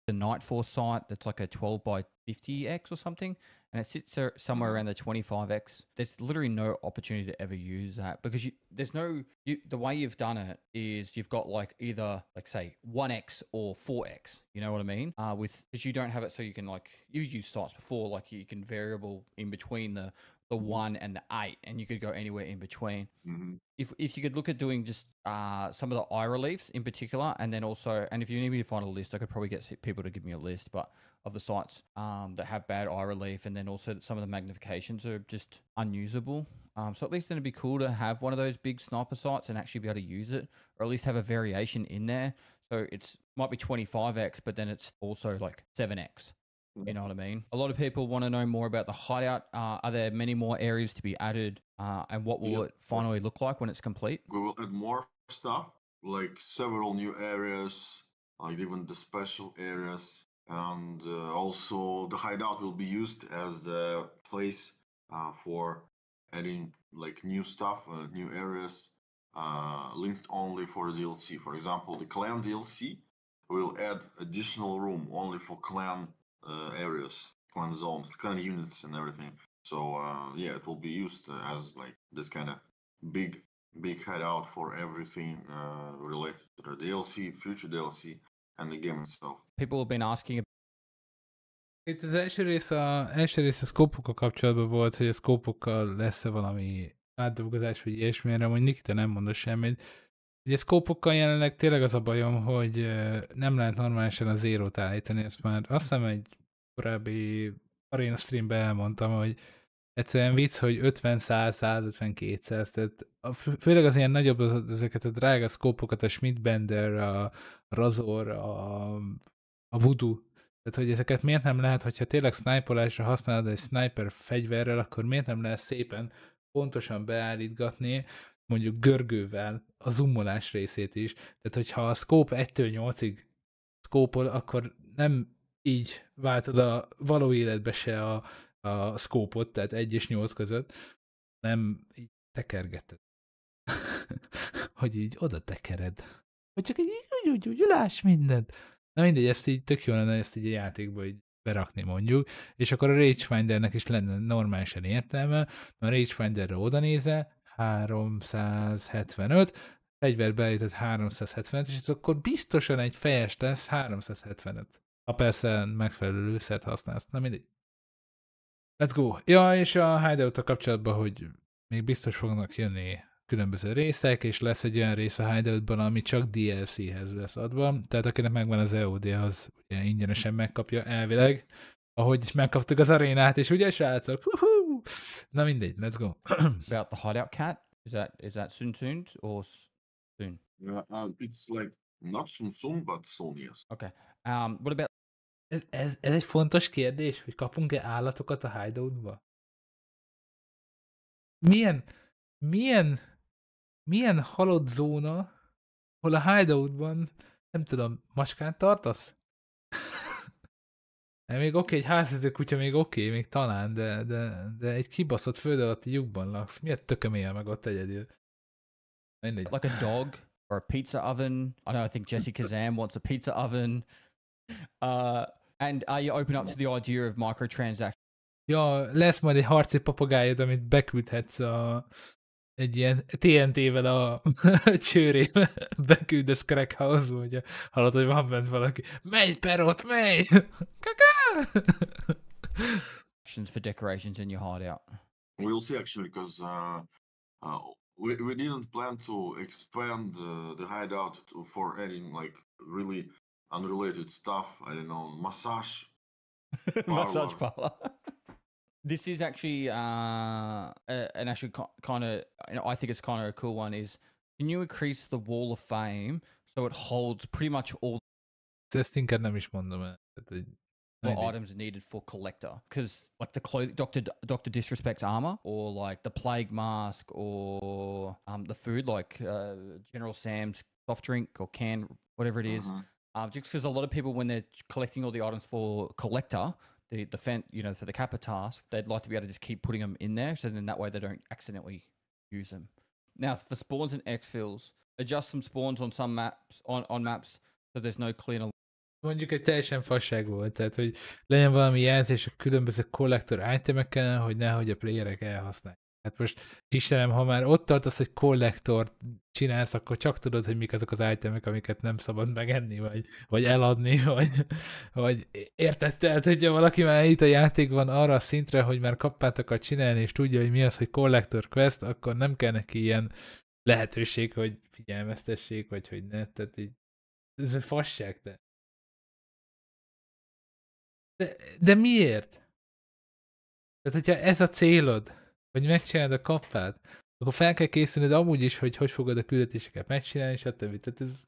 The Nightfall site that's like a 12 by 50x or something, and it sits there somewhere around the 25x. There's literally no opportunity to ever use that because the way you've done it is you've got like either like say 1x or 4x. You know what I mean? Because you don't have it, so you can like you used sites before, like you can variable in between the 1 and the 8, and you could go anywhere in between. If you could look at doing just some of the eye reliefs in particular, and then also, and if you need me to find a list, I could probably get people to give me a list, but of the sites that have bad eye relief, and then also that some of the magnifications are just unusable. So at least then it'd be cool to have one of those big sniper sights and actually be able to use it, or at least have a variation in there. So it's might be 25x, but then it's also like 7x. You know what I mean? A lot of people want to know more about the hideout. Are there many more areas to be added? And what will it finally look like when it's complete? We will add more stuff, like several new areas, like even the special areas. And also the hideout will be used as the place for adding like new stuff, new areas, linked only for the DLC. For example, the clan DLC will add additional room only for clan areas, clan zones, clan units and everything. So yeah, it will be used as like this kind of big hideout for everything related to the DLC, future DLC, and the game itself. People have been asking. Itt az első rész a szkópokkal kapcsolatban volt, hogy a szkópokkal lesz-e valami átdolgozás, vagy ilyesmire, hogy Nikita nem mondott semmit. Ugye szkópokkal jelenleg tényleg az a bajom, hogy nem lehet normálisan a zérót állítani, ezt már azt hiszem egy korábbi Arena streamben elmondtam, hogy egyszerűen vicc, hogy 50, 100, 150, 200, tehát főleg az ilyen nagyobb, ezeket a drága szkópokat, a Schmidt-Bender, a Razor, a Voodoo, tehát hogy ezeket miért nem lehet, hogyha tényleg sniperolásra használod egy sniper fegyverrel, akkor miért nem lehet szépen pontosan beállítgatni, mondjuk görgővel a zoomolás részét is. Tehát hogyha a scope 1-től 8-ig szkópol, akkor nem így váltod a való életbe se a szkópot, tehát 1 és 8 között, nem így tekergeted. Hogy így oda tekered. Vagy csak így úgy láss mindent. Na mindegy, ezt így tök jó lenne ezt így a játékba így berakni mondjuk, és akkor a Rangefindernek is lenne normálisan értelme, a Rangefinderre oda nézel, 375, fegyver beállított 375, és akkor biztosan egy fejes lesz 375. Ha persze megfelelő lőszert használsz. Na mindegy. Let's go. Ja, és a hideout-a kapcsolatban, hogy még biztos fognak jönni különböző részek, és lesz egy olyan rész a hideoutban, ami csak DLC-hez lesz adva. Tehát akinek megvan az EOD, az ugye ingyenesen megkapja elvileg, ahogy megkaptuk az arénát, és ugye srácok, na mindegy, let's go. About the hideout cat, is that soon or soon? It's like not soon, but soon, yes. Okay. What about... Ez egy fontos kérdés, hogy kapunk-e állatokat a hideoutba? Milyen halott zóna, hol a hideoutban, nem tudom, macskát tartasz? Még oké, egy házvező kutya még oké, még talán, de egy kibaszott föld alatti lyukban laksz. Miért tököm él meg ott egyedül? Mindegy. Like a dog or a pizza oven. I think Jesse Kazam wants a pizza oven. And are you open up to the idea of microtransactions? Ja, lesz majd egy harci papagájod, amit beküldhetsz egy ilyen TNT-vel a csőrébe. Beküldesz Crack House-ba, hogy hallod, hogy van bent valaki. Menj, Perot, menj! Kaká! For decorations in your hideout. We'll see actually, because we didn't plan to expand the hideout for adding like really unrelated stuff. I don't know, massage Massage parlor. This is actually an actually kind of, I think it's kind of a cool one, is can you increase the wall of fame so it holds pretty much all Ezt inkább nem is mondom el. items needed for collector? Because like the Dr. Disrespect's armor, or like the plague mask, or the food, like General Sam's soft drink or can, whatever it is. Just because a lot of people, when they're collecting all the items for collector, for the Kappa task, they'd like to be able to just keep putting them in there, so then that way they don't accidentally use them. Now, for spawns and exfils, adjust some spawns on some maps, on maps, so there's no clear. Mondjuk egy teljesen fasság volt, tehát hogy legyen valami jelzés a különböző collector itemeken, hogy nehogy a playerek elhasználják. Hát most, Istenem, ha már ott tartasz, hogy collectort csinálsz, akkor csak tudod, hogy mik azok az itemek, amiket nem szabad megenni, vagy eladni, vagy érted? Tehát, hogyha valaki már itt a játékban arra a szintre, hogy már kappát akar csinálni, és tudja, hogy mi az, hogy collector quest, akkor nem kell neki ilyen lehetőség, hogy figyelmeztessék, vagy hogy ne. Tehát így, ez egy fasság, de miért? Tehát, hogyha ez a célod, vagy megcsinálod a kappát, akkor fel kell készülnöd amúgy is, hogy fogod a küldetéseket megcsinálni, stb. Tehát ez...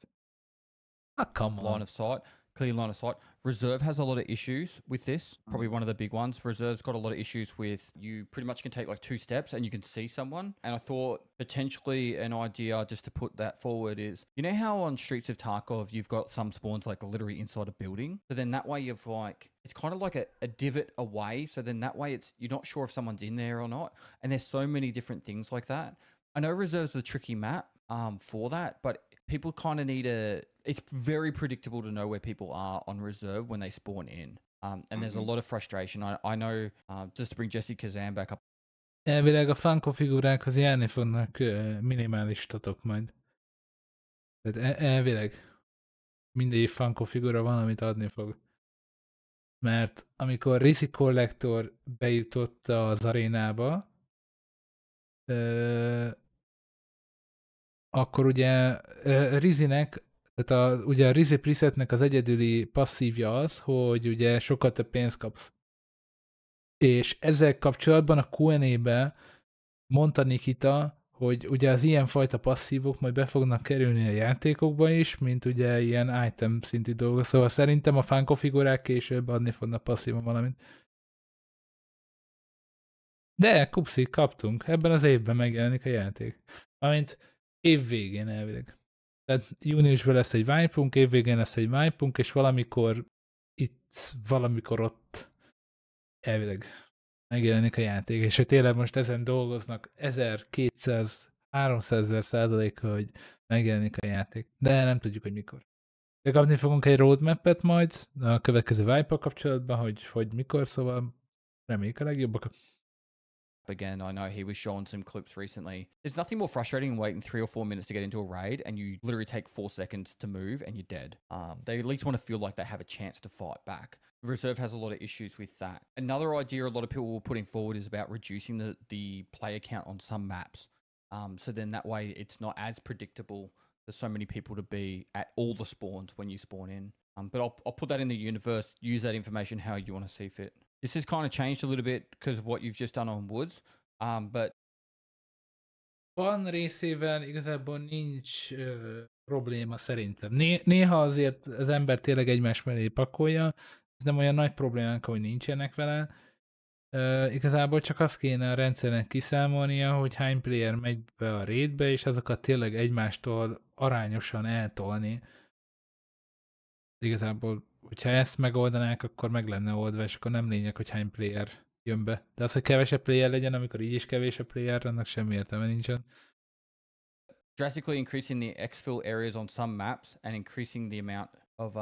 come on. Line of sight, clear line of sight. Reserve has a lot of issues with this. Probably one of the big ones. Reserve's got a lot of issues with you pretty much can take like 2 steps and you can see someone. And I thought potentially an idea just to put that forward is, you know how on Streets of Tarkov you've got some spawns like literally inside a building? So then that way you've like, it's kind of like a divot away. So then that way it's, you're not sure if someone's in there or not. And there's so many different things like that. I know Reserve's a tricky map for that, but people kind of need it's very predictable to know where people are on Reserve when they spawn in. And there's a lot of frustration. I know, just to bring Jesse Kazan back up. Elvileg a fan konfigurákhoz járni fognak minimális statok majd. Tehát elvileg mindegyik fan konfigura van, amit adni fog. Mert amikor Risi Collector bejutott az arénába, akkor ugye Rizinek, tehát ugye a Rizi presetnek az egyedüli passzívja az, hogy ugye sokkal több pénzt kapsz. És ezzel kapcsolatban a Q&A-be mondta Nikita, hogy ugye az ilyenfajta passzívok majd be fognak kerülni a játékokba is, mint ugye ilyen item szintű dolgok. Szóval szerintem a fan konfigurák később adni fognak passzívan valamit. De kupszik, kaptunk. Ebben az évben megjelenik a játék. Amint év végén elvileg. Tehát júniusban lesz egy wipe-unk, év végén lesz egy wipe-unk, és valamikor itt, valamikor ott elvileg megjelenik a játék, és hogy tényleg most ezen dolgoznak 1200-300%-kal, hogy megjelenik a játék. De nem tudjuk, hogy mikor. De kapni fogunk egy roadmap-et majd a következő wipe-a kapcsolatban, hogy mikor, szóval reméljük a legjobbakat. Again, I know he was showing some clips recently. There's nothing more frustrating than waiting 3 or 4 minutes to get into a raid and you literally take 4 seconds to move and you're dead. They at least want to feel like they have a chance to fight back. Reserve has a lot of issues with that. Another idea a lot of people were putting forward is about reducing the player count on some maps. So then that way it's not as predictable for so many people to be at all the spawns when you spawn in. But I'll put that in the universe, use that information how you want to see fit. This has kind of changed a little bit because of what you've just done on Woods, but... Van részével igazából nincs probléma szerintem. Néha azért az ember tényleg egymás mellé pakolja, ez nem olyan nagy problémánk, hogy nincsenek vele. Igazából csak azt kéne a rendszernek kiszámolnia, hogy hány player megy be a raidbe, és azokat tényleg egymástól arányosan eltolni. Igazából, hogyha ezt megoldanák, akkor meg lenne oldva, és akkor nem lényeg, hogy hány player jön be. De az, hogy kevesebb player legyen, amikor így is kevés a player, annak semmi értelme nincsen. Drastically increasing the exfil areas on some maps and increasing the amount of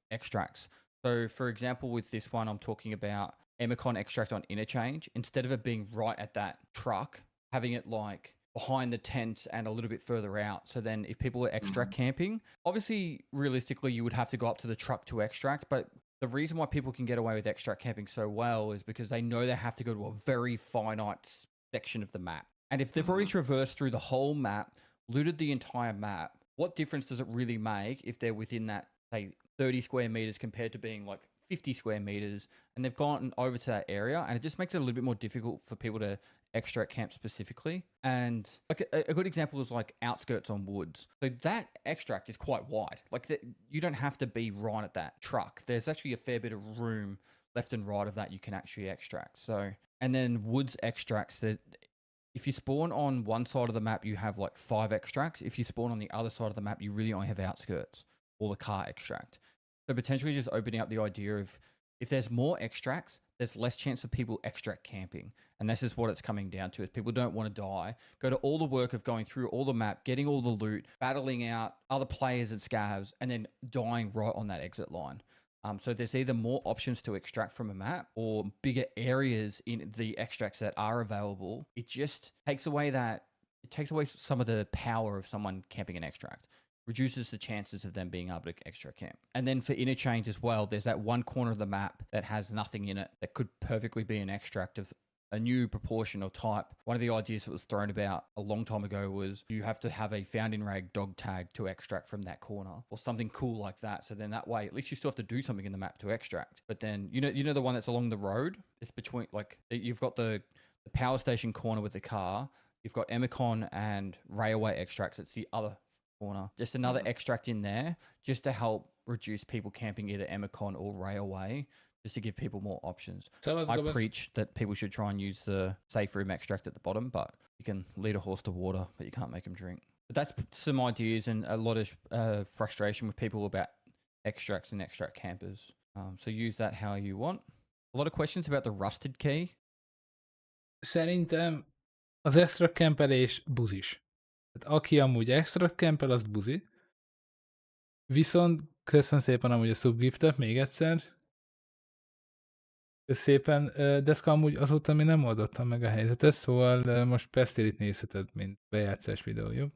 extracts. So, for example, with this one, I'm talking about Emicon extract on interchange. Instead of it being right at that truck, having it like behind the tents and a little bit further out. So then if people are extract camping, obviously, realistically, you would have to go up to the truck to extract. But the reason why people can get away with extract camping so well is because they know they have to go to a very finite section of the map. And if they've already traversed through the whole map, looted the entire map, what difference does it really make if they're within that, say, 30 square meters compared to being like 50 square meters and they've gone over to that area, and it just makes it a little bit more difficult for people to extract camp specifically. And like a good example is like outskirts on woods. So that extract is quite wide. Like you don't have to be right at that truck. There's actually a fair bit of room left and right of that you can actually extract. So, and then woods extracts, that if you spawn on one side of the map, you have like 5 extracts. If you spawn on the other side of the map, you really only have outskirts or the car extract. So potentially just opening up the idea of if there's more extracts, there's less chance of people extract camping. And this is what it's coming down to, is people don't want to die, go to all the work of going through all the map, getting all the loot, battling out other players and scavs, and then dying right on that exit line. So there's either more options to extract from a map or bigger areas in the extracts that are available. It just takes away some of the power of someone camping an extract. Reduces the chances of them being able to extra camp. And then for interchange as well, there's that one corner of the map that has nothing in it that could perfectly be an extract of a new proportion or type. One of the ideas that was thrown about a long time ago was you have to have a found in rag dog tag to extract from that corner or something cool like that. So then that way, at least you still have to do something in the map to extract. But then, you know the one that's along the road? It's between, like, you've got the the power station corner with the car, you've got Emicon and railway extracts. It's the other corner. Just another extract in there just to help reduce people camping either Emicon or railway, just to give people more options. I preach that people should try and use the safe room extract at the bottom, but you can lead a horse to water, but you can't make them drink. But that's some ideas and a lot of frustration with people about extracts and extract campers. So use that how you want. A lot of questions about the rusted key. Szerintem az extra kempelés buzis. Tehát aki amúgy extra kempel, az buzi. Viszont köszönöm szépen amúgy a subgiftet még egyszer. Szépen, Deszka amúgy azóta mi nem oldottam meg a helyzetet, szóval most Pestylit nézheted, mint bejátszás videó, jó?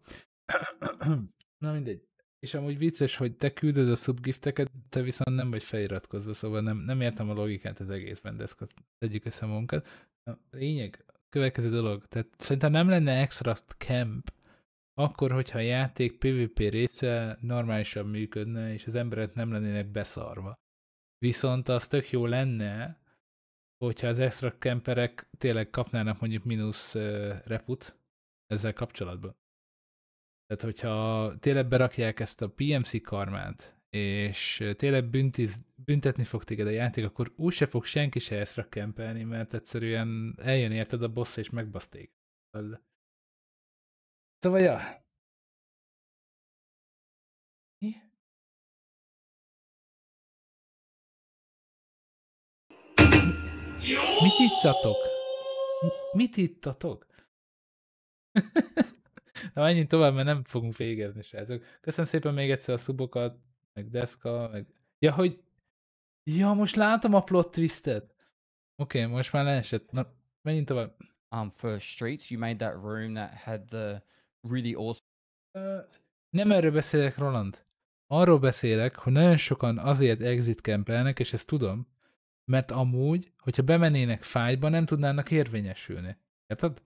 Na mindegy. És amúgy vicces, hogy te küldöd a subgifteket, te viszont nem vagy feliratkozva, szóval nem értem a logikát az egészben, Deszka, tegyük össze magunkat. A lényeg, következő dolog, tehát szerintem nem lenne extra camp, akkor, hogyha a játék PvP része normálisan működne, és az emberek nem lennének beszarva. Viszont az tök jó lenne, hogyha az extra camperek tényleg kapnának mondjuk mínusz reput ezzel kapcsolatban. Tehát, hogyha tényleg berakják ezt a PMC karmát, és tényleg büntetni fog téged a játék, akkor úgyse fog senki se extra campelni, mert egyszerűen eljön érted a boss és megbasz téged. Szóval, ja. Mi? Mit ittatok? Mit ittatok? Na, menjünk tovább, mert nem fogunk végezni, srácok. Köszönöm szépen még egyszer a subokat, meg Deszka, meg... Ja, hogy... Ja, most látom a plot twistet. Oké, most már leesett. Na, menjünk tovább. For streets, you made that room that had the really awesome... Nem erről beszélek, Roland. Arról beszélek, hogy nagyon sokan azért exit campelnek, és ezt tudom, mert amúgy, hogyha bemennének fájtba, nem tudnának érvényesülni. Érted?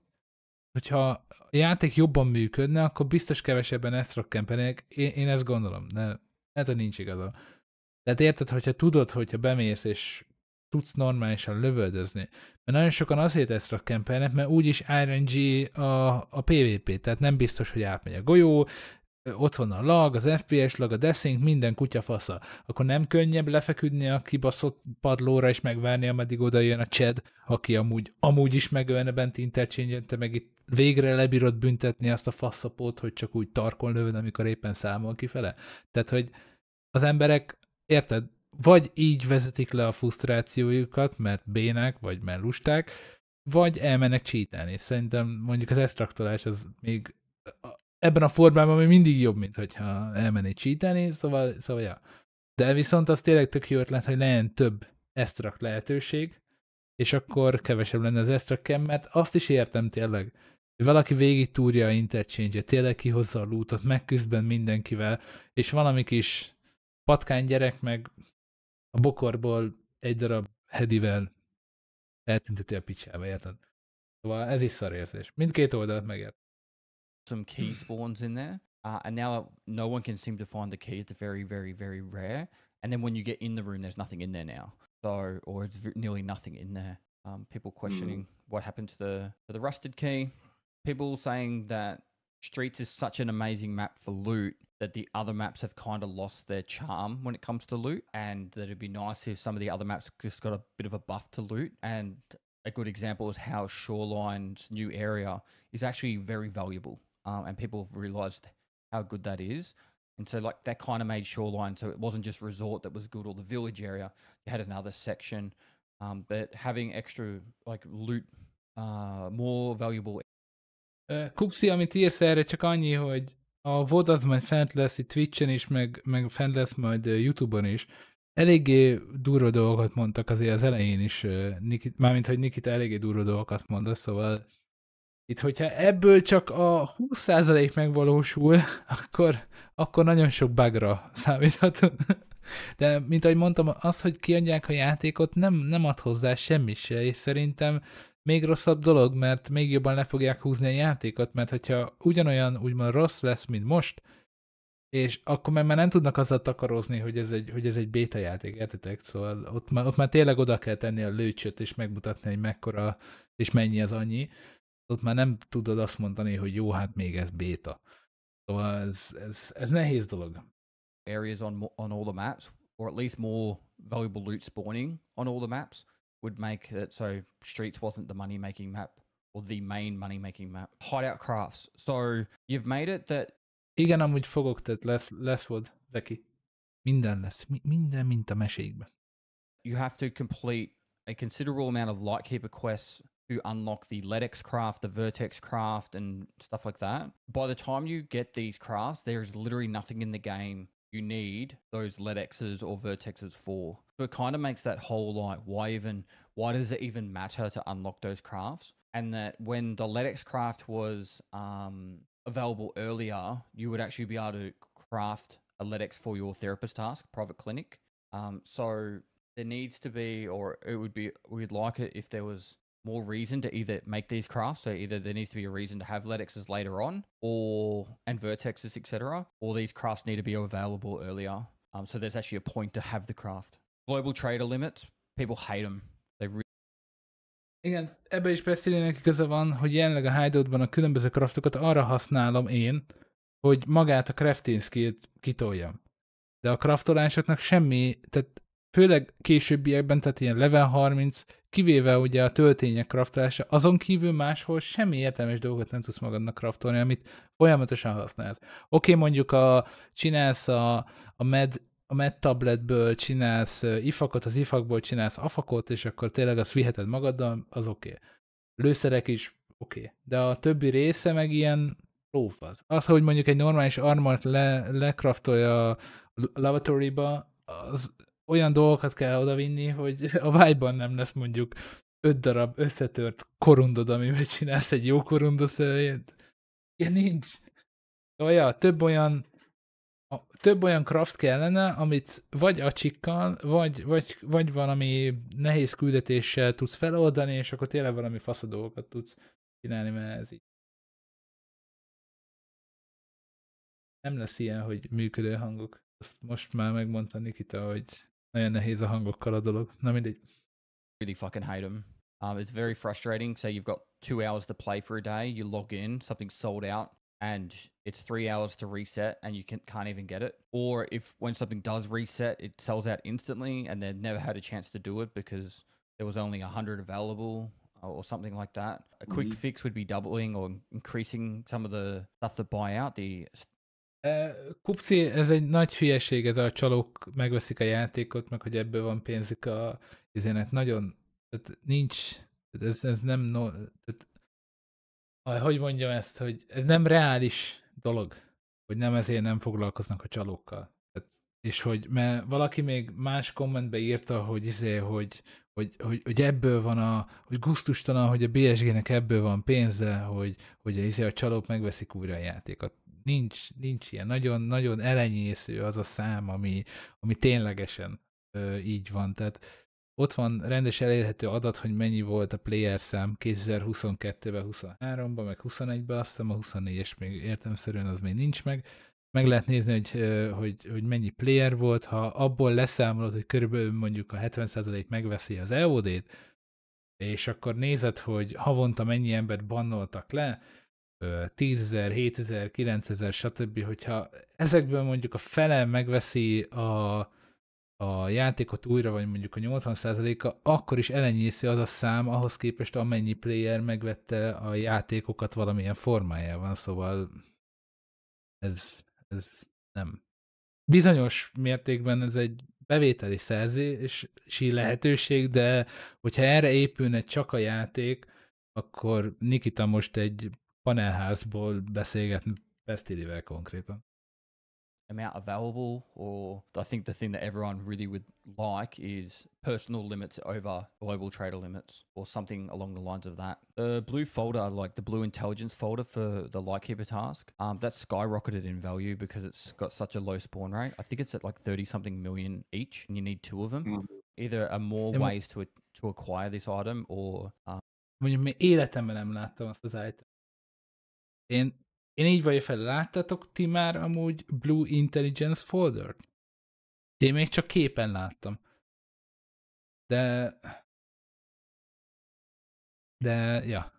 Hogyha a játék jobban működne, akkor biztos kevesebben extra campelnek. Én ezt gondolom, de lehet, hogy nincs igaza. Tehát érted, hogyha tudod, hogyha bemész és tudsz normálisan lövöldözni. Mert nagyon sokan azért extra campelnek, mert úgyis RNG a PvP, tehát nem biztos, hogy átmegy a golyó, ott van a lag, az FPS lag, a desync, minden kutya fasza. Akkor nem könnyebb lefeküdni a kibaszott padlóra és megvárni, ameddig oda jön a Chad, aki amúgy is megölne bent interchange-en, te meg itt végre lebírod büntetni azt a faszapót, hogy csak úgy tarkon lövöd, amikor éppen számol kifele. Tehát, hogy az emberek, érted, vagy így vezetik le a frusztrációjukat, mert bénák, vagy mert lusták, vagy elmennek cheatelni. Szerintem mondjuk az extraktolás az még ebben a formában még mindig jobb, mint hogyha elmennék cheatelni, szóval ja. De viszont az tényleg tök jó ötlet, hogy legyen több extrakt lehetőség, és akkor kevesebb lenne az extra cam, mert azt is értem tényleg, hogy valaki végig túrja a interchange-et, tényleg kihozza a lootot, megküzdben mindenkivel, és valami kis patkány gyerek meg a bokorból egy darab hedivel eltünteti a picsába, érted? Szóval ez is szarérzés. Mindkét oldalt megért. Some key spawns in there, and now no one can seem to find the key. It's very, very, very rare. And then when you get in the room, there's nothing in there now. So, or it's nearly nothing in there. People questioning what happened to the rusted key. People saying that Streets is such an amazing map for loot that the other maps have kind of lost their charm when it comes to loot, and that it'd be nice if some of the other maps just got a bit of a buff to loot. And a good example is how Shoreline's new area is actually very valuable. And people have realized how good that is. And so like that kind of made Shoreline, so it wasn't just resort that was good or the village area. You had another section, but having extra like loot, more valuable. Kupszi, amit írsz erre, csak annyi, hogy a VOD az majd fent lesz itt Twitch-en is, meg fent lesz majd YouTube-on is. Eléggé durva dolgokat mondtak azért az elején is, mármint, hogy Nikita eléggé durva dolgokat mondasz, szóval itt, hogyha ebből csak a 20% megvalósul, akkor nagyon sok bugra számíthatunk. De, mint ahogy mondtam, az, hogy kiadják a játékot, nem ad hozzá semmi se, és szerintem még rosszabb dolog, mert még jobban le fogják húzni a játékot, mert hogyha ugyanolyan, úgymond rossz lesz, mint most, és akkor már nem tudnak azzal takarozni, hogy ez egy béta játék, értitek? Szóval ott már tényleg oda kell tenni a lőcsöt, és megmutatni, hogy mekkora, és mennyi az annyi. Ott már nem tudod azt mondani, hogy jó, hát még ez béta. Szóval ez nehéz dolog. Areas on all the maps, or at least more valuable loot spawning on all the maps, would make it so Streets wasn't the money-making map, or the main money-making map. Hideout crafts. So you've made it that... Igen, amúgy fogok, tehát lesz volt, Veki. Minden lesz. Minden, mint a mesékben. You have to complete a considerable amount of Lightkeeper quests to unlock the Ledex craft, the Vertex craft, and stuff like that. By the time you get these crafts, there is literally nothing in the game you need those Ledexes or Vertexes for. So it kind of makes that whole, like, why does it even matter to unlock those crafts? And that when the Ledex craft was available earlier, you would actually be able to craft a Ledex for your therapist task, private clinic. So there needs to be, or it would be, we'd like it if there was more reason to either make these crafts. So either there needs to be a reason to have Ledexes later on, and Vertexes, etc., or these crafts need to be available earlier. So there's actually a point to have the craft. Global trader limits, people hate them. They really... Igen, ebbe is Pestylynek igaza van, hogy jelenleg a hideoutban a különböző craftokat arra használom én, hogy magát a crafting skill-t kitoljam. De a craftolásoknak semmi, tehát főleg későbbiekben, tehát ilyen level 30, kivéve ugye a töltények craftolása, azon kívül máshol semmi értelmes dolgot nem tudsz magadnak craftolni, amit folyamatosan használsz. Oké, mondjuk csinálsz a med tabletből csinálsz ifakot, az ifakból csinálsz afakot, és akkor tényleg azt viheted magaddal, az oké. Lőszerek is oké. De a többi része meg ilyen lófasz. Az, hogy mondjuk egy normális armort lekraftolja a lavatoryba, az olyan dolgokat kell odavinni, hogy a vibe-ban nem lesz mondjuk 5 darab összetört korundod, amivel csinálsz egy jó korundot. Ilyen nincs. Olyan, több olyan craft kellene, amit vagy acsikkal, vagy valami nehéz küldetéssel tudsz feloldani, és akkor tényleg valami fasz dolgokat tudsz csinálni, mert ez így. Nem lesz ilyen, hogy működő hangok. Azt most már megmondta Nikita, hogy nagyon nehéz a hangokkal a dolog. Na mindegy. Really fucking hate them. It's very frustrating. Say you've got 2 hours to play for a day, you log in, something's sold out, and it's 3 hours to reset, and you can't even get it. Or if when something does reset, it sells out instantly, and they've never had a chance to do it because there was only 100 available or something like that. A quick fix would be doubling or increasing some of the stuff that buy out. Kupci, ez egy nagy hülyeség, ez a csalók megveszik a játékot, meg hogy ebből van pénzük a izének. Nagyon, tehát nincs, tehát ez nem, tehát, hogy mondjam ezt, hogy ez nem reális dolog, hogy nem ezért nem foglalkoznak a csalókkal. Tehát, és hogy, mert valaki még más kommentbe írta, hogy hogy ebből van hogy gusztustalan, hogy a BSG-nek ebből van pénze, hogy a csalók megveszik újra a játékot. Nincs ilyen. Nagyon elenyésző az a szám, ami ténylegesen így van. Tehát ott van rendes elérhető adat, hogy mennyi volt a player szám 2022-ben, 23-ban, meg 21-ben, azt hiszem a 24-es még értelemszerűen az még nincs meg. Meg lehet nézni, hogy mennyi player volt, ha abból leszámolod, hogy körülbelül mondjuk a 70% megveszi az EOD-t, és akkor nézed, hogy havonta mennyi embert bannoltak le, 10.000, 7.000, 9.000, stb. Hogyha ezekből mondjuk a fele megveszi a játékot újra, vagy mondjuk a 80%-a, akkor is elenyésző az a szám, ahhoz képest amennyi player megvette a játékokat valamilyen formájában, szóval ez nem. Bizonyos mértékben ez egy bevételi szerzési lehetőség, de hogyha erre épülne csak a játék, akkor Nikita most egy panelházból beszélgetni Pestylyvel konkrétan. Amount available, or I think the thing that everyone really would like is personal limits over global trader limits, or something along the lines of that. The blue folder, like the blue intelligence folder for the Lightkeeper task, that's skyrocketed in value because it's got such a low spawn rate. I think it's at like 30-something million each, and you need 2 of them. Either are more ways to acquire this item, or... Mondjuk még életemben nem láttam azt az item. Én így vagy fel, láttatok ti már amúgy Blue Intelligence folder-t? Én még csak képen láttam. De ja.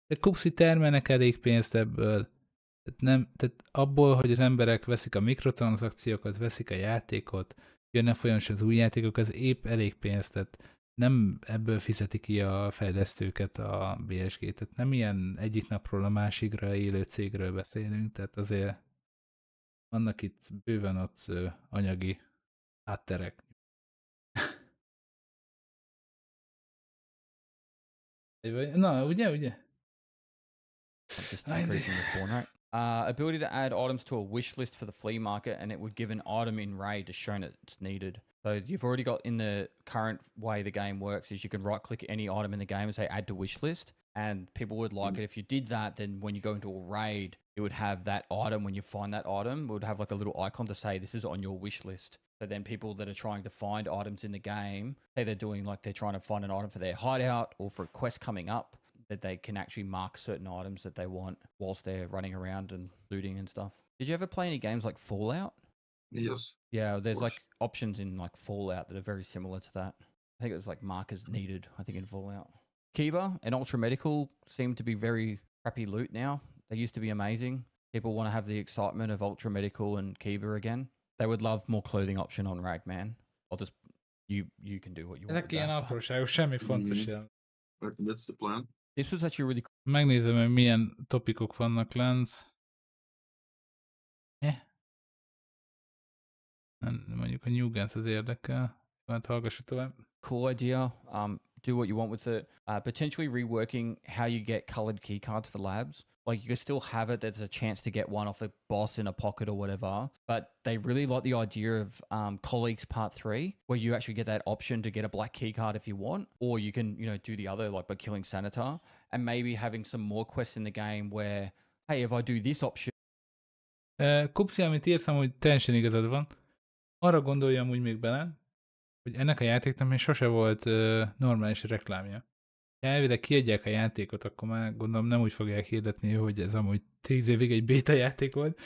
De kupszi termelnek elég pénzt ebből. Tehát abból, hogy az emberek veszik a mikrotranszakciókat, veszik a játékot, jönnek folyamatosan az új játékok, az épp elég pénzt, tehát nem ebből fizeti ki a fejlesztőket a BSG, tehát nem ilyen egyik napról a másikra élő cégről beszélünk, tehát azért vannak itt bőven ott anyagi hátterek. Na, ugye? Just increasing the spawn rate. Ability to add items to a wish list for the flea market, and it would give an item in raid as shown it's needed. So you've already got, in the current way the game works, is you can right click any item in the game and say add to wish list, and people would like it. If you did that, then when you go into a raid, it would have that item. When you find that item, it would have like a little icon to say this is on your wish list. So then people that are trying to find items in the game, say they're doing like they're trying to find an item for their hideout or for a quest coming up, that they can actually mark certain items that they want whilst they're running around and looting and stuff. Did you ever play any games like Fallout? Yes. Yeah, there's like options in like Fallout that are very similar to that. I think it was like markers needed, I think, in Fallout. Kiba and Ultra Medical seem to be very crappy loot now. They used to be amazing. People want to have the excitement of Ultra Medical and Kiba again. They would love more clothing option on Ragman. I'll just, you can do what you want. Ezek ilyen apróságok, semmi fontos jel. That's the plan. This was actually really cool. Megnézem, hogy milyen topikok vannak lent. Mondjuk a Newgans az érdekel. Hát hallgassuk tovább. Cool idea. Do what you want with it. Potentially reworking how you get colored key cards for labs. Like you can still have it. There's a chance to get one off a boss in a pocket or whatever. But they really like the idea of Colleagues Part 3, where you actually get that option to get a black key card if you want, or you can, do the other, like by killing Sanitar, and maybe having some more quests in the game where, hey, if I do this option. Kupszi, amit írsz, hogy teljesen igazad van. Arra gondoljam úgy még bele, hogy ennek a játéknak még sose volt normális reklámja. Ha elvileg kiadják a játékot, akkor már gondolom nem úgy fogják hirdetni, hogy ez amúgy 10 évig egy beta játék volt.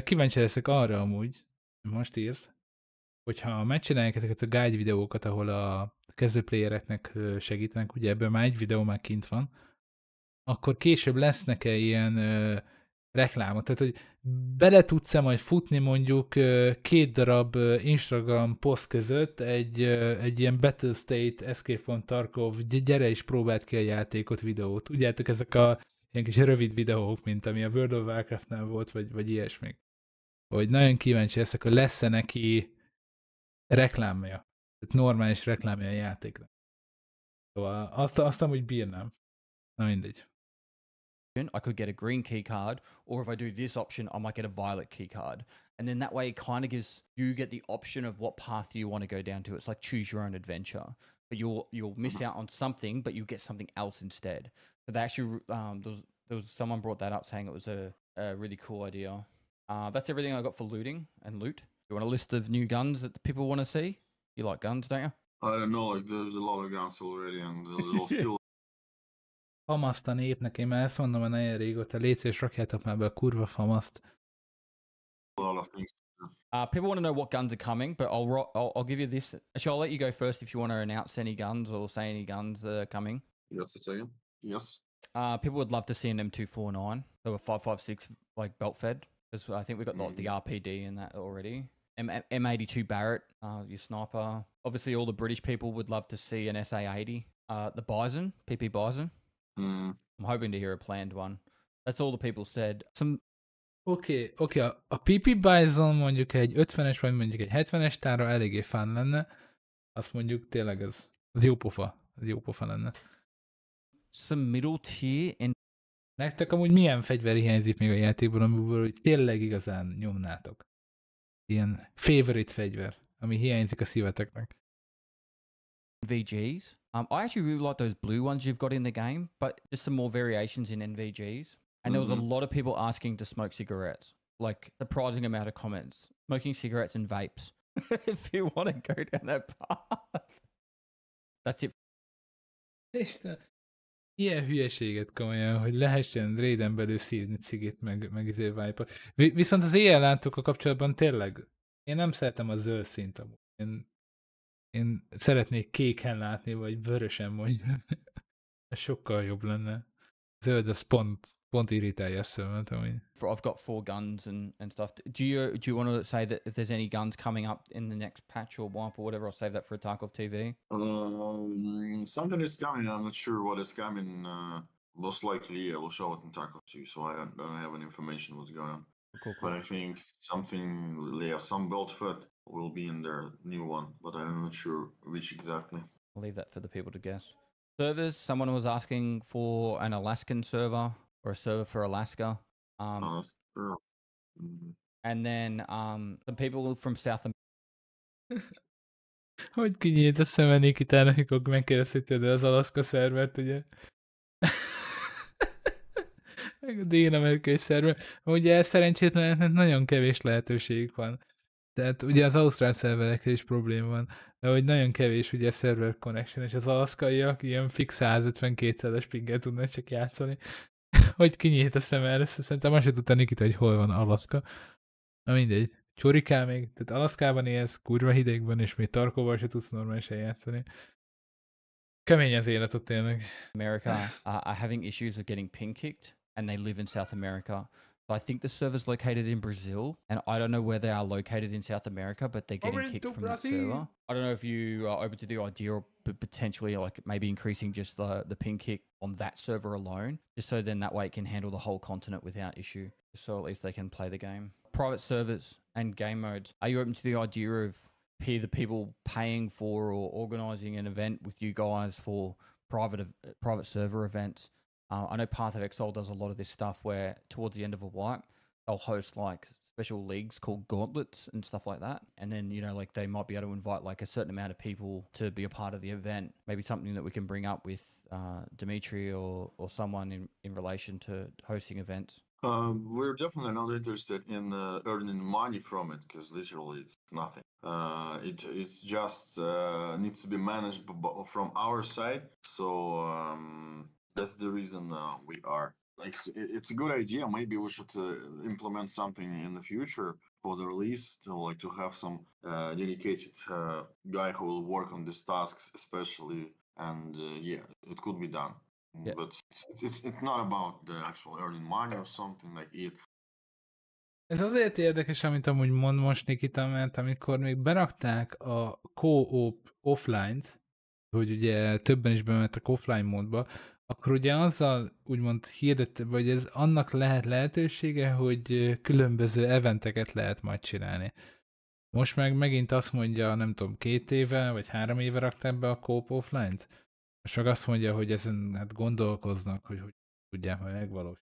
Kíváncsi leszek arra amúgy, most írsz, hogyha megcsinálják ezeket a guide videókat, ahol a kezdőplayereknek segítenek, ugye ebből már egy videó már kint van, akkor később lesznek-e ilyen reklámot, tehát hogy bele tudsz-e majd futni mondjuk 2 darab Instagram poszt között egy ilyen Battle State Escape from Tarkov, gyere és próbáld ki a játékot videót. Tudjátok, ezek a ilyen kis rövid videók, mint ami a World of Warcraftnál volt, vagy ilyesmi. Hogy nagyon kíváncsi leszek, hogy lesz-e neki reklámja. Tehát normális reklámja a játéknak. Szóval azt amúgy bírnám. Na mindegy. I could get a green key card, or if I do this option, I might get a violet key card. And then that way it kind of gives, you get the option of what path you want to go down to. It's like choose your own adventure. But you'll miss out on something, but you'll get something else instead. So they actually, there was someone brought that up saying it was a really cool idea. That's everything I got for looting and loot. You want a list of new guns that the people want to see? You like guns, don't you? I don't know, like there's a lot of guns already and they'll still... Famaszt a népnek, én már ezt mondom, hogy nagyon régóta, légy és rakjátok már be a kurva famaszt. A lot of things. People want to know what guns are coming, but I'll give you this. Actually, I'll let you go first if you want to announce any guns or say any guns that are coming. Just a second. Yes. People would love to see an M249, so a 5.56 like belt fed, because I think we've got like the RPD in that already. M82 Barrett, your sniper. Obviously, all the British people would love to see an SA80. The Bison, PP Bison. I'm hoping to hear a planned one. That's all the people said. Oké, a PP Bison mondjuk egy 50-es vagy mondjuk egy 70-es tára eléggé fán lenne. Azt mondjuk tényleg az jó pofa. Az jó pofa lenne. Some middle tier and nektek amúgy milyen fegyver hiányzik még a játékból, amiből hogy tényleg igazán nyomnátok? Ilyen favorite fegyver, ami hiányzik a szíveteknek. NVGs. I actually really like those blue ones you've got in the game, but just some more variations in NVGs. And there was a lot of people asking to smoke cigarettes. Like, surprising amount of comments. Smoking cigarettes and vapes. If you want to go down that path. That's it. Isten. ilyen hülyeséget komolyan, hogy lehessen raiden belül szívni cigit, meg vibe-ot. Viszont az éjjellátókkal kapcsolatban tényleg, én nem szeretem a zöld szint amúgy. Én szeretnék kéken látni, vagy vörösen mondjuk. Ez sokkal jobb lenne. Zöld, az pont irritálja a szemet, amúgy. I've got 4 guns and stuff. Do you want to say that if there's any guns coming up in the next patch or wipe or whatever, I'll save that for a Tarkov TV? Something is coming. I'm not sure what is coming. Most likely, I will show it in Tarkov 2, so I don't have any information what's going on. Cool. But I think something, they have some build fit will be in their new one, but I'm not sure which exactly. I'll leave that for the people to guess. Servers, someone was asking for an Alaskan server or a server for Alaska. Sure. And then some people from South America. Hogy kinyílt a szeme Nikitának, amikor megkérdezted az Alaska szervert, ugye? Meg a dél-amerikai szerver. Ugye szerencsétleneknek nagyon kevés lehetőségük van. Tehát ugye az ausztrál szerverekkel is probléma van, de hogy nagyon kevés ugye server connection, és az alaszkaiak ilyen fix 150-200-as pinggel tudnak csak játszani. Hogy kinyílt a szem először, szerintem azt se tudta Nikita, hogy hol van Alaszka. Na mindegy. Csorikál még, tehát Alaszkában élsz, kurva hidegben, és még Tarkóval se tudsz normálisan játszani. Kemény az élet ott tényleg. America are having issues of getting ping kicked, and they live in South America. So I think the server's located in Brazil, and I don't know where they are located in South America, but they're getting kicked from the server. I don't know if you are open to the idea of potentially like maybe increasing just the ping kick on that server alone, just so then that way it can handle the whole continent without issue, so at least they can play the game. Private servers and game modes. Are you open to the idea of the people paying for or organizing an event with you guys for private server events? I know Path of Exile does a lot of this stuff where towards the end of a wipe, they'll host like special leagues called gauntlets and stuff like that. And then, you know, like they might be able to invite like a certain amount of people to be a part of the event. Maybe something that we can bring up with Dimitri or someone in relation to hosting events. We're definitely not interested in earning money from it, because literally it's nothing. It's just needs to be managed from our side. So that's the reason we are like, it's a good idea. Maybe we should implement something in the future for the release to have some dedicated guy who will work on these tasks especially, and yeah, it could be done. Yeah. But it's not about the actual earning money or something like it. Ez azért érdekes, amit amúgy mond most Nikita, mert amikor még berakták a co-op offline-t, hogy ugye többen is bementek offline módba, akkor ugye azzal úgymond hirdette, vagy ez annak lehet lehetősége, hogy különböző eventeket lehet majd csinálni. Most meg megint azt mondja, nem tudom, 2 éve, vagy 3 éve rakták be a co-op offline-t? Most meg azt mondja, hogy ezen hát gondolkoznak, hogy tudják majd megvalósítani.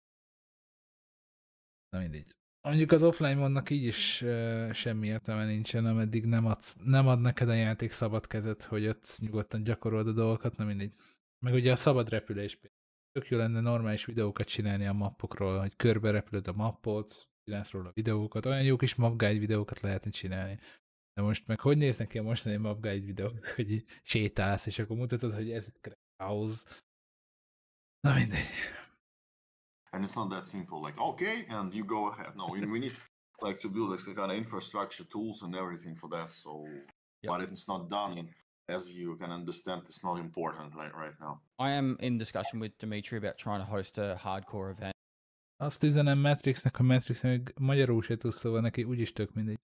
Na mindegy. Mondjuk az offline módnak így is semmi értelme nincsen, ameddig nem ad neked a játék szabad kezet, hogy ott nyugodtan gyakorold a dolgokat, na mindegy. Meg ugye a szabad repülés például. Tök jó lenne normális videókat csinálni a mappokról, hogy körbe repülöd a mappot, csinálsz róla videókat, olyan jó kis map guide videókat lehetne csinálni. De most meg hogy néznek ki a mostani map guide videók, hogy így sétálsz, és akkor mutatod, hogy ez house. Na mindegy. And it's not that simple, like, okay, and you go ahead. No, we need like to build like kind of infrastructure, tools, and everything for that. So, but it's not done, and as you can understand, it's not important right now. I am in discussion with Dimitri about trying to host a hardcore event. Azt üzenem Matrixnek, hogy Matrix még magyarul se tudsz, szóval neki úgyis tök mindegy.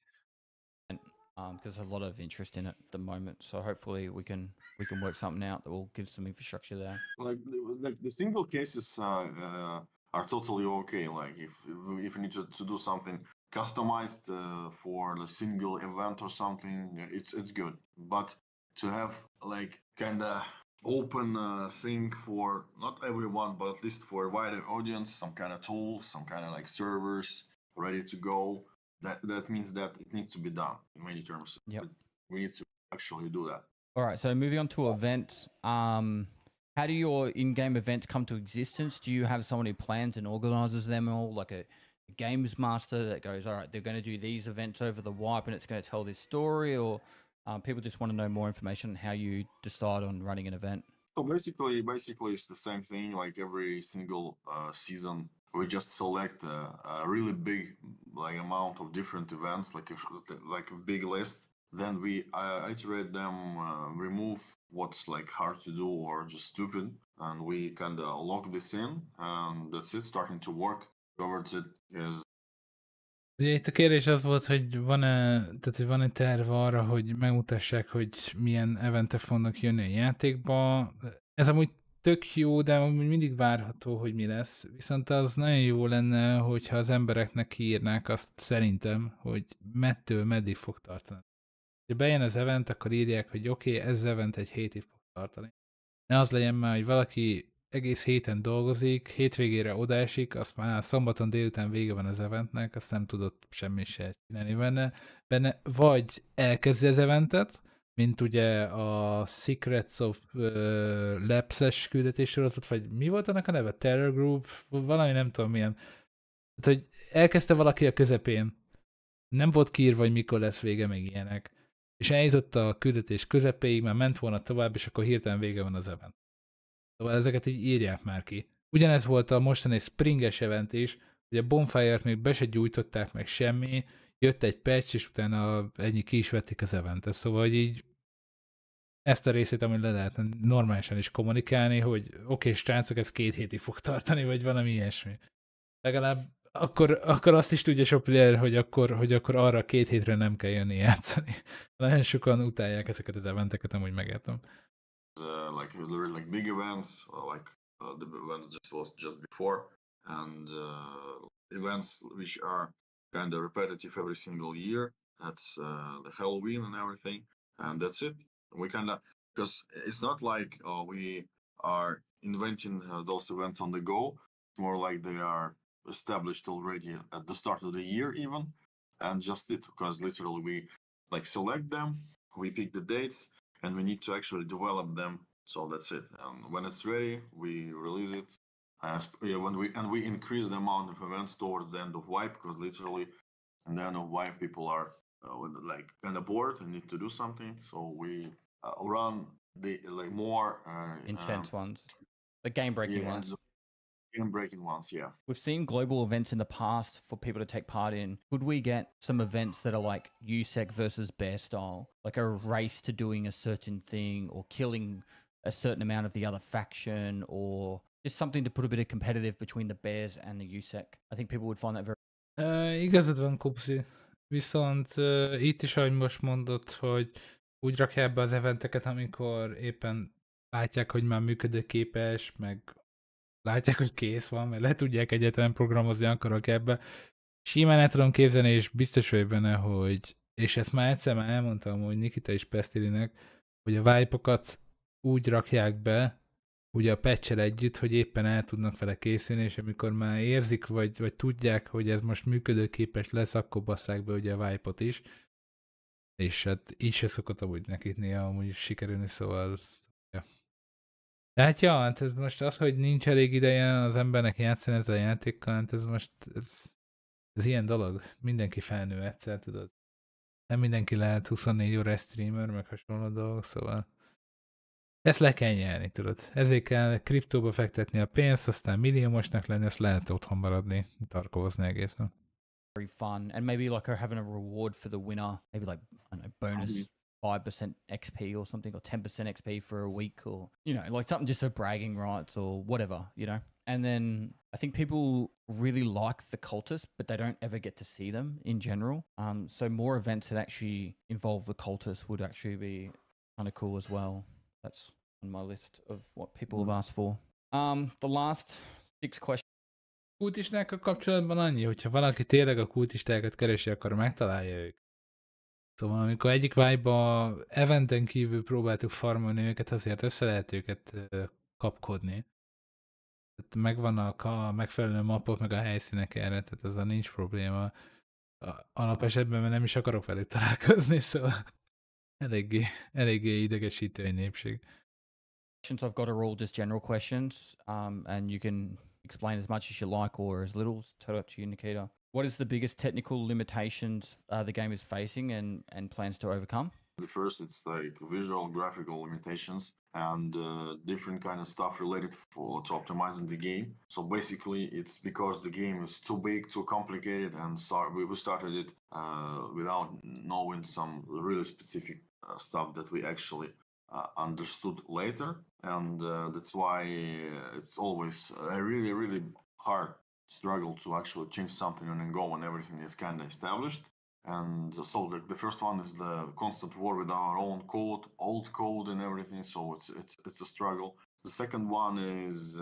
Because there's a lot of interest in it at the moment, so hopefully we can work something out that will give some infrastructure there. Like the single cases are totally okay. Like if you need to do something customized for the single event or something, it's good. But to have like kind of open thing for not everyone, but at least for a wider audience, some kind of tools, some kind of like servers ready to go. That means that it needs to be done in many terms. Yep. We need to actually do that. All right. So moving on to events. How do your in-game events come to existence? Do you have someone who plans and organizes them all, like a games master that goes, all right, they're going to do these events over the wipe and it's going to tell this story, or people just want to know more information on how you decide on running an event? So basically, it's the same thing. Like every single season, we just select a really big like amount of different events, like a big list. Then we iterate them, remove what's like hard to do or just stupid, and we kind of lock this in, and that's it. Starting to work towards it is. Ugye itt a kérdés az volt, hogy van-e terv arra, hogy megmutassák, hogy milyen eventek fognak jönni a játékba. Ez amúgy tök jó, de amúgy mindig várható, hogy mi lesz. Viszont az nagyon jó lenne, hogyha az embereknek kiírnák azt szerintem, hogy mettől meddig fog tartani. Ha bejön az event, akkor írják, hogy oké, ez az event egy hétig fog tartani. Ne az legyen már, hogy valaki egész héten dolgozik, hétvégére odaesik, azt már szombaton délután vége van az eventnek, azt nem tudott semmi se csinálni benne. Vagy elkezdi az eventet, mint ugye a Secrets of Labs-es küldetésorozatot, vagy mi volt annak a neve? Terror Group? Valami nem tudom milyen. Tehát, hogy elkezdte valaki a közepén, nem volt kiírva, hogy mikor lesz vége, meg ilyenek. És eljutott a küldetés közepéig, már ment volna tovább, és akkor hirtelen vége van az event. Szóval ezeket így írják már ki. Ugyanez volt a mostani Springes event is, hogy a Bonfire-t még be se gyújtották meg semmi, jött egy patch, és utána ennyi ki is vették az eventet. Szóval hogy így ezt a részét, amit le lehetne normálisan is kommunikálni, hogy oké, srácok, ez 2 hétig fog tartani, vagy valami ilyesmi. Legalább akkor azt is tudja sok player, hogy akkor arra 2 hétre nem kell jönni játszani. Nagyon sokan utálják ezeket az eventeket, amúgy megértem. Like big events, the events just before, and events which are kind of repetitive every single year. That's the Halloween and everything, and that's it. We kind of, because it's not like we are inventing those events on the go. It's more like they are established already at the start of the year even, and just it, because literally we like select them, we pick the dates, and we need to actually develop them. So that's it. And when it's ready, we release it. When we increase the amount of events towards the end of wipe, because literally, in the end of wipe, people are like kind of bored and need to do something. So we run the like more intense ones, the game-breaking ones. Game-breaking ones, yeah. We've seen global events in the past for people to take part in. Could we get some events that are like USEC versus bear style, like a race to doing a certain thing or killing a certain amount of the other faction, or just something to put a bit of competitive between the bears and the USEC? I think people would find that very... Igazad van, Kupsi. Viszont itt is, ahogy most mondod, hogy úgy rakják be az eventeket, amikor éppen látják, hogy már működőképes, meg látják, hogy kész van, mert le tudják egyáltalán programozni, akarok ebbe. Simán el tudom képzelni, és biztos vagyok benne, hogy, és ezt már egyszer elmondtam, hogy Nikita és Pestylinek, hogy a wipe-okat úgy rakják be, ugye a patch-el együtt, hogy éppen el tudnak vele készülni, és amikor már érzik, vagy tudják, hogy ez most működőképes lesz, akkor basszák be ugye a wipe-ot is. És hát így se szokott amúgy nekik néha amúgy sikerülni, szóval... Ja. Tehát ja, hát ez most az, hogy nincs elég ideje az embernek játszani ezzel a játékkal, hát ez most, ez ilyen dolog. Mindenki felnő egyszer, tudod. Nem mindenki lehet 24 órás streamer, meg hasonló dolgok, szóval ezt le kell nyelni, tudod. Ezért kell kriptóba fektetni a pénzt, aztán milliómosnak lenni, ezt lehet otthon maradni, tarkózni egészen. Very fun, and maybe like having a reward for the winner, maybe like, I don't know, bonus 5% XP or something, or 10% XP for a week, or, you know, like something just for bragging rights or whatever, you know. And then I think people really like the cultists, but they don't ever get to see them in general. So more events that actually involve the cultists would actually be kind of cool as well. That's on my list of what people have asked for. The last 6 questions. Kultistákkal kapcsolatban annyi, hogyha valaki tényleg a kultistákat keresi, akkor megtalálja őket. Szóval amikor egyik vibe-ba eventen kívül próbáltuk farmolni őket, azért össze lehet őket kapkodni. Tehát megvannak a megfelelő mapok, meg a helyszínek erre, tehát ezzel nincs probléma. Alapesetben mert nem is akarok velük találkozni, szóval eléggé idegesítő egy népség. I've got are all just general questions, and you can explain as much as you like or as little. It's totally up to you, Nikita. What is the biggest technical limitations the game is facing and plans to overcome? The first, it's like visual graphical limitations, and different kind of stuff related to optimizing the game. So basically, it's because the game is too big, too complicated, and we started it without knowing some really specific stuff that we actually understood later, and that's why it's always a really, really hard struggle to actually change something and then go when everything is kind of established. And so the first one is the constant war with our own code, old code, and everything. So it's a struggle. The second one is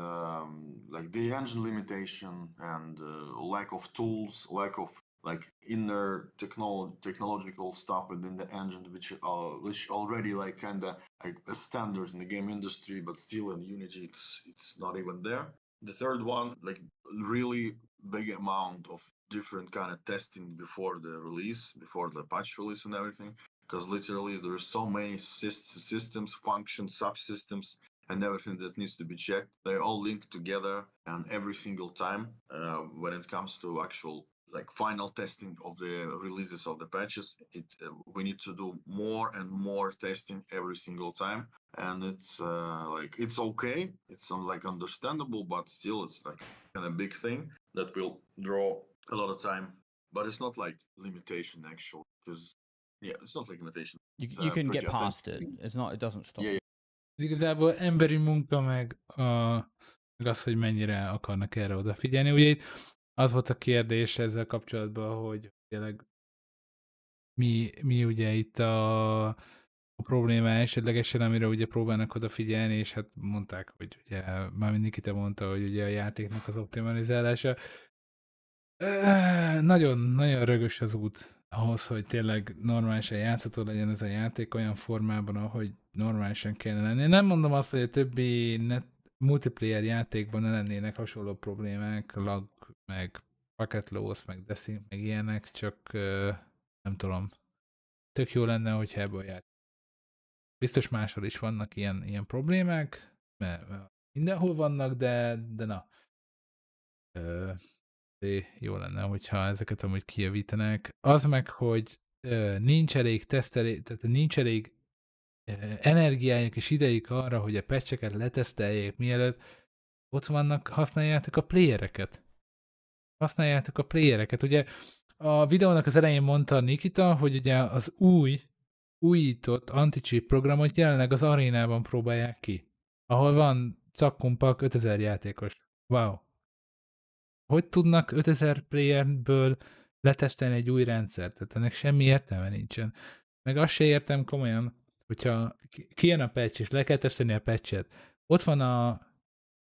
like the engine limitation and lack of tools, lack of like inner technological stuff within the engine, which already like kind of like a standard in the game industry, but still in Unity it's not even there. The third one, like really big amount of different kind of testing before the release, before the patch release and everything, because literally there's so many systems, functions, subsystems, and everything that needs to be checked. They're all linked together, and every single time when it comes to actual like final testing of the releases of the patches, we need to do more and more testing every single time, and it's like it's okay, it's like understandable, but still it's like kind of big thing that will draw a lot of time. But it's not like limitation actually, because yeah, it's not like limitation. You can get past it. It's not. It doesn't stop. Yeah. Igazából emberi munka, meg az, hogy mennyire akarnak erre odafigyelni. Ugye itt az volt a kérdés ezzel kapcsolatban, hogy tényleg mi ugye itt a probléma esetlegesen, amire ugye próbálnak odafigyelni, és hát mondták, hogy ugye, mármint Nikita mondta, hogy ugye a játéknak az optimalizálása. Nagyon, nagyon rögös az út ahhoz, hogy tényleg normálisan játszható legyen ez a játék olyan formában, ahogy normálisan kellene lenni. Nem mondom azt, hogy a többi multiplayer játékban ne lennének hasonló problémák, lag, meg packet loss, meg desync, meg ilyenek, csak nem tudom. Tök jó lenne, hogyha ebből játék. Biztos máshol is vannak ilyen problémák, mert mindenhol vannak, de na. Jó lenne, hogyha ezeket amúgy kijavítanák. Az meg, hogy nincs elég tehát nincs elég energiájuk és idejük arra, hogy a patcheket leteszteljék, mielőtt ott vannak, használjátok a playereket. Ugye a videónak az elején mondta Nikita, hogy ugye az újított anti-cheat programot jelenleg az arénában próbálják ki, ahol van cakkumpak 5000 játékos. Wow. Hogy tudnak 5000 playerből letesztelni egy új rendszert? Tehát ennek semmi értelme nincsen. Meg azt se értem komolyan, hogyha kijön a patch, és le kell tesztelni a patchet,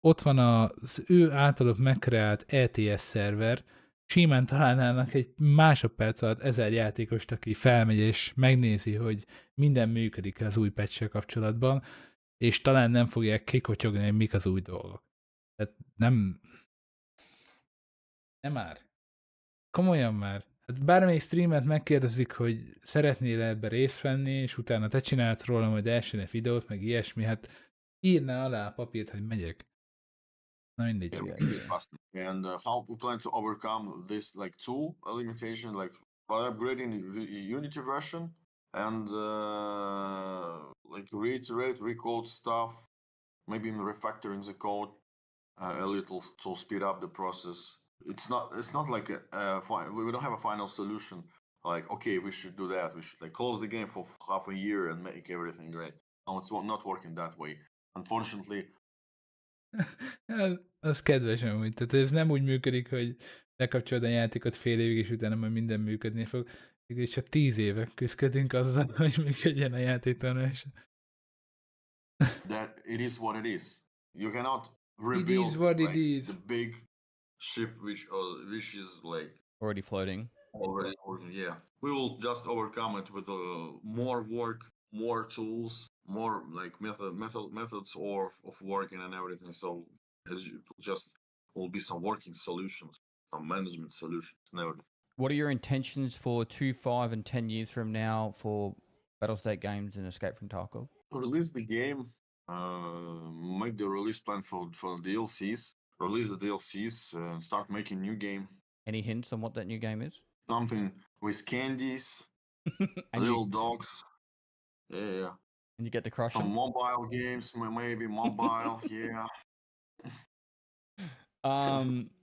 ott van az ő általuk megkreált ETS szerver, simán találnának egy másodperc alatt 1000 játékost, aki felmegy és megnézi, hogy minden működik az új patch-sel kapcsolatban, és talán nem fogják kikotyogni, hogy mik az új dolgok. Tehát nem már. Komolyan már. Hát bármelyik streamet megkérdezik, hogy szeretnél ebbe részt venni, és utána te csinálsz róla majd első egy videót, meg ilyesmi, hát írná alá a papírt, hogy megyek. Na mindegy. And how we plan to overcome this like tool limitation, like by upgrading the Unity version and like recode stuff, maybe refactoring the code a little to speed up the process. It's not like we don't have a final solution. Like, okay, we should do that. We should like close the game for half a year and make everything great. No, it's not working that way. Unfortunately. Az kedves amúgy. Tehát ez nem úgy működik, hogy lekapcsolod a játékot fél évig, és utána majd minden működni fog. És csak 10 éve küzdködünk azzal, hogy működjen a játéktanulás. That it is what it is. You cannot rebuild the big ship which is like already floating. Yeah. We will just overcome it with more work, more tools, more like methods of working and everything. So just will be some working solutions, some management solutions and everything. What are your intentions for 2, 5, and 10 years from now for Battlestate Games and Escape from Tarkov? Release the game, make the release plan for DLCs, release the DLCs, start making new game. Any hints on what that new game is? Something with candies, little dogs. Yeah. You get to crush Some them. mobile games, maybe mobile, yeah.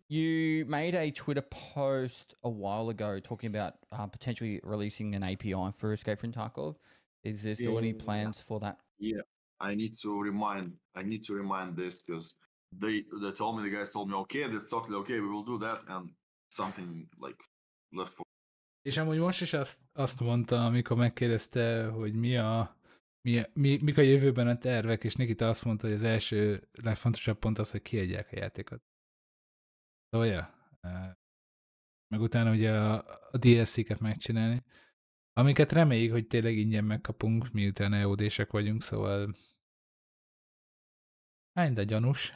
You made a Twitter post a while ago talking about potentially releasing an API for Escape from Tarkov. Is there still any plans for that? Yeah, I need to remind this because the guys told me, okay, that's totally okay, we will do that, and something like left for. És amúgy most is azt mondta, amikor megkérdezte, hogy mik a jövőben a tervek, és Nikita azt mondta, hogy az első legfontosabb pont az, hogy kiadják a játékot. Szóval, ja. Meg utána ugye a DLC-ket megcsinálni, amiket reméljük, hogy tényleg ingyen megkapunk, miután EOD-sek vagyunk, szóval de gyanús.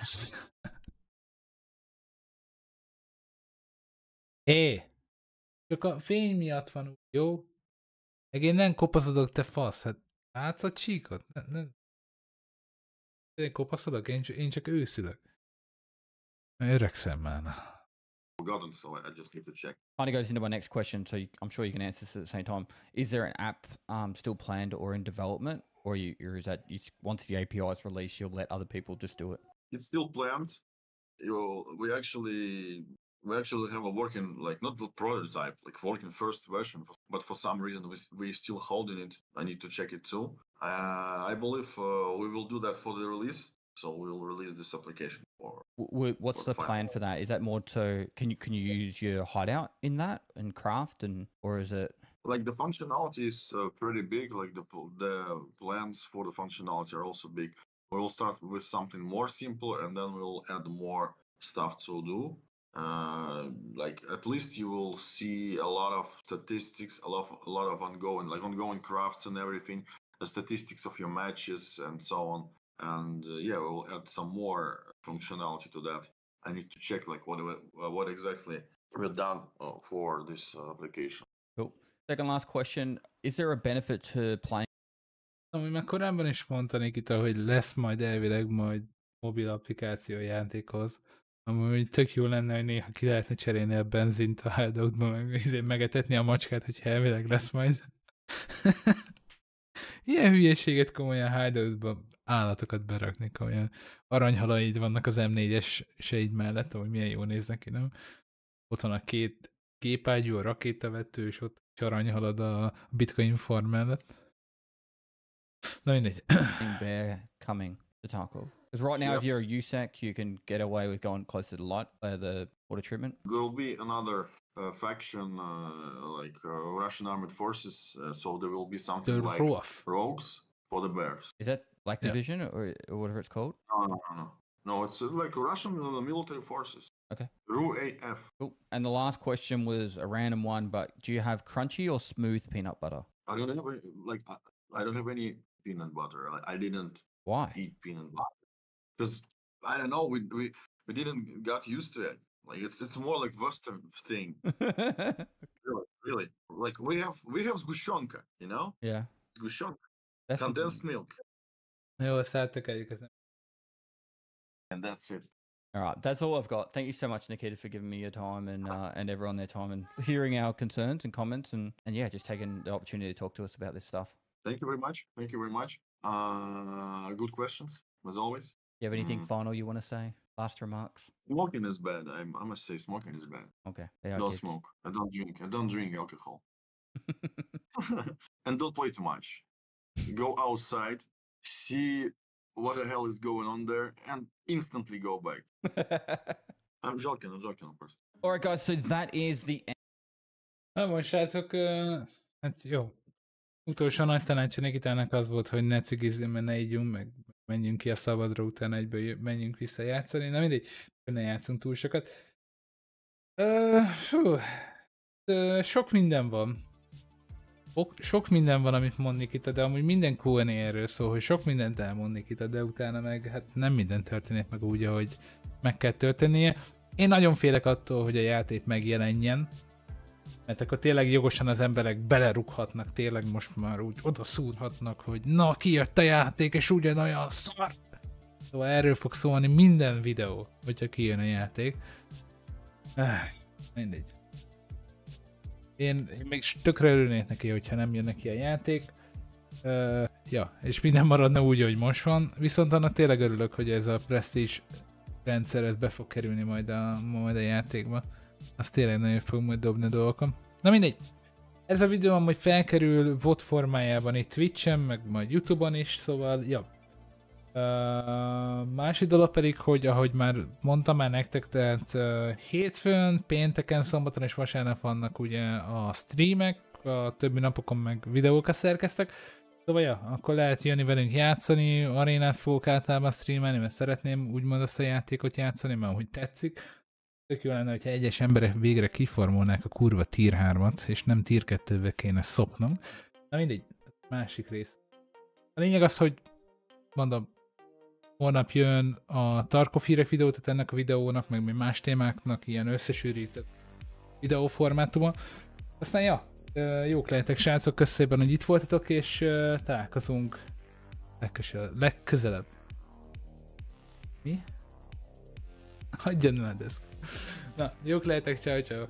Csak a fény miatt van úgy, jó? Meg én nem kopaszodok, te fasz, hát látsz a csíkot? Én kopaszodok, én csak őszülök. Öregszem már. Forgotten, so I just need to check. Kind of goes into my next question, so I'm sure you can answer this at the same time. Is there an app still planned or in development, or is that once the API is released, you'll let other people just do it? It's still planned. We actually have a working, like, not the prototype, like working first version, but for some reason we still holding it. I need to check it too. I believe we will do that for the release. So we'll release this application. What's the plan for that? Is that more to can you use your hideout in that and craft, or is it like the functionality is pretty big? Like the plans for the functionality are also big. We'll start with something more simple, and then we'll add more stuff to do. Like at least you will see a lot of statistics, a lot of ongoing crafts and everything, the statistics of your matches and so on. And yeah, we'll add some more functionality to that. I need to check like what exactly we've done for this application. Cool. Second last question: is there a benefit to playing? Ami már korábban is mondta Nikita, hogy lesz elvileg mobil applikáció a játékhoz. Amúgy tök jó lenne, hogy néha ki lehetne cserélni a benzint a hideoutban, meg megetetni a macskát, hogyha elvileg lesz majd. Ilyen hülyeséget komolyan hideoutban állatokat berakni, komolyan aranyhalaid vannak az M4-eseid mellett, ahogy milyen jól néznek ki, nem? Ott van a két gépágyú, a rakétavető, és ott aranyhalad a Bitcoin farm mellett. Na mindegy. Bear coming to Tarkov. Because right now, if you're a USAC, you can get away with going closer to light, the water treatment. There will be another faction, like Russian armed forces, so there will be something like rogues for the bears. Is that Black Division or whatever it's called? No, it's like Russian military forces. Okay. RUAF. Cool. And the last question was a random one, but do you have crunchy or smooth peanut butter? I don't have any peanut butter. I didn't eat peanut butter because I don't know. We didn't got used to it. Like it's more like Western thing. really. Like we have sgushonka, you know? Yeah. Sgushonka. That's condensed milk. And that's it. All right, that's all I've got. Thank you so much, Nikita, for giving me your time and everyone their time and hearing our concerns and comments and yeah, just taking the opportunity to talk to us about this stuff. Thank you very much. Good questions, as always. You have anything final you want to say? Last remarks? Smoking is bad. I must say smoking is bad. Okay. Don't smoke. I don't drink alcohol. And don't play too much. Go outside, see what the hell is going on there, and instantly go back. I'm joking, of course. All right, guys, so that is the end. Most srácok, hát jó. Utolsó nagy tanácsa Nikitának az volt, hogy ne cigizzünk, mert ne ígyunk, meg menjünk ki a szabadra, utána egyből menjünk vissza játszani. Na mindegy, ne játszunk túl sokat. Sok minden van. Sok minden van, amit mond Nikita, de amúgy minden Q&A erről szól, hogy sok mindent elmond Nikita, de utána meg hát nem minden történik meg úgy, ahogy meg kell történnie. Én nagyon félek attól, hogy a játék megjelenjen, mert akkor tényleg jogosan az emberek belerughatnak, tényleg most már úgy oda szúrhatnak, hogy na, kijött a játék, és ugyanolyan szar. Szóval erről fog szólni minden videó, hogyha kijön a játék. Mindegy. Én még tökre örülnék neki, hogyha nem jön neki a játék. Ja, és minden maradna úgy, hogy most van, viszont annak tényleg örülök, hogy ez a Prestige rendszer ez be fog kerülni majd a játékba. Az tényleg nagyon fog majd dobni a dolgokon. Na mindegy, ez a videó amúgy felkerül VOD formájában itt Twitch-en, meg majd YouTube-on is, szóval ja. Másik dolog pedig, hogy ahogy már mondtam már nektek, tehát hétfőn, pénteken, szombaton és vasárnap vannak ugye a streamek, a többi napokon meg videókat szerkeztek. Szóval ja, akkor lehet jönni velünk játszani, arénát fogok általában streamelni, mert szeretném úgymond azt a játékot játszani, mert úgy tetszik. Tök jó lenne, hogyha egyes emberek végre kiformolnák a kurva tier 3-at, és nem tier 2-vel kéne szopnom. Na mindegy, másik rész. A lényeg az, hogy mondom, holnap jön a Tarkov hírek videó, tehát ennek a videónak, meg még más témáknak ilyen összesűrített videóformátumon. Aztán ja, jók lehetek srácok, köszönöm, hogy itt voltatok, és találkozunk legközelebb. Mi? Hagyjad már ezt. Na, jók lehetek, ciao ciao.